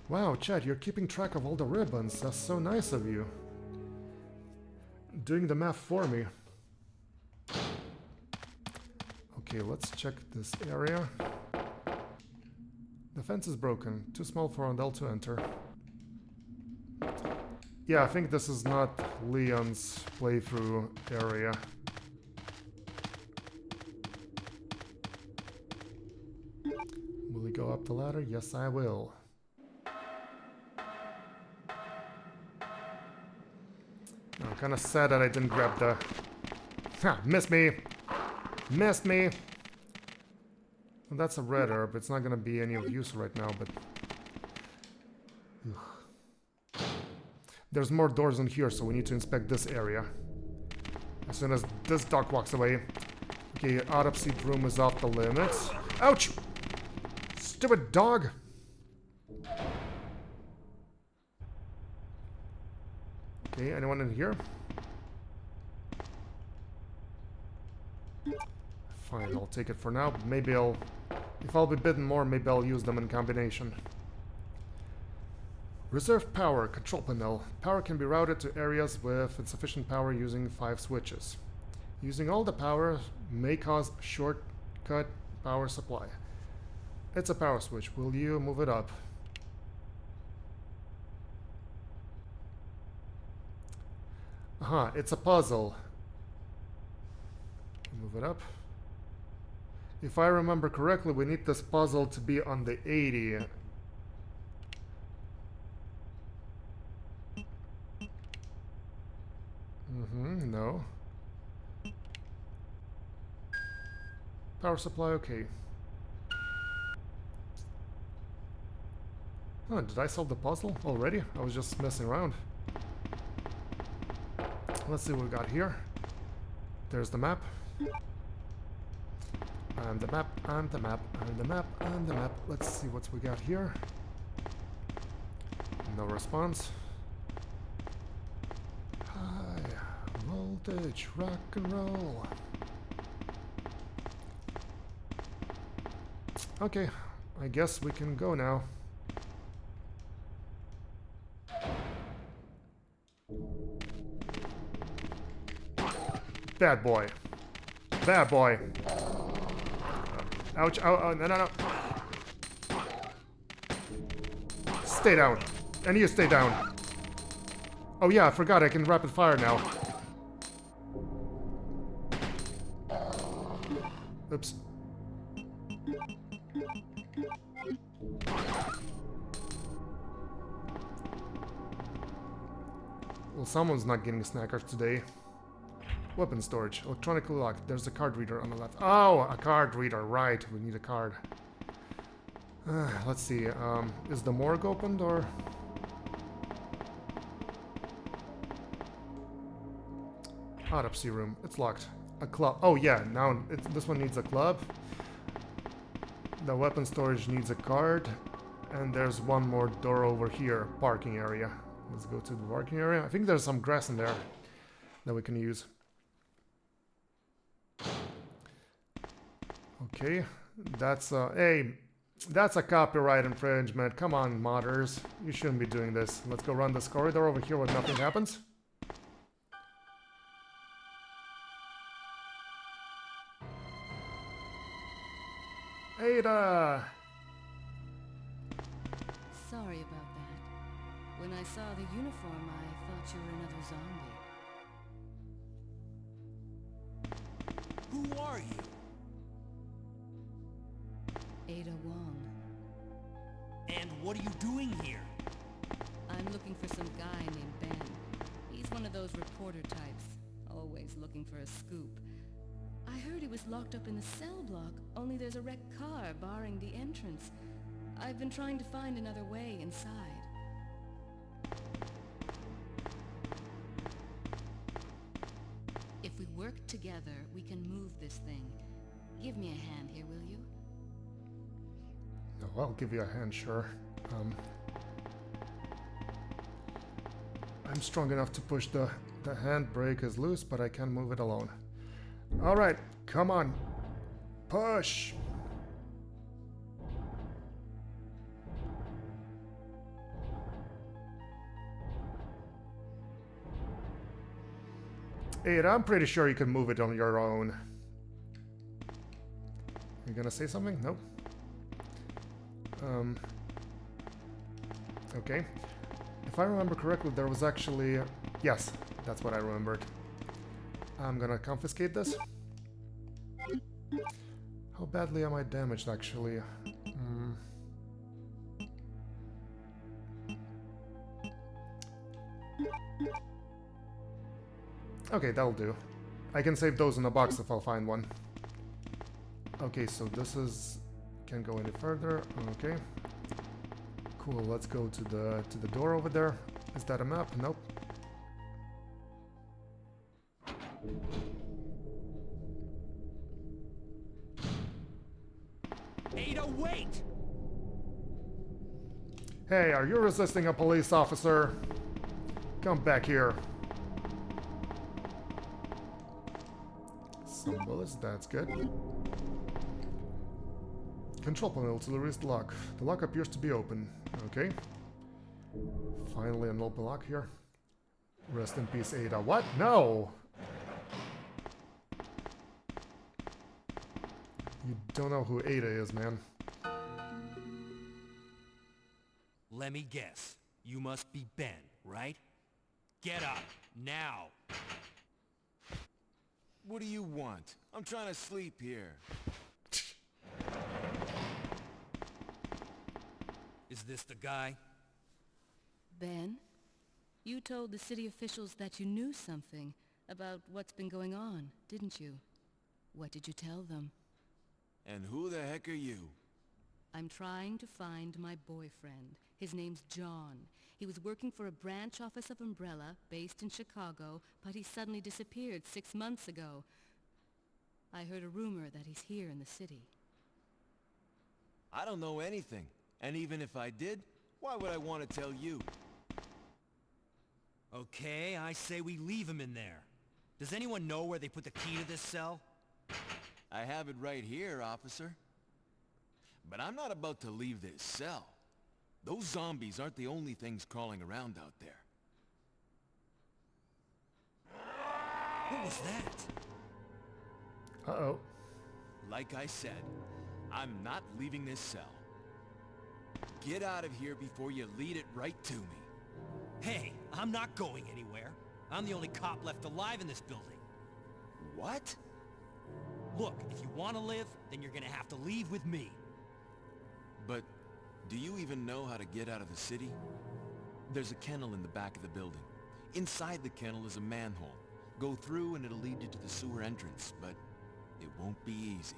Wow, Chad, you're keeping track of all the ribbons. That's so nice of you. Doing the math for me. Okay, let's check this area. The fence is broken. Too small for Rondell to enter. Yeah, I think this is not Leon's playthrough area. Will we go up the ladder? Yes, I will. I'm kind of sad that I didn't grab the... Ha! Missed me! Missed me! Well, that's a red herb. It's not gonna be any of use right now, but... Ugh. There's more doors in here, so we need to inspect this area. As soon as this dog walks away. Okay, autopsy room is off the limits. Ouch! Stupid dog! Okay, anyone in here? Fine, I'll take it for now. Maybe I'll... If I'll be bitten more, maybe I'll use them in combination. Reserve power, control panel. Power can be routed to areas with insufficient power using 5 switches. Using all the power may cause shortcut power supply. It's a power switch. Will you move it up? Aha, it's a puzzle. Move it up. If I remember correctly, we need this puzzle to be on the 80. No. Power supply, okay. Oh, did I solve the puzzle already? I was just messing around. Let's see what we got here. There's the map. And the map, and the map, and the map, and the map. Let's see what we got here. No response. High voltage, rock and roll. Okay, I guess we can go now. Bad boy. Bad boy. Ouch, oh, no, no, no. Stay down. And you stay down. Oh yeah, I forgot I can rapid fire now. Oops. Well, someone's not getting snackers today. Weapon storage. Electronically locked. There's a card reader on the left. Oh, a card reader. Right. We need a card. Let's see. Is the morgue opened or... Autopsy room. It's locked. A club. Oh, yeah. Now this one needs a club. The weapon storage needs a card. And there's one more door over here. Parking area. Let's go to the parking area. I think there's some grass in there that we can use. Okay, that's that's a copyright infringement. Come on, modders. You shouldn't be doing this. Let's go run this corridor over here where nothing happens. Ada! Sorry about that. When I saw the uniform, I thought you were another zombie. Who are you? Ada Wong. And what are you doing here? I'm looking for some guy named Ben. He's one of those reporter types, always looking for a scoop. I heard he was locked up in the cell block, only there's a wrecked car barring the entrance. I've been trying to find another way inside. If we work together, we can move this thing. Give me a hand here, will you? Oh, I'll give you a hand, sure. I'm strong enough to push the handbrake is loose, but I can't move it alone. Alright, come on. Push! Ada, I'm pretty sure you can move it on your own. You gonna say something? Nope. Okay. If I remember correctly, there was actually... Yes, that's what I remembered. I'm gonna confiscate this. How badly am I damaged, actually? Okay, that'll do. I can save those in a box if I'll find one. Okay, so this is Can't go any further. Okay. Cool. Let's go to the door over there. Is that a map? Nope. Ada, wait! Hey, are you resisting a police officer? Come back here. Some bullets, that's good. Control panel to release the lock. The lock appears to be open. Okay. Finally an open lock here. Rest in peace, Ada. What? No! You don't know who Ada is, man. Let me guess. You must be Ben, right? Get up, now! What do you want? I'm trying to sleep here. Is this the guy? Ben, you told the city officials that you knew something about what's been going on, didn't you? What did you tell them? And who the heck are you? I'm trying to find my boyfriend. His name's John. He was working for a branch office of Umbrella, based in Chicago, but he suddenly disappeared 6 months ago. I heard a rumor that he's here in the city. I don't know anything. And even if I did, why would I want to tell you? Okay, I say we leave him in there. Does anyone know where they put the key to this cell? I have it right here, officer. But I'm not about to leave this cell. Those zombies aren't the only things crawling around out there. What was that? Uh-oh. Like I said, I'm not leaving this cell. Get out of here before you lead it right to me. Hey, I'm not going anywhere. I'm the only cop left alive in this building. What? Look, if you want to live, then you're gonna have to leave with me. But do you even know how to get out of the city? There's a kennel in the back of the building. Inside the kennel is a manhole. Go through and it'll lead you to the sewer entrance, but it won't be easy.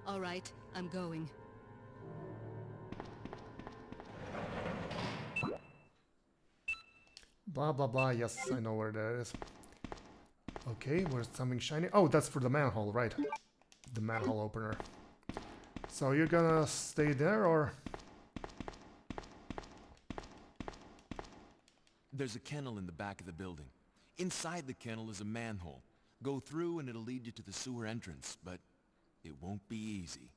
All right, I'm going. Blah, blah, blah. Yes, I know where that is. Okay, where's something shiny? Oh, that's for the manhole, right. The manhole opener. So you're gonna stay there, or...? There's a kennel in the back of the building. Inside the kennel is a manhole. Go through and it'll lead you to the sewer entrance, but it won't be easy.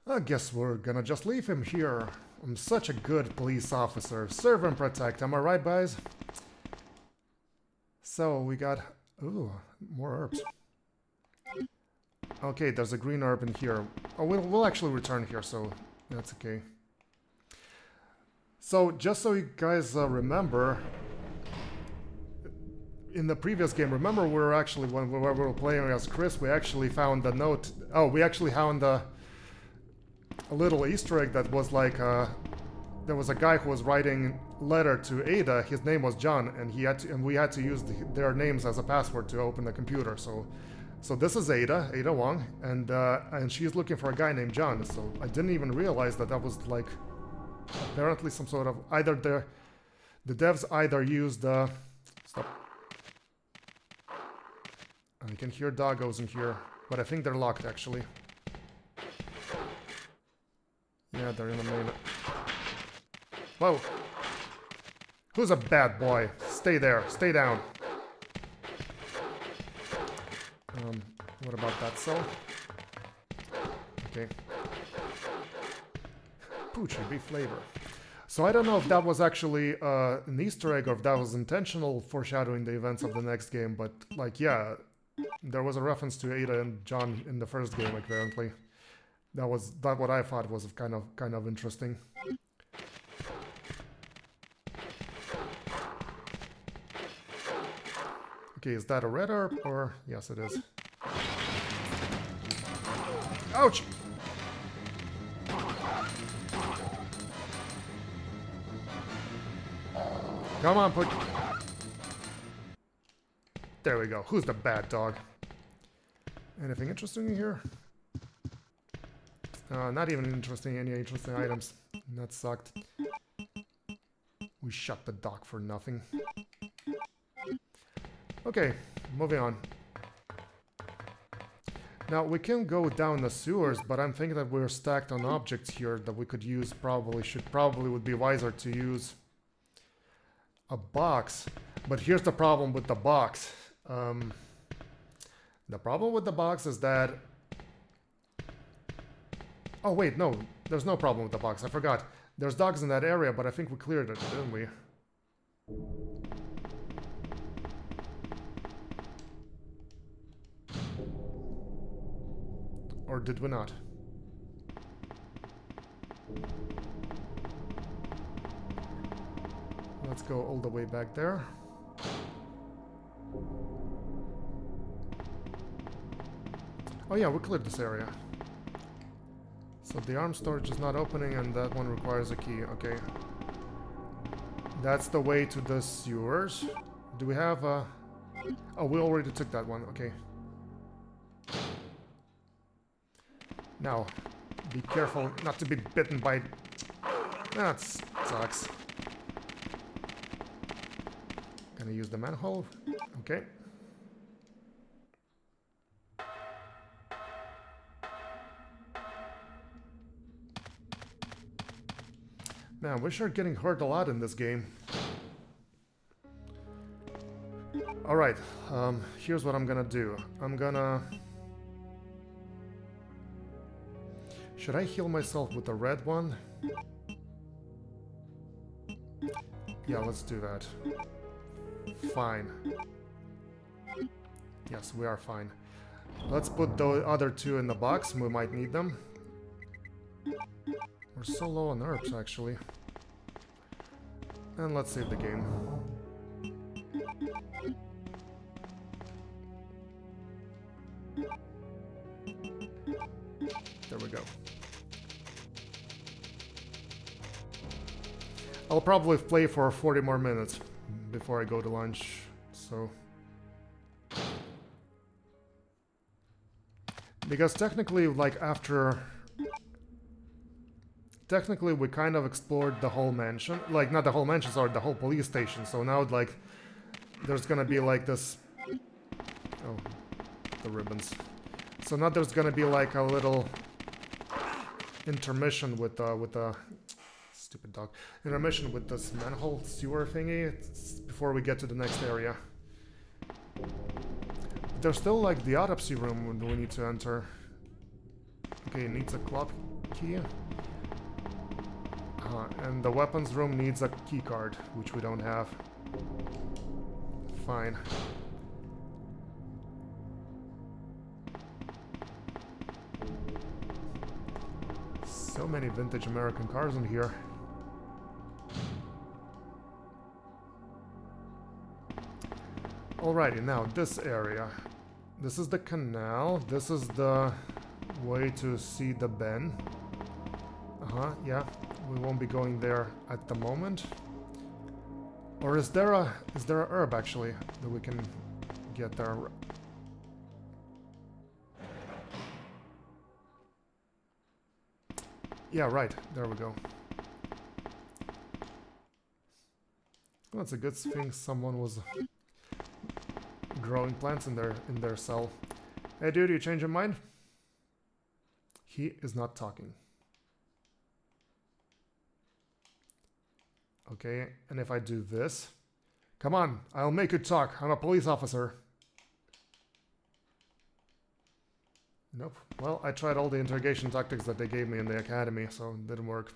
I guess we're gonna just leave him here. I'm such a good police officer. Serve and protect, am I right, guys? So, we got... Ooh, more herbs. Okay, there's a green herb in here. Oh, we'll actually return here, so that's okay. So, just so you guys remember... In the previous game, remember we were actually, when we were playing as Chris, we actually found a note... Oh, we actually found a little Easter egg that was like... there was a guy who was writing letter to Ada. His name was John, and we had to use their names as a password to open the computer. So this is Ada Wong, and she's looking for a guy named John. So I didn't even realize that was like apparently some sort of either the devs either used stop. I can hear doggos in here, but I think they're locked actually. Yeah, they're in the main. Whoa! Who's a bad boy? Stay there. Stay down. What about that cell? Okay. Poochie beef flavor. So I don't know if that was actually an Easter egg or if that was intentional foreshadowing the events of the next game, but like, yeah, there was a reference to Ada and John in the first game, apparently. That what I thought was kind of interesting. Okay, is that a red herb or yes it is. Ouch! Come on, put. There we go. Who's the bad dog? Anything interesting in here? Not even interesting. Any interesting items? That sucked. We shut the dock for nothing. Okay, moving on. Now, we can go down the sewers, but I'm thinking that we're stacked on objects here that we could use. Probably would be wiser to use a box. But here's the problem with the box. The problem with the box is that... Oh wait, no, there's no problem with the box. I forgot. There's dogs in that area, but I think we cleared it, didn't we? Or did we not? Let's go all the way back there. Oh yeah, we cleared this area. So the arms storage is not opening and that one requires a key. Okay. That's the way to the sewers. Do we have a... Oh, we already took that one. Okay. Now, be careful not to be bitten by... That sucks. Gonna use the manhole. Okay. Man, we sure getting hurt a lot in this game. Alright, here's what I'm gonna do. I'm gonna... Should I heal myself with the red one? Yeah, let's do that. Fine. Yes, we are fine. Let's put the other two in the box. We might need them. We're so low on herbs, actually. And let's save the game. There we go. I'll probably play for 40 more minutes before I go to lunch, so... Because technically, like, after... Technically, we kind of explored the whole mansion. Like, not the whole mansion, sorry, the whole police station. So now, like, there's gonna be, like, this... Oh, the ribbons. So now there's gonna be, like, a little... intermission with the... Stupid dog. Intermission with this manhole sewer thingy before we get to the next area. There's still, like, the autopsy room we need to enter. Okay, it needs a club key. And the weapons room needs a key card, which we don't have. Fine. So many vintage American cars in here. Alrighty, now this area. This is the canal. This is the way to see the Ben. Yeah. We won't be going there at the moment. Or is there a herb actually that we can get there? Yeah, right. There we go. Well, that's a good thing someone was growing plants in their cell. Hey dude, you change your mind? He is not talking. Okay, and if I do this... Come on, I'll make you talk. I'm a police officer. Nope. Well, I tried all the interrogation tactics that they gave me in the academy, so it didn't work.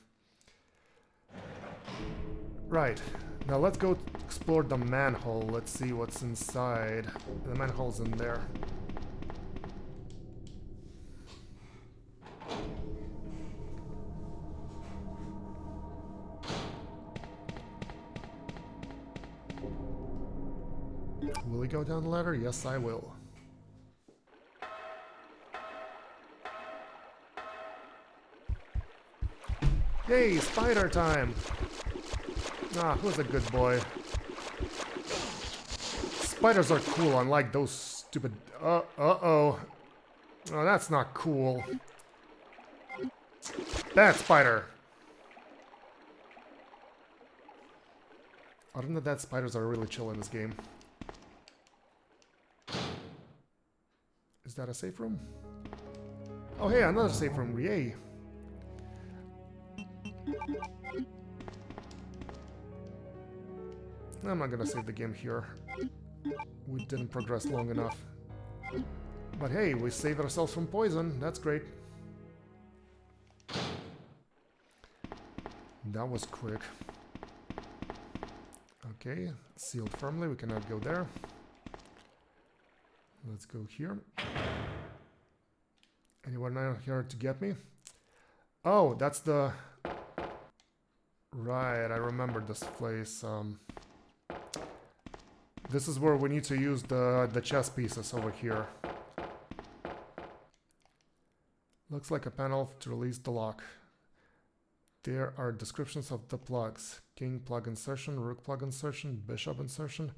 Right. Now let's go explore the manhole. Let's see what's inside. The manhole's in there. Will we go down the ladder? Yes, I will. Yay, spider time! Ah, who's a good boy? Spiders are cool, unlike those stupid... Uh-oh. Oh, that's not cool. That spider! Other than that, spiders are really chill in this game. Is that a safe room? Oh hey, another safe room, yay! I'm not gonna save the game here. We didn't progress long enough. But hey, we saved ourselves from poison, that's great. That was quick. Okay, sealed firmly, we cannot go there. Let's go here. Anyone out here to get me? Oh, that's the... Right, I remember this place. This is where we need to use the chess pieces over here. Looks like a panel to release the lock. There are descriptions of the plugs. King plug insertion, rook plug insertion, bishop insertion,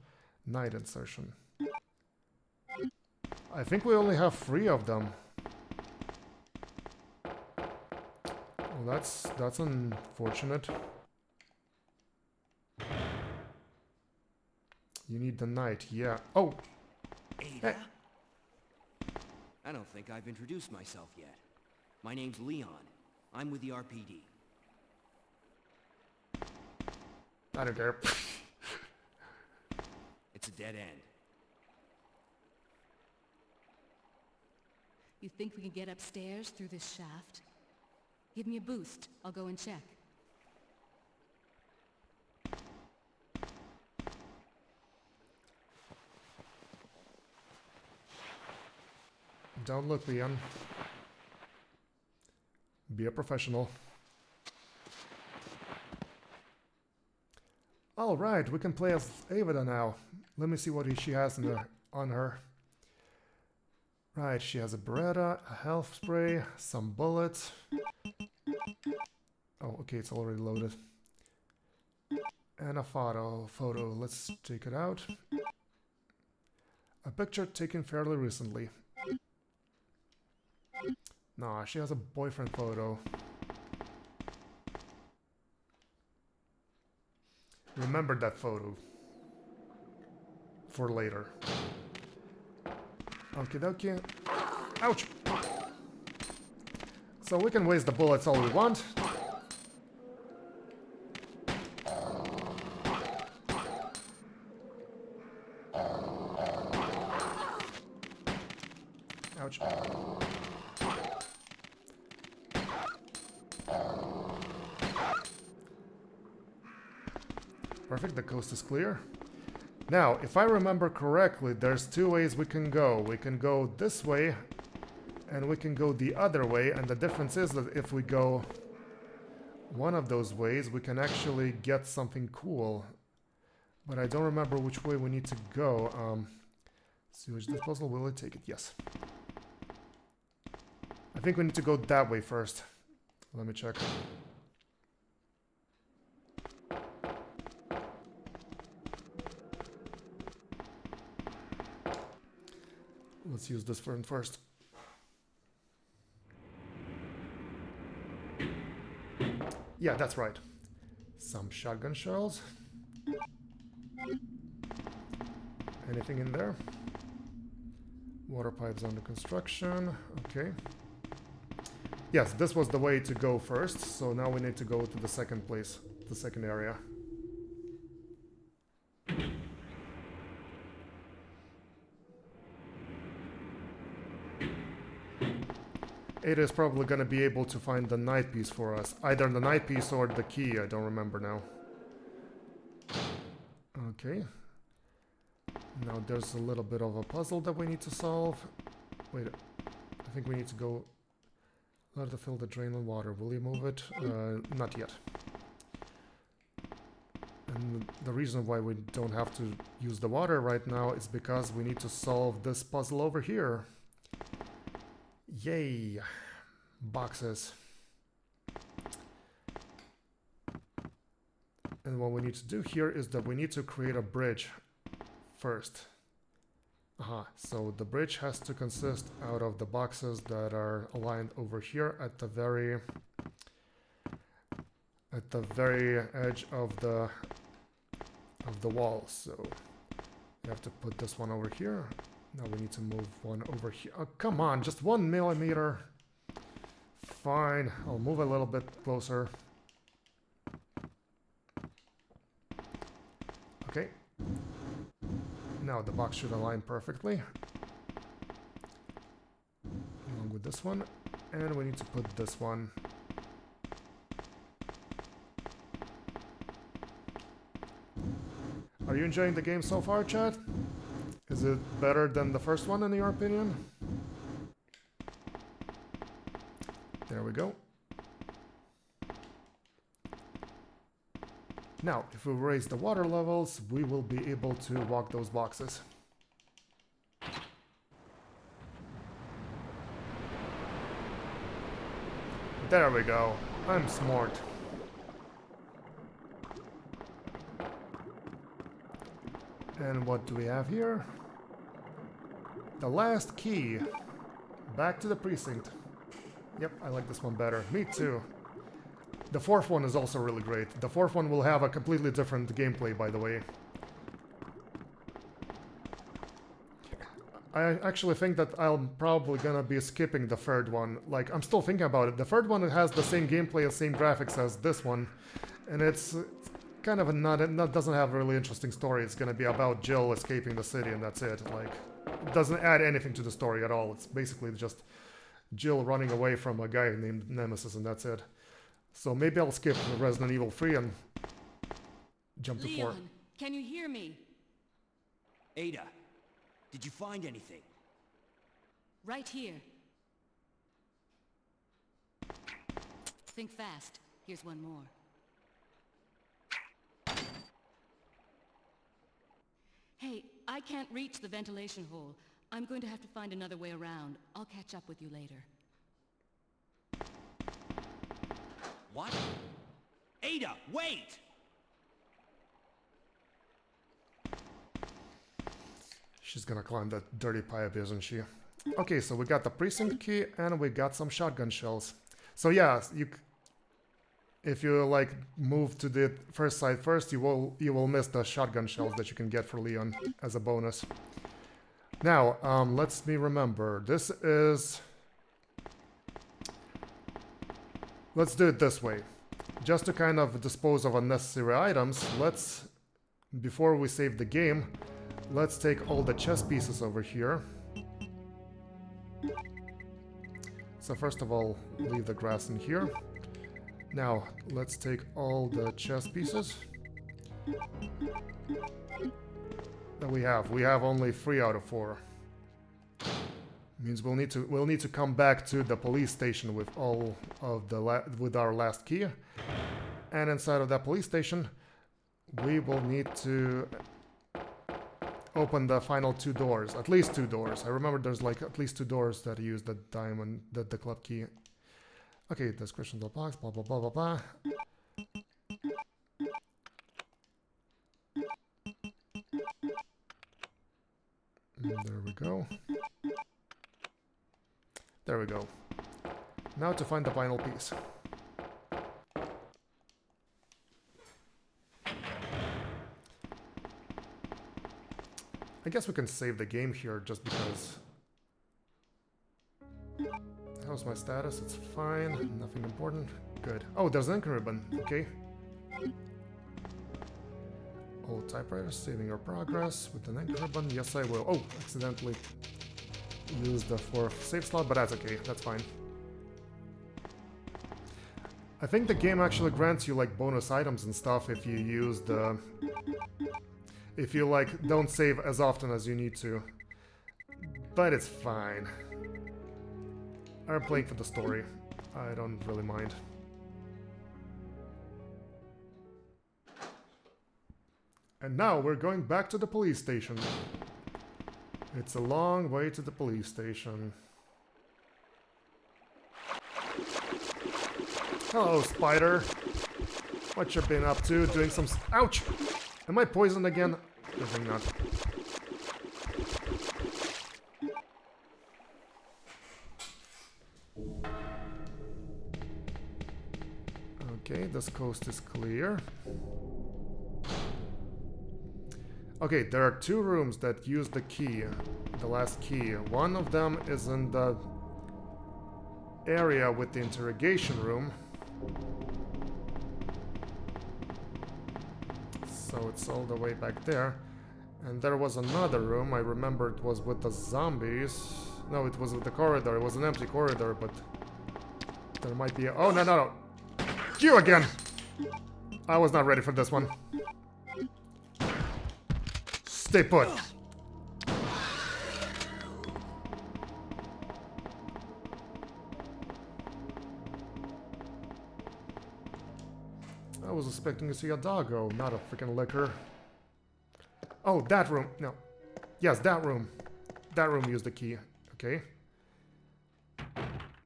knight insertion. I think we only have 3 of them. Well, that's unfortunate. You need the knight, yeah. Oh! Ada? I don't think I've introduced myself yet. My name's Leon. I'm with the RPD. I don't care. It's a dead end. You think we can get upstairs through this shaft? Give me a boost. I'll go and check. Don't look, Leon. Be a professional. Alright, we can play as Avida now. Let me see what she has on her. Right, she has a Beretta, a health spray, some bullets. Oh, okay, it's already loaded. And a photo. Let's take it out. A picture taken fairly recently. Nah, she has a boyfriend photo. Remember that photo. For later. Okie dokie. Ouch! So we can waste the bullets all we want. Ouch. Perfect, the coast is clear. Now, if I remember correctly, there's 2 ways we can go. We can go this way, and we can go the other way, and the difference is that if we go one of those ways, we can actually get something cool. But I don't remember which way we need to go. Sewage disposal, will it take it? Yes. I think we need to go that way first. Let me check. Let's use this one first. Yeah, that's right. Some shotgun shells. Anything in there? Water pipes under construction. Okay. Yes, this was the way to go first, so now we need to go to the second place, the second area. Ada is probably gonna be able to find the knight piece for us. Either the knight piece or the key, I don't remember now. Okay. Now there's a little bit of a puzzle that we need to solve. Wait, I think we need to go... Let it fill the drain with water. Will you move it? Not yet. And the reason why we don't have to use the water right now is because we need to solve this puzzle over here. Yay! Boxes. And what we need to do here is that we need to create a bridge first. So the bridge has to consist out of the boxes that are aligned over here at the very edge of the wall. So you have to put this one over here. Now we need to move one over here. Oh, come on, just 1 millimeter. Fine, I'll move a little bit closer. Okay. Now the box should align perfectly. Along with this one. And we need to put this one. Are you enjoying the game so far, chat? Is it better than the first one in your opinion? There we go. Now, if we raise the water levels, we will be able to walk those boxes. There we go. I'm smart. And what do we have here? The last key. Back to the precinct. Yep, I like this one better. Me too. The fourth one is also really great. The fourth one will have a completely different gameplay, by the way. I actually think that I'm probably gonna be skipping the third one. Like, I'm still thinking about it. The third one has the same gameplay and same graphics as this one. And it's kind of doesn't have a really interesting story. It's gonna be about Jill escaping the city and that's it. Like, it doesn't add anything to the story at all. It's basically just Jill running away from a guy named Nemesis and that's it. So maybe I'll skip Resident Evil 3 and jump to 4. Leon, can you hear me? Ada, did you find anything? Right here. Think fast. Here's one more. Hey, I can't reach the ventilation hole. I'm going to have to find another way around. I'll catch up with you later. What? Ada, wait! She's gonna climb that dirty pipe, isn't she? Okay, so we got the precinct key and we got some shotgun shells. So yeah, if you like move to the first side first, you will miss the shotgun shells that you can get for Leon as a bonus. Now, let's me remember. This is. Let's do it this way. Just to kind of dispose of unnecessary items, before we save the game, let's take all the chess pieces over here. So first of all, leave the grass in here. Now, let's take all the chess pieces that we have. We have only 3 out of 4. Means we'll need to come back to the police station with all of with our last key, and inside of that police station, we will need to open the final 2 doors, at least 2 doors. I remember there's like at least 2 doors that use the diamond, the club key. Okay, description of the box, blah blah blah blah blah. There we go. There we go. Now to find the final piece. I guess we can save the game here just because. How's my status? It's fine. Nothing important. Good. Oh, there's an ink ribbon. Okay. Old typewriter, saving your progress with an ink ribbon. Yes, I will. Oh, accidentally used the 4th save slot, but that's okay. That's fine. I think the game actually grants you like bonus items and stuff if you use the... if you like don't save as often as you need to. But it's fine. I'm playing for the story. I don't really mind. And now we're going back to the police station. It's a long way to the police station. Hello, Spider. What you been up to? Doing some... Ouch! Am I poisoned again? I think not. Okay, this coast is clear. Okay, there are 2 rooms that use the key, the last key. One of them is in the area with the interrogation room. So it's all the way back there. And there was another room, I remember it was with the zombies. No, it was with the corridor, it was an empty corridor, but there might be a... Oh, no, no, no! You again! I was not ready for this one. Stay put. I was expecting to see a doggo, not a freaking liquor. Oh, that room. No. Yes, that room. That room used the key. Okay.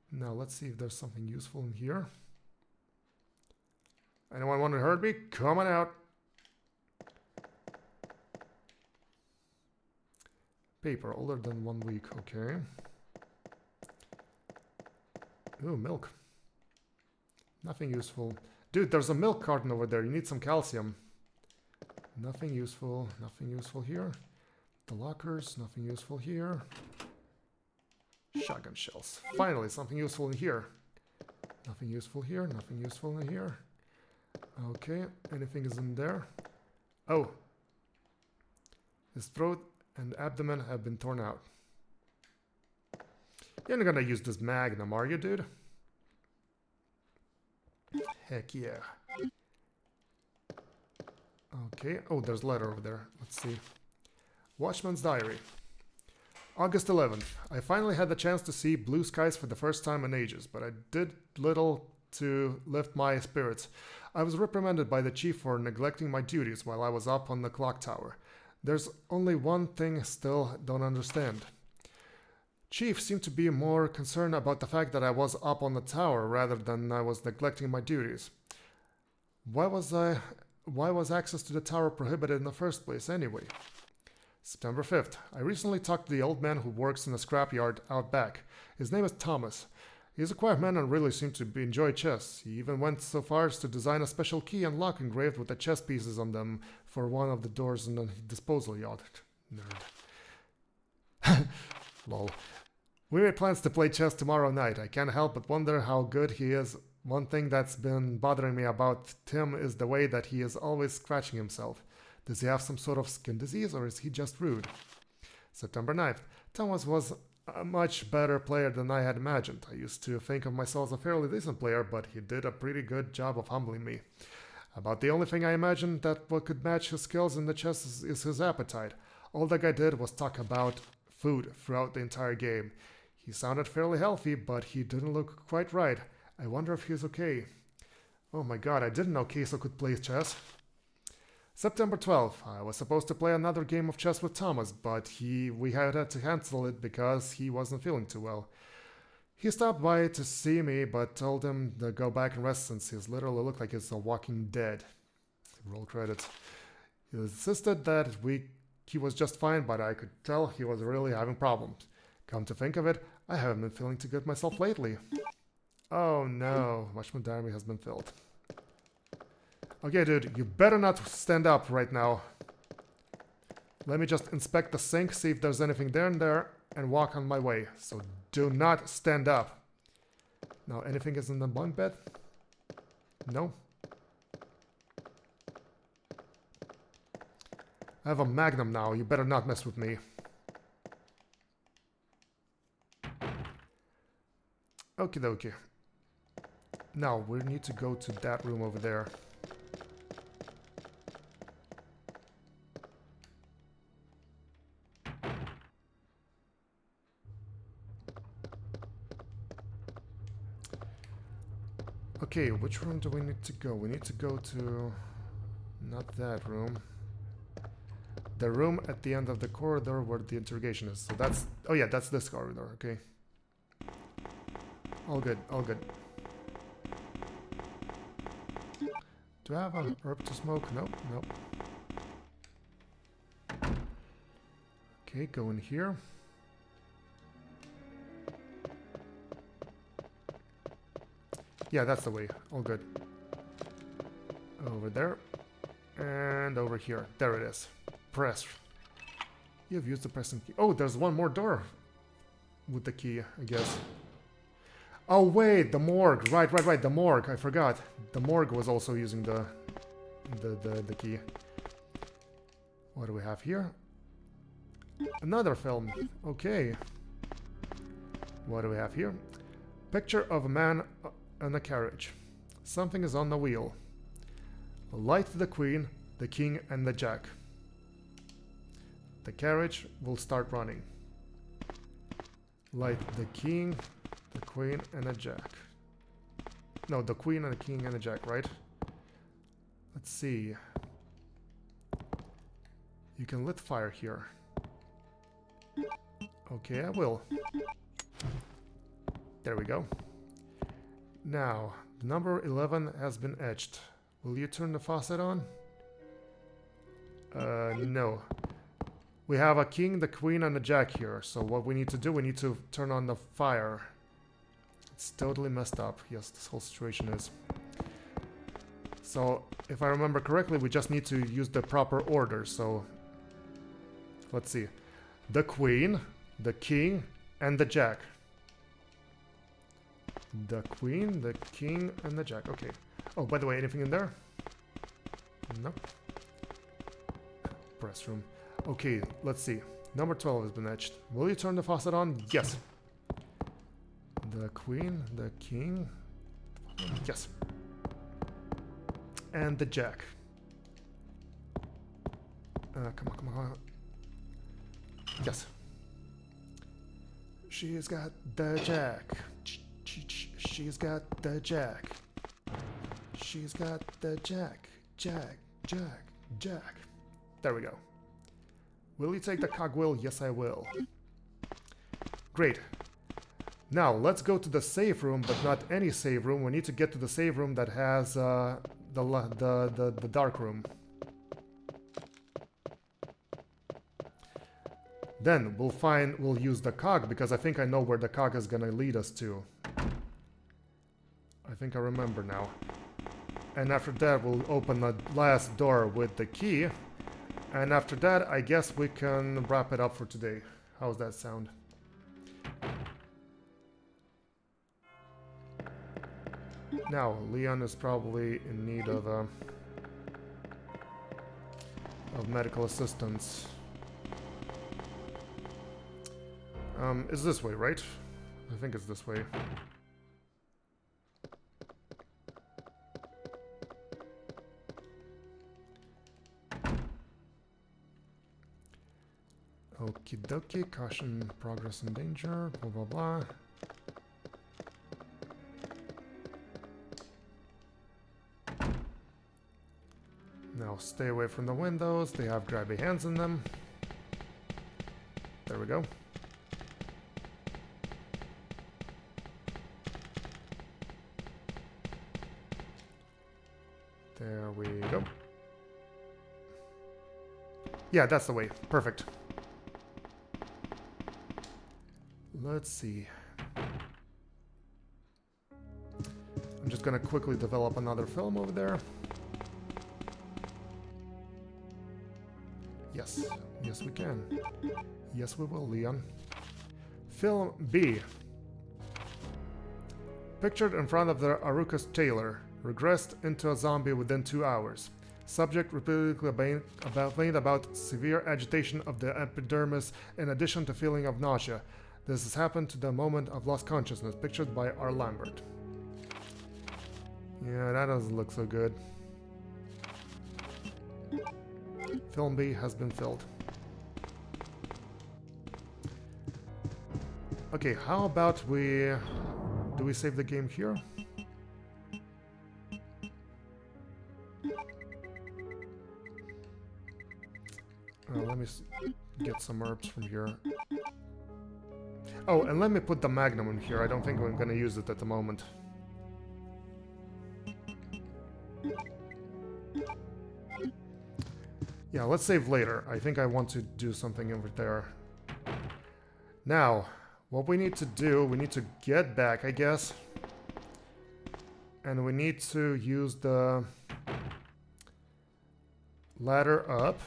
Now let's see if there's something useful in here. Anyone want to hurt me? Come on out. Paper, older than 1 week. Okay. Ooh, milk. Nothing useful. Dude, there's a milk carton over there. You need some calcium. Nothing useful. Nothing useful here. The lockers. Nothing useful here. Shotgun shells. Finally, something useful in here. Nothing useful here. Nothing useful in here. Okay. Anything is in there? Oh. His throat and abdomen have been torn out. You're not gonna use this magnum, are you, dude? Heck yeah. Okay. Oh, there's a letter over there. Let's see. Watchman's Diary. August 11th. I finally had the chance to see blue skies for the first time in ages, but I did little to lift my spirits. I was reprimanded by the chief for neglecting my duties while I was up on the clock tower. There's only one thing still don't understand. Chief seemed to be more concerned about the fact that I was up on the tower rather than I was neglecting my duties. Why was access to the tower prohibited in the first place anyway? September 5th. I recently talked to the old man who works in the scrapyard out back. His name is Thomas. He's a quiet man and really seemed to enjoy chess. He even went so far as to design a special key and lock engraved with the chess pieces on them for one of the doors in the disposal yard. Nerd. Lol. We made plans to play chess tomorrow night. I can't help but wonder how good he is. One thing that's been bothering me about Tim is the way that he is always scratching himself. Does he have some sort of skin disease or is he just rude? September 9th. Thomas was a much better player than I had imagined. I used to think of myself as a fairly decent player, but he did a pretty good job of humbling me. About the only thing I imagined that what could match his skills in the chess is his appetite. All the guy did was talk about food throughout the entire game. He sounded fairly healthy, but he didn't look quite right. I wonder if he's okay. Oh my god, I didn't know Queso could play chess. September 12th. I was supposed to play another game of chess with Thomas, but we had to cancel it because he wasn't feeling too well. He stopped by to see me, but told him to go back and rest since he literally looked like he's a walking dead. Roll credits. He insisted that he was just fine, but I could tell he was really having problems. Come to think of it, I haven't been feeling too good myself lately. Oh no, Watchman Diary has been filled. Okay, dude, you better not stand up right now. Let me just inspect the sink, see if there's anything there and there, and walk on my way. So do not stand up. Now, anything is in the bunk bed? No? I have a magnum now, you better not mess with me. Okie dokie. Now, we need to go to that room over there. Okay, which room do we need to go? We need to go to... not that room. The room at the end of the corridor where the interrogation is. So that's... oh yeah, that's this corridor, okay. All good, all good. Do I have a herb to smoke? Nope, nope. Okay, go in here. Yeah, that's the way. All good. Over there. And over here. There it is. Press. You've used the pressing key. Oh, there's one more door with the key, I guess. Oh wait, the morgue. Right, the morgue. I forgot. The morgue was also using the key. What do we have here? Another film. Okay. What do we have here? Picture of a man on a carriage. Something is on the wheel. Light the Queen, the King, and the Jack. The carriage will start running. Light the King, the Queen, and the Jack. No, the Queen and the King and the Jack, right? Let's see. You can lit fire here. Okay, I will. There we go. Now, the number 11 has been etched. Will you turn the faucet on? No. We have a king, the queen, and a jack here. So what we need to do, we need to turn on the fire. It's totally messed up. Yes, this whole situation is. So, if I remember correctly, we just need to use the proper order. So, let's see. The queen, the king, and the jack. The queen, the king, and the jack. Okay. Oh, by the way, anything in there? No. Press room. Okay, let's see. Number 12 has been etched. Will you turn the faucet on? Yes. The queen, the king. Yes. And the jack. Come on. Yes. She's got the jack. She's got the jack. She's got the jack. Jack. There we go. Will you take the cogwheel? Yes, I will. Great. Now, let's go to the save room, but not any save room. We need to get to the save room that has the dark room. Then we'll use the cog, because I think I know where the cog is gonna lead us to. I think I remember now. And after that, we'll open the last door with the key. And after that, I guess we can wrap it up for today. How's that sound? Now, Leon is probably in need of medical assistance. It's this way, right? I think it's this way. Okie dokie, caution, progress and danger, blah blah blah. Now stay away from the windows, they have grabby hands in them. There we go. There we go. Yeah, that's the way. Perfect. Let's see. I'm just gonna quickly develop another film over there. Yes. Yes, we can. Yes, we will, Leon. Film B. Pictured in front of the Arukas Taylor. Regressed into a zombie within 2 hours. Subject repeatedly complained about severe agitation of the epidermis in addition to feeling of nausea. This has happened to the moment of lost consciousness, pictured by R. Lambert. Yeah, that doesn't look so good. Film B has been filled. Okay, how about do we save the game here? Let me get some herbs from here. Oh, and let me put the Magnum in here. I don't think I'm gonna use it at the moment. Yeah, let's save later. I think I want to do something over there. Now, what we need to do, we need to get back, I guess. And we need to use the ladder up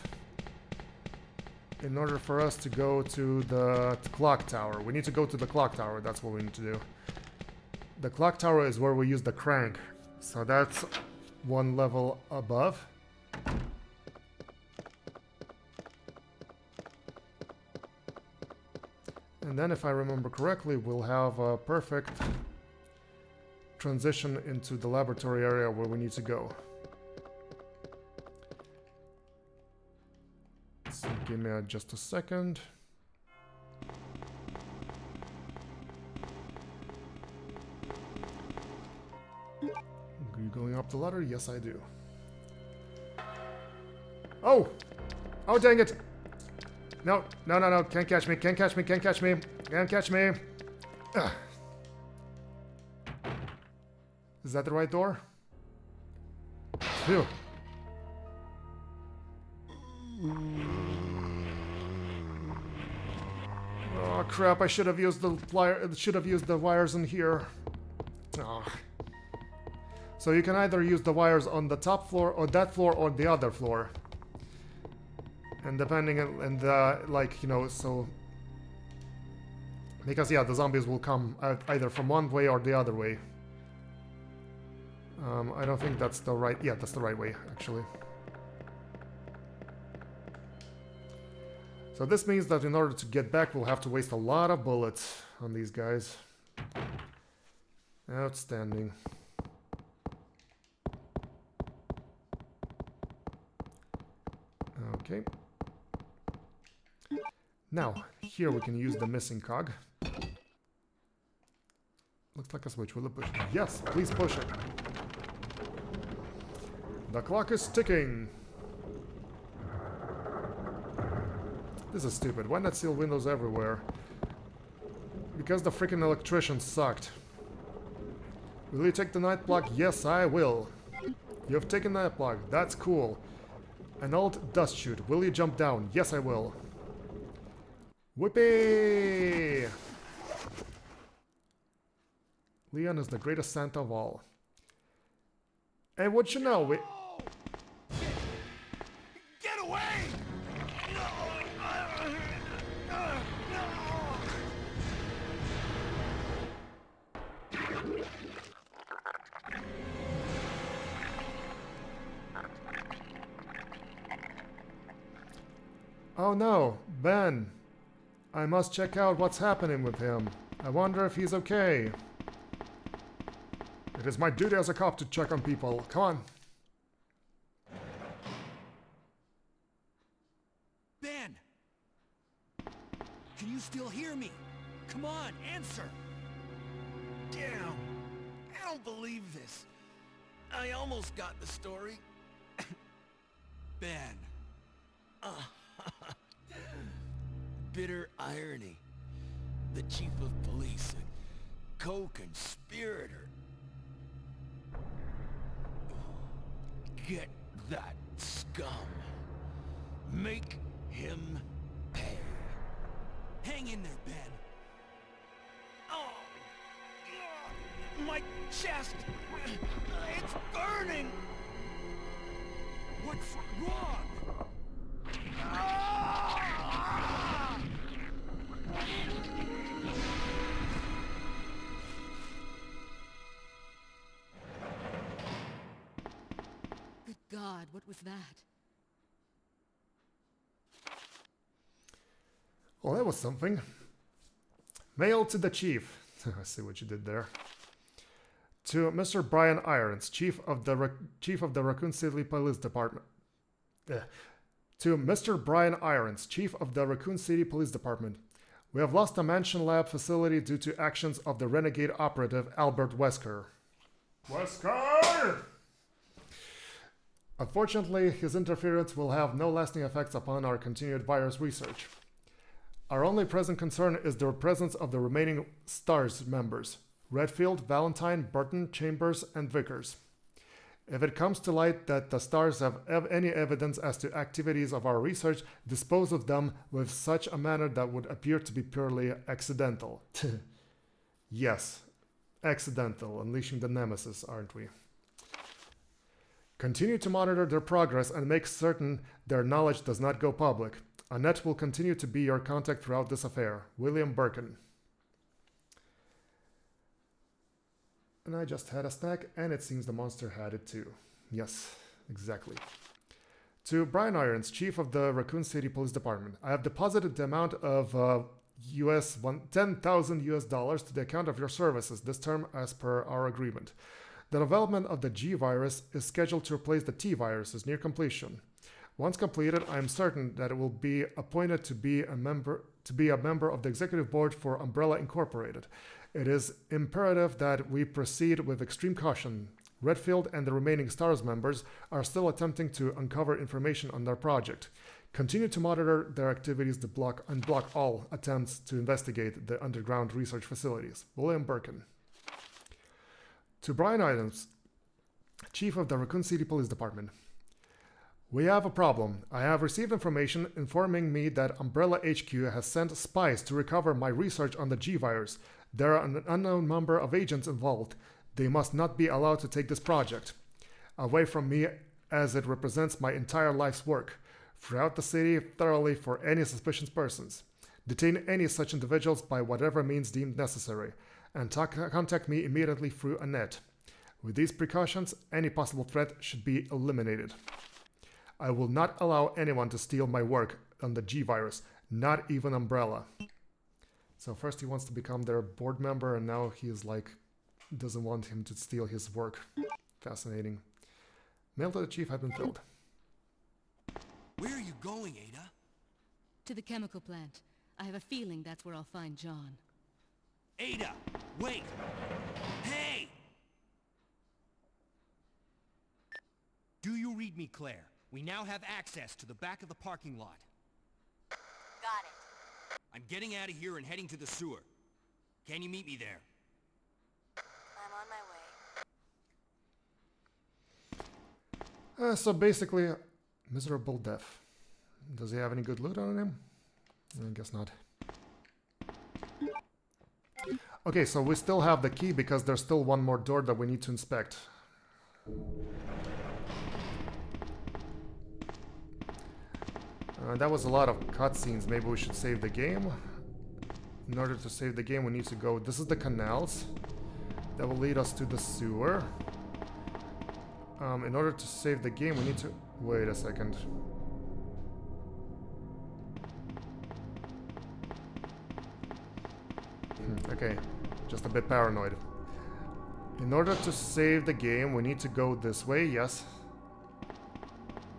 in order for us to go to the clock tower. We need to go to the clock tower. That's what we need to do. The clock tower is where we use the crank. So that's one level above. And then, if I remember correctly, we'll have a perfect transition into the laboratory area where we need to go. So give me just a second. Are you going up the ladder? Yes, I do. Oh! Oh, dang it! No, no, no, no, can't catch me, can't catch me, can't catch me, can't catch me. Ugh. Is that the right door? Phew. Oh crap, I should have used the wires in here. Oh. So you can either use the wires on the top floor or that floor or the other floor. And depending on, and like, you know, so... Because, yeah, the zombies will come either from one way or the other way. I don't think that's the right... Yeah, that's the right way, actually. So this means that in order to get back, we'll have to waste a lot of bullets on these guys. Outstanding. Okay. Now, here we can use the missing cog. Looks like a switch. Will it push? Yes, please push it. The clock is ticking. This is stupid. Why not seal windows everywhere? Because the freaking electrician sucked. Will you take the night block? Yes, I will. You have taken the night block. That's cool. An old dust chute. Will you jump down? Yes, I will. Whoopee! Leon is the greatest Santa of all. And what you know, we... Get away! Oh no, Ben. I must check out what's happening with him. I wonder if he's okay. It is my duty as a cop to check on people. Come on. Ben! Can you still hear me? Come on, answer! Damn! I don't believe this. I almost got the story. Ben. Bitter irony. The chief of police, a co-conspirator. Get that scum. Make him pay. Hang in there, Ben. Oh! My chest! It's burning! What's wrong? Good God, what was that? Well, that was something. Mail to the chief. I see what you did there. To Mr. Brian Irons, chief of the Raccoon City Police Department. To Mr. Brian Irons, chief of the Raccoon City Police Department. We have lost a mansion lab facility due to actions of the renegade operative Albert Wesker. Wesker! Unfortunately, his interference will have no lasting effects upon our continued virus research. Our only present concern is the presence of the remaining STARS members, Redfield, Valentine, Burton, Chambers, and Vickers. If it comes to light that the STARS have any evidence as to activities of our research, dispose of them with such a manner that would appear to be purely accidental. Yes, accidental, unleashing the nemesis, aren't we? Continue to monitor their progress and make certain their knowledge does not go public. Annette will continue to be your contact throughout this affair. William Birkin. And I just had a snack, and it seems the monster had it too. Yes, exactly. To Brian Irons, Chief of the Raccoon City Police Department. I have deposited the amount of $10,000 to the account of your services this term as per our agreement. The development of the G virus is scheduled to replace the T virus is near completion. Once completed, I am certain that it will be appointed to be a member of the executive board for Umbrella Incorporated. It is imperative that we proceed with extreme caution. Redfield and the remaining STARS members are still attempting to uncover information on their project. Continue to monitor their activities to block all attempts to investigate the underground research facilities. William Birkin. To Brian Adams, Chief of the Raccoon City Police Department. We have a problem. I have received information informing me that Umbrella HQ has sent spies to recover my research on the G virus. There are an unknown number of agents involved. They must not be allowed to take this project away from me, as it represents my entire life's work. Throughout the city thoroughly for any suspicious persons. Detain any such individuals by whatever means deemed necessary, and contact me immediately through Annette. With these precautions, any possible threat should be eliminated. I will not allow anyone to steal my work on the G virus, not even Umbrella. So first he wants to become their board member, and now he's like, doesn't want him to steal his work. Fascinating. Mail to the chief has been filled. Where are you going, Ada? To the chemical plant. I have a feeling that's where I'll find John. Ada! Wait! Hey! Do you read me, Claire? We now have access to the back of the parking lot. Got it. I'm getting out of here and heading to the sewer. Can you meet me there? I'm on my way. So basically, miserable death. Does he have any good loot on him? I guess not. Okay, so we still have the key because there's still one more door that we need to inspect. That was a lot of cutscenes. Maybe we should save the game. In order to save the game, we need to go... This is the canals. That will lead us to the sewer. In order to save the game, we need to... Wait a second. Okay, just a bit paranoid. In order to save the game, we need to go this way, yes?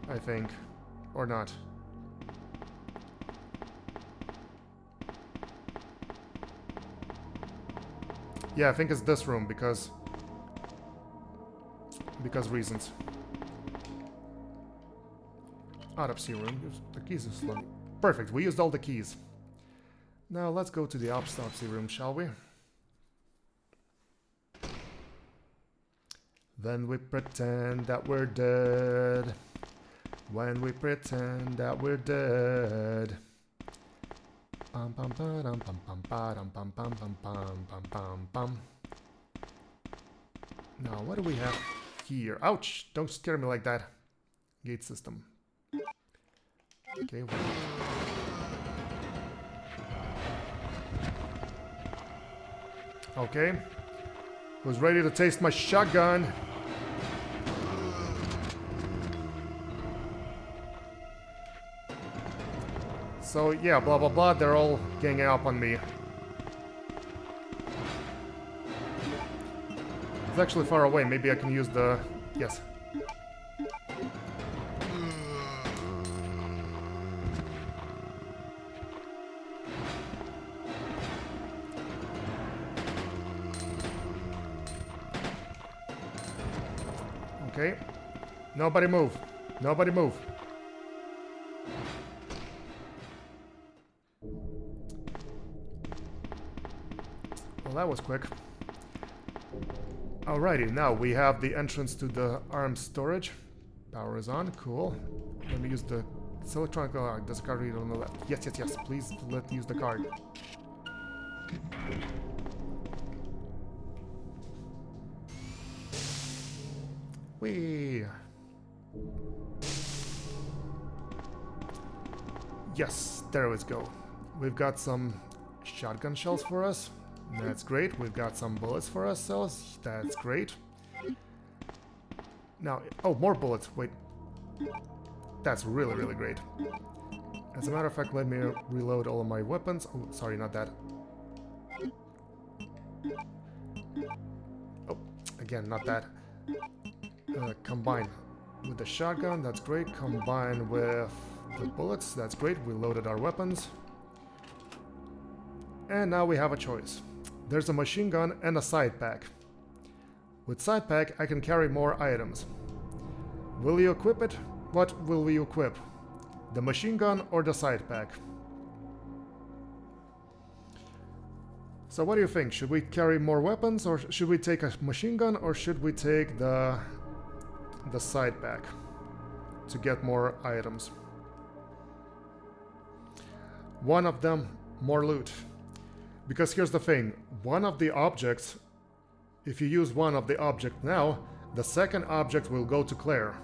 I think. Or not. Yeah, I think it's this room, because reasons. Autopsy room. The keys are slow. Perfect, we used all the keys. Now let's go to the autopsy room, shall we? Then we pretend that we're dead. When we pretend that we're dead. Pam pam pam pam pam pam pam pam pam pam pam pam pam. Now what do we have here? Ouch! Don't scare me like that. Gate system. Okay. Okay. Who's ready to taste my shotgun? So yeah, blah blah blah, they're all ganging up on me. It's actually far away, maybe I can use the... Yes. Okay. Nobody move. Nobody move. Well, that was quick. Alrighty, now we have the entrance to the arms storage. Power is on, cool. Let me use the... It's electronic alarm. There's a card reader on the left. Yes, yes, yes. Please let me use the card. Whee! Yes, there we go. We've got some shotgun shells for us. That's great. We've got some bullets for ourselves. That's great. Now, oh, more bullets. Wait. That's really, really great. As a matter of fact, let me reload all of my weapons. Oh, sorry, not that. Oh, again, not that. Combine with the shotgun, that's great. Combine with the bullets, that's great. We loaded our weapons. And now we have a choice. There's a machine gun and a side pack. With side pack, I can carry more items. Will you equip it? What will we equip? The machine gun or the side pack? So what do you think? Should we carry more weapons, or should we take a machine gun, or should we take the side pack to get more items? One of them, more loot. Because here's the thing, one of the objects, if you use one of the object now, the second object will go to Claire.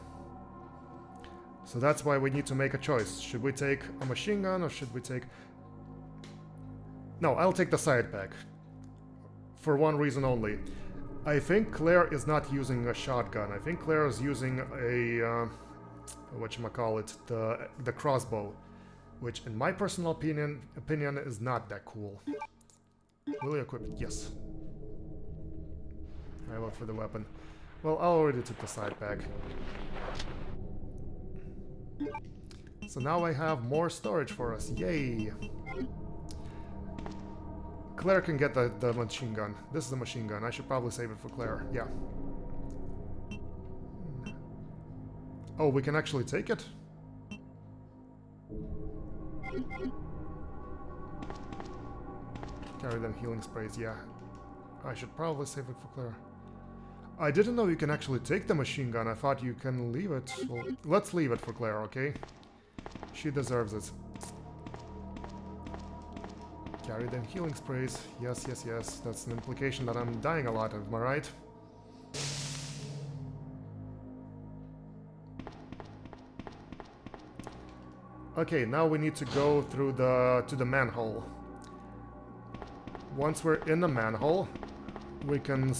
So that's why we need to make a choice. Should we take a machine gun, or should we take... No, I'll take the side pack. For one reason only. I think Claire is not using a shotgun. I think Claire is using a... whatchamacallit, the crossbow. Which, in my personal opinion is not that cool. Will you equip it? Yes. I vote for the weapon. Well, I already took the side pack. So now I have more storage for us. Yay! Claire can get the machine gun. This is a machine gun. I should probably save it for Claire. Yeah. Oh, we can actually take it? Carry them healing sprays, yeah. I should probably save it for Claire. I didn't know you can actually take the machine gun. I thought you can leave it. Well, let's leave it for Claire, okay? She deserves it. Carry them healing sprays. Yes, yes, yes. That's an implication that I'm dying a lot, am I right? Okay, now we need to go through to the manhole. Once we're in the manhole, we can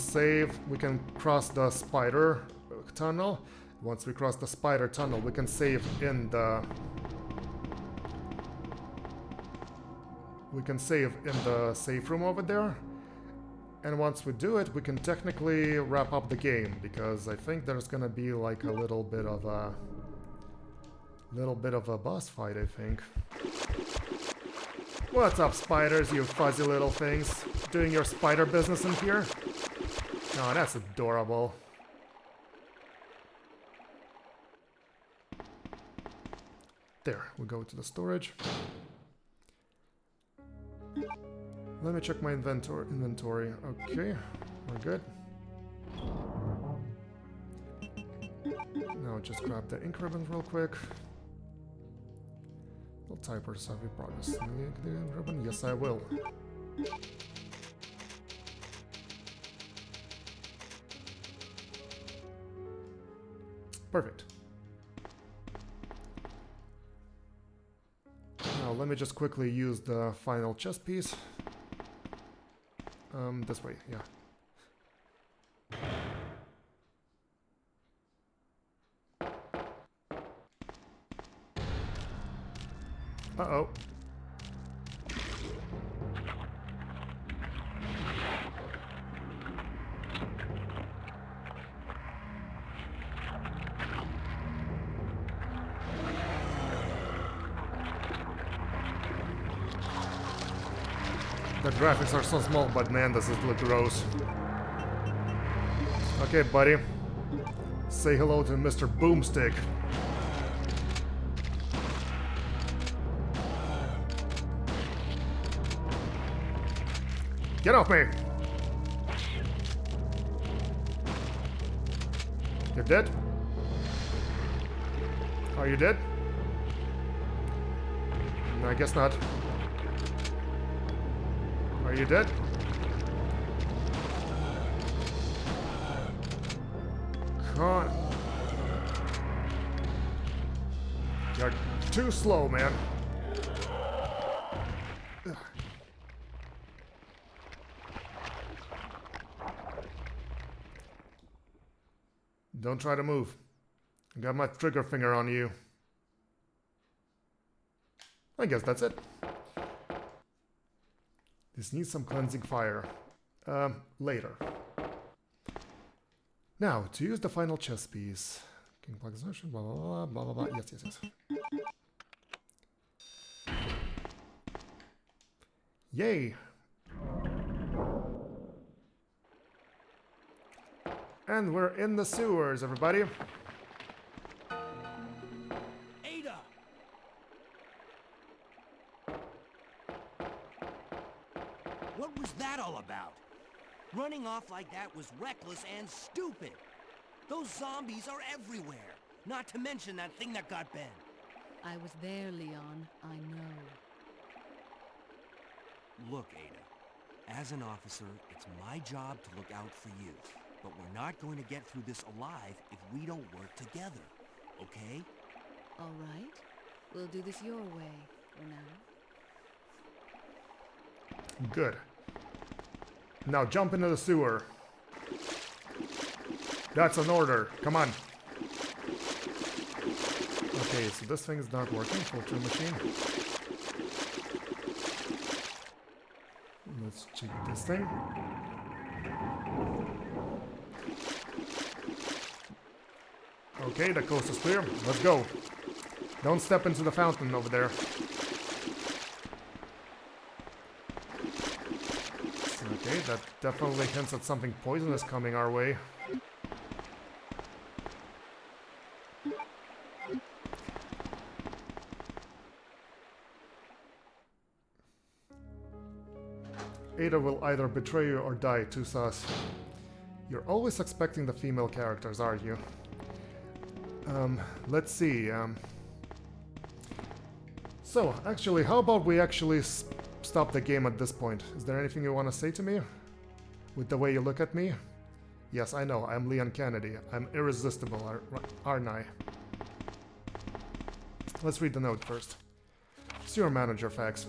cross the spider tunnel. Once we cross the spider tunnel, we can save in the... We can save in the safe room over there. And once we do it, we can technically wrap up the game, because I think there's gonna be like a little bit of a boss fight, I think. What's up, spiders, you fuzzy little things? Doing your spider business in here? Oh, that's adorable. There, we go to the storage. Let me check my inventory. Okay, we're good. Now just grab the ink ribbon real quick. Will typers have you progress? The ink ribbon? Yes, I will. Perfect. Now let me just quickly use the final chess piece. This way, yeah. Uh-oh. The graphics are so small, but man, does it look gross. Okay, buddy. Say hello to Mr. Boomstick. Get off me! You're dead? Are you dead? No, I guess not. Are you dead? Come on. You're too slow, man. Ugh. Don't try to move. I got my trigger finger on you. I guess that's it. This needs some cleansing fire. Later. Now, to use the final chess piece. King Black Assertion, blah blah blah blah blah blah. Yes, yes, yes. Yay! And we're in the sewers, everybody. Ada! What was that all about? Running off like that was reckless and stupid. Those zombies are everywhere. Not to mention that thing that got Ben. I was there, Leon. I know. Look, Ada. As an officer, it's my job to look out for you. But we're not going to get through this alive if we don't work together. Okay? All right. We'll do this your way for now. Good. Now jump into the sewer. That's an order. Come on. Okay, so this thing is not working. Filter machine. Let's check this thing. Okay, the coast is clear. Let's go. Don't step into the fountain over there. Okay, that definitely hints at something poisonous coming our way. Ada will either betray you or die, too sus. You're always expecting the female characters, aren't you? Let's see, So, actually, how about we actually stop the game at this point? Is there anything you want to say to me? With the way you look at me? Yes, I know, I'm Leon Kennedy. I'm irresistible, aren't I? Let's read the note first. Sewer manager facts.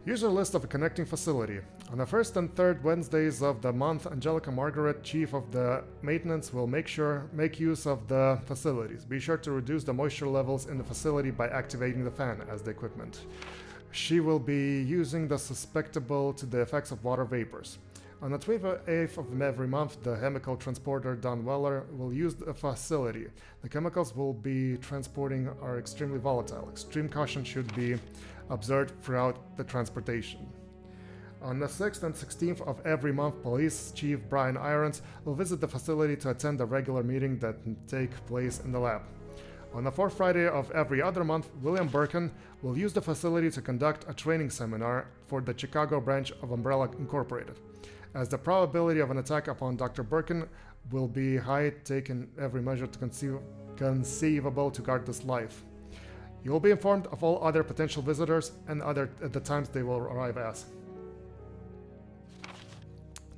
User list of a connecting facility. On the first and third Wednesdays of the month, Angelica Margaret, chief of the maintenance, will make use of the facilities. Be sure to reduce the moisture levels in the facility by activating the fan as the equipment. She will be using the susceptible to the effects of water vapors. On the 28th of every month, the chemical transporter Don Weller will use the facility. The chemicals will be transporting are extremely volatile. Extreme caution should be observed throughout the transportation. On the 6th and 16th of every month, Police Chief Brian Irons will visit the facility to attend a regular meeting that takes place in the lab. On the 4th Friday of every other month, William Birkin will use the facility to conduct a training seminar for the Chicago branch of Umbrella Incorporated. As the probability of an attack upon Dr. Birkin will be high, taking every measure conceivable to guard his life. You will be informed of all other potential visitors and at the times they will arrive as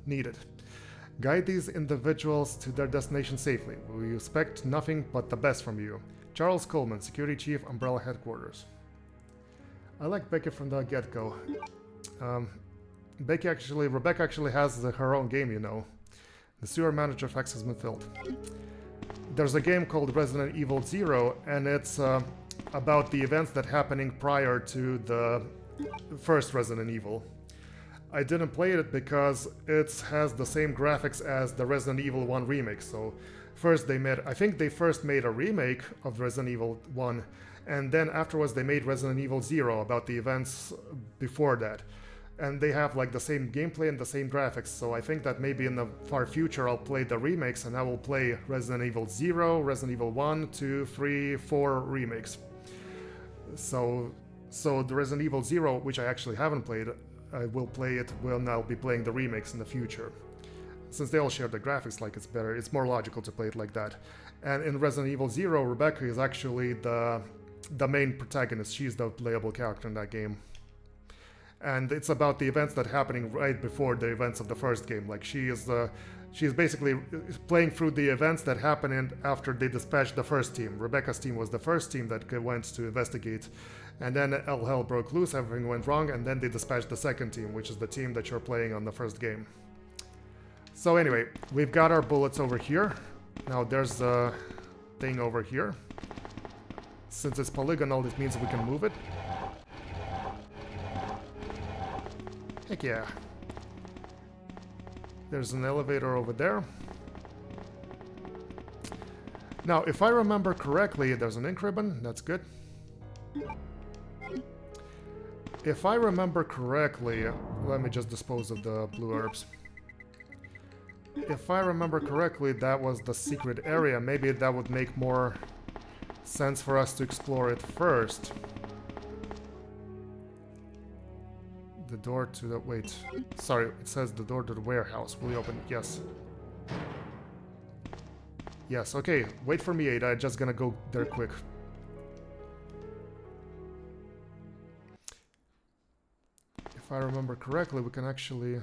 needed. Guide these individuals to their destination safely. We expect nothing but the best from you. Charles Coleman, Security Chief, Umbrella Headquarters. I like Becky from the get-go. Rebecca actually has her own game, you know. The sewer manager fax has been filled. There's a game called Resident Evil 0, and it's about the events that happening prior to the first Resident Evil. I didn't play it because it has the same graphics as the Resident Evil 1 remake. So first I think they first made a remake of Resident Evil 1, and then afterwards they made Resident Evil 0 about the events before that. And they have like the same gameplay and the same graphics, so I think that maybe in the far future I'll play the remakes and I will play Resident Evil 0, Resident Evil 1, 2, 3, 4 remakes. So the Resident Evil 0, which I actually haven't played, I will play it when I'll be playing the remakes in the future. Since they all share the graphics, like it's better, it's more logical to play it like that. And in Resident Evil 0, Rebecca is actually the main protagonist. She's the playable character in that game. And it's about the events that are happening right before the events of the first game. Like she she's basically playing through the events that happened after they dispatched the first team. Rebecca's team was the first team that went to investigate, and then all hell broke loose, everything went wrong, and then they dispatched the second team, which is the team that you're playing on the first game. So anyway, we've got our bullets over here. Now there's a thing over here. Since it's polygonal, this means we can move it. Heck yeah. There's an elevator over there. Now, if I remember correctly, there's an ink ribbon. That's good. If I remember correctly, let me just dispose of the blue herbs. If I remember correctly, that was the secret area. Maybe that would make more sense for us to explore it first. The door to the... wait. Sorry, it says the door to the warehouse. Will you open it? Yes. Yes, okay. Wait for me, Ada. I'm just gonna go there quick. If I remember correctly, we can actually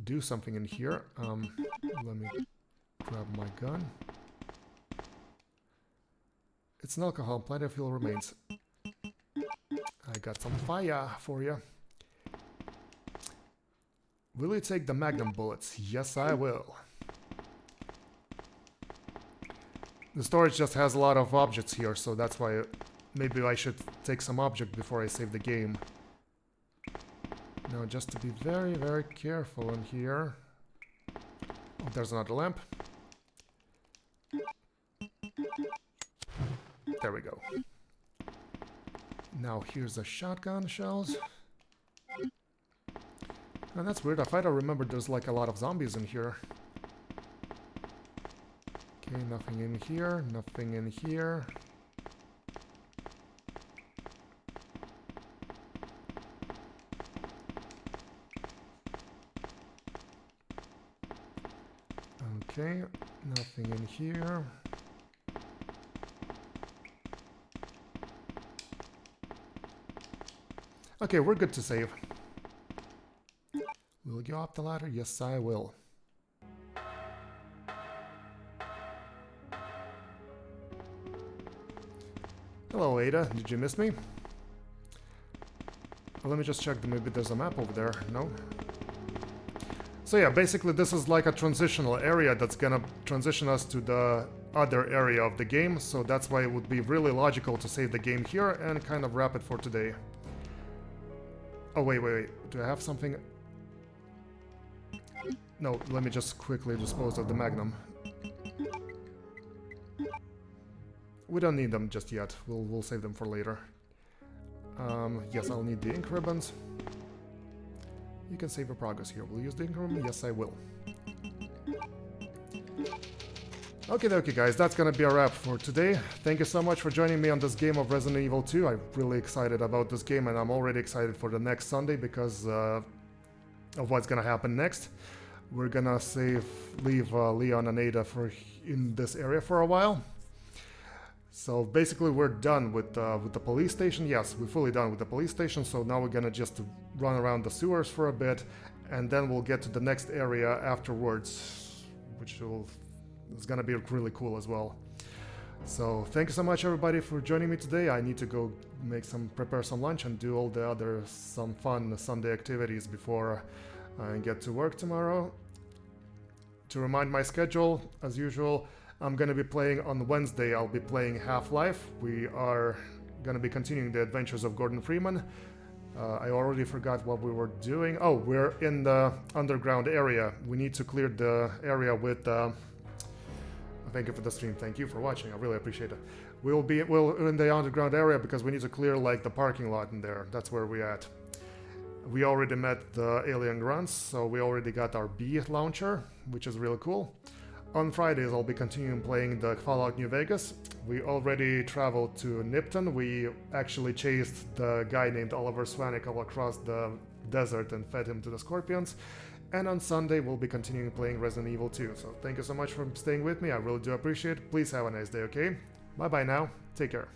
do something in here. Let me grab my gun. It's an alcohol, plenty of fuel remains. I got some fire for you. Will you take the magnum bullets? Yes, I will. The storage just has a lot of objects here, so that's why maybe I should take some object before I save the game. Now, just to be very, very careful in here. Oh, there's another lamp. There we go. Now, here's the shotgun shells. Oh, that's weird. I thought I remembered there's like a lot of zombies in here. Okay, nothing in here, nothing in here. Okay, nothing in here. Okay, we're good to save. Will you go up the ladder? Yes, I will. Hello, Ada. Did you miss me? Well, let me just check. Maybe there's a map over there. No? So yeah, basically this is like a transitional area that's gonna transition us to the other area of the game. So that's why it would be really logical to save the game here and kind of wrap it for today. Oh, wait. Do I have something? No, let me just quickly dispose of the Magnum. We don't need them just yet. We'll save them for later. Yes, I'll need the ink ribbons. You can save your progress here. Will you use the ink ribbon? Yes, I will. Okay, guys, that's gonna be a wrap for today. Thank you so much for joining me on this game of Resident Evil 2. I'm really excited about this game, and I'm already excited for the next Sunday because of what's gonna happen next. We're gonna leave Leon and Ada in this area for a while. So basically we're done with the police station. Yes, we're fully done with the police station, so now we're gonna just run around the sewers for a bit, and then we'll get to the next area afterwards, which is gonna be really cool as well. So thank you so much everybody for joining me today. I need to go prepare some lunch and do all the other some fun Sunday activities before I get to work tomorrow. To remind my schedule, as usual, I'm going to be playing on Wednesday. I'll be playing Half-Life. We are going to be continuing the adventures of Gordon Freeman. I already forgot what we were doing. Oh, we're in the underground area. We need to clear the area with... Thank you for the stream. Thank you for watching. I really appreciate it. We're in the underground area because we need to clear like the parking lot in there. That's where we're at. We already met the alien grunts, so we already got our B launcher, which is really cool. On Fridays, I'll be continuing playing the Fallout New Vegas. We already traveled to Nipton. We actually chased the guy named Oliver Swanik all across the desert and fed him to the scorpions. And on Sunday, we'll be continuing playing Resident Evil 2. So thank you so much for staying with me. I really do appreciate it. Please have a nice day, okay? Bye-bye now. Take care.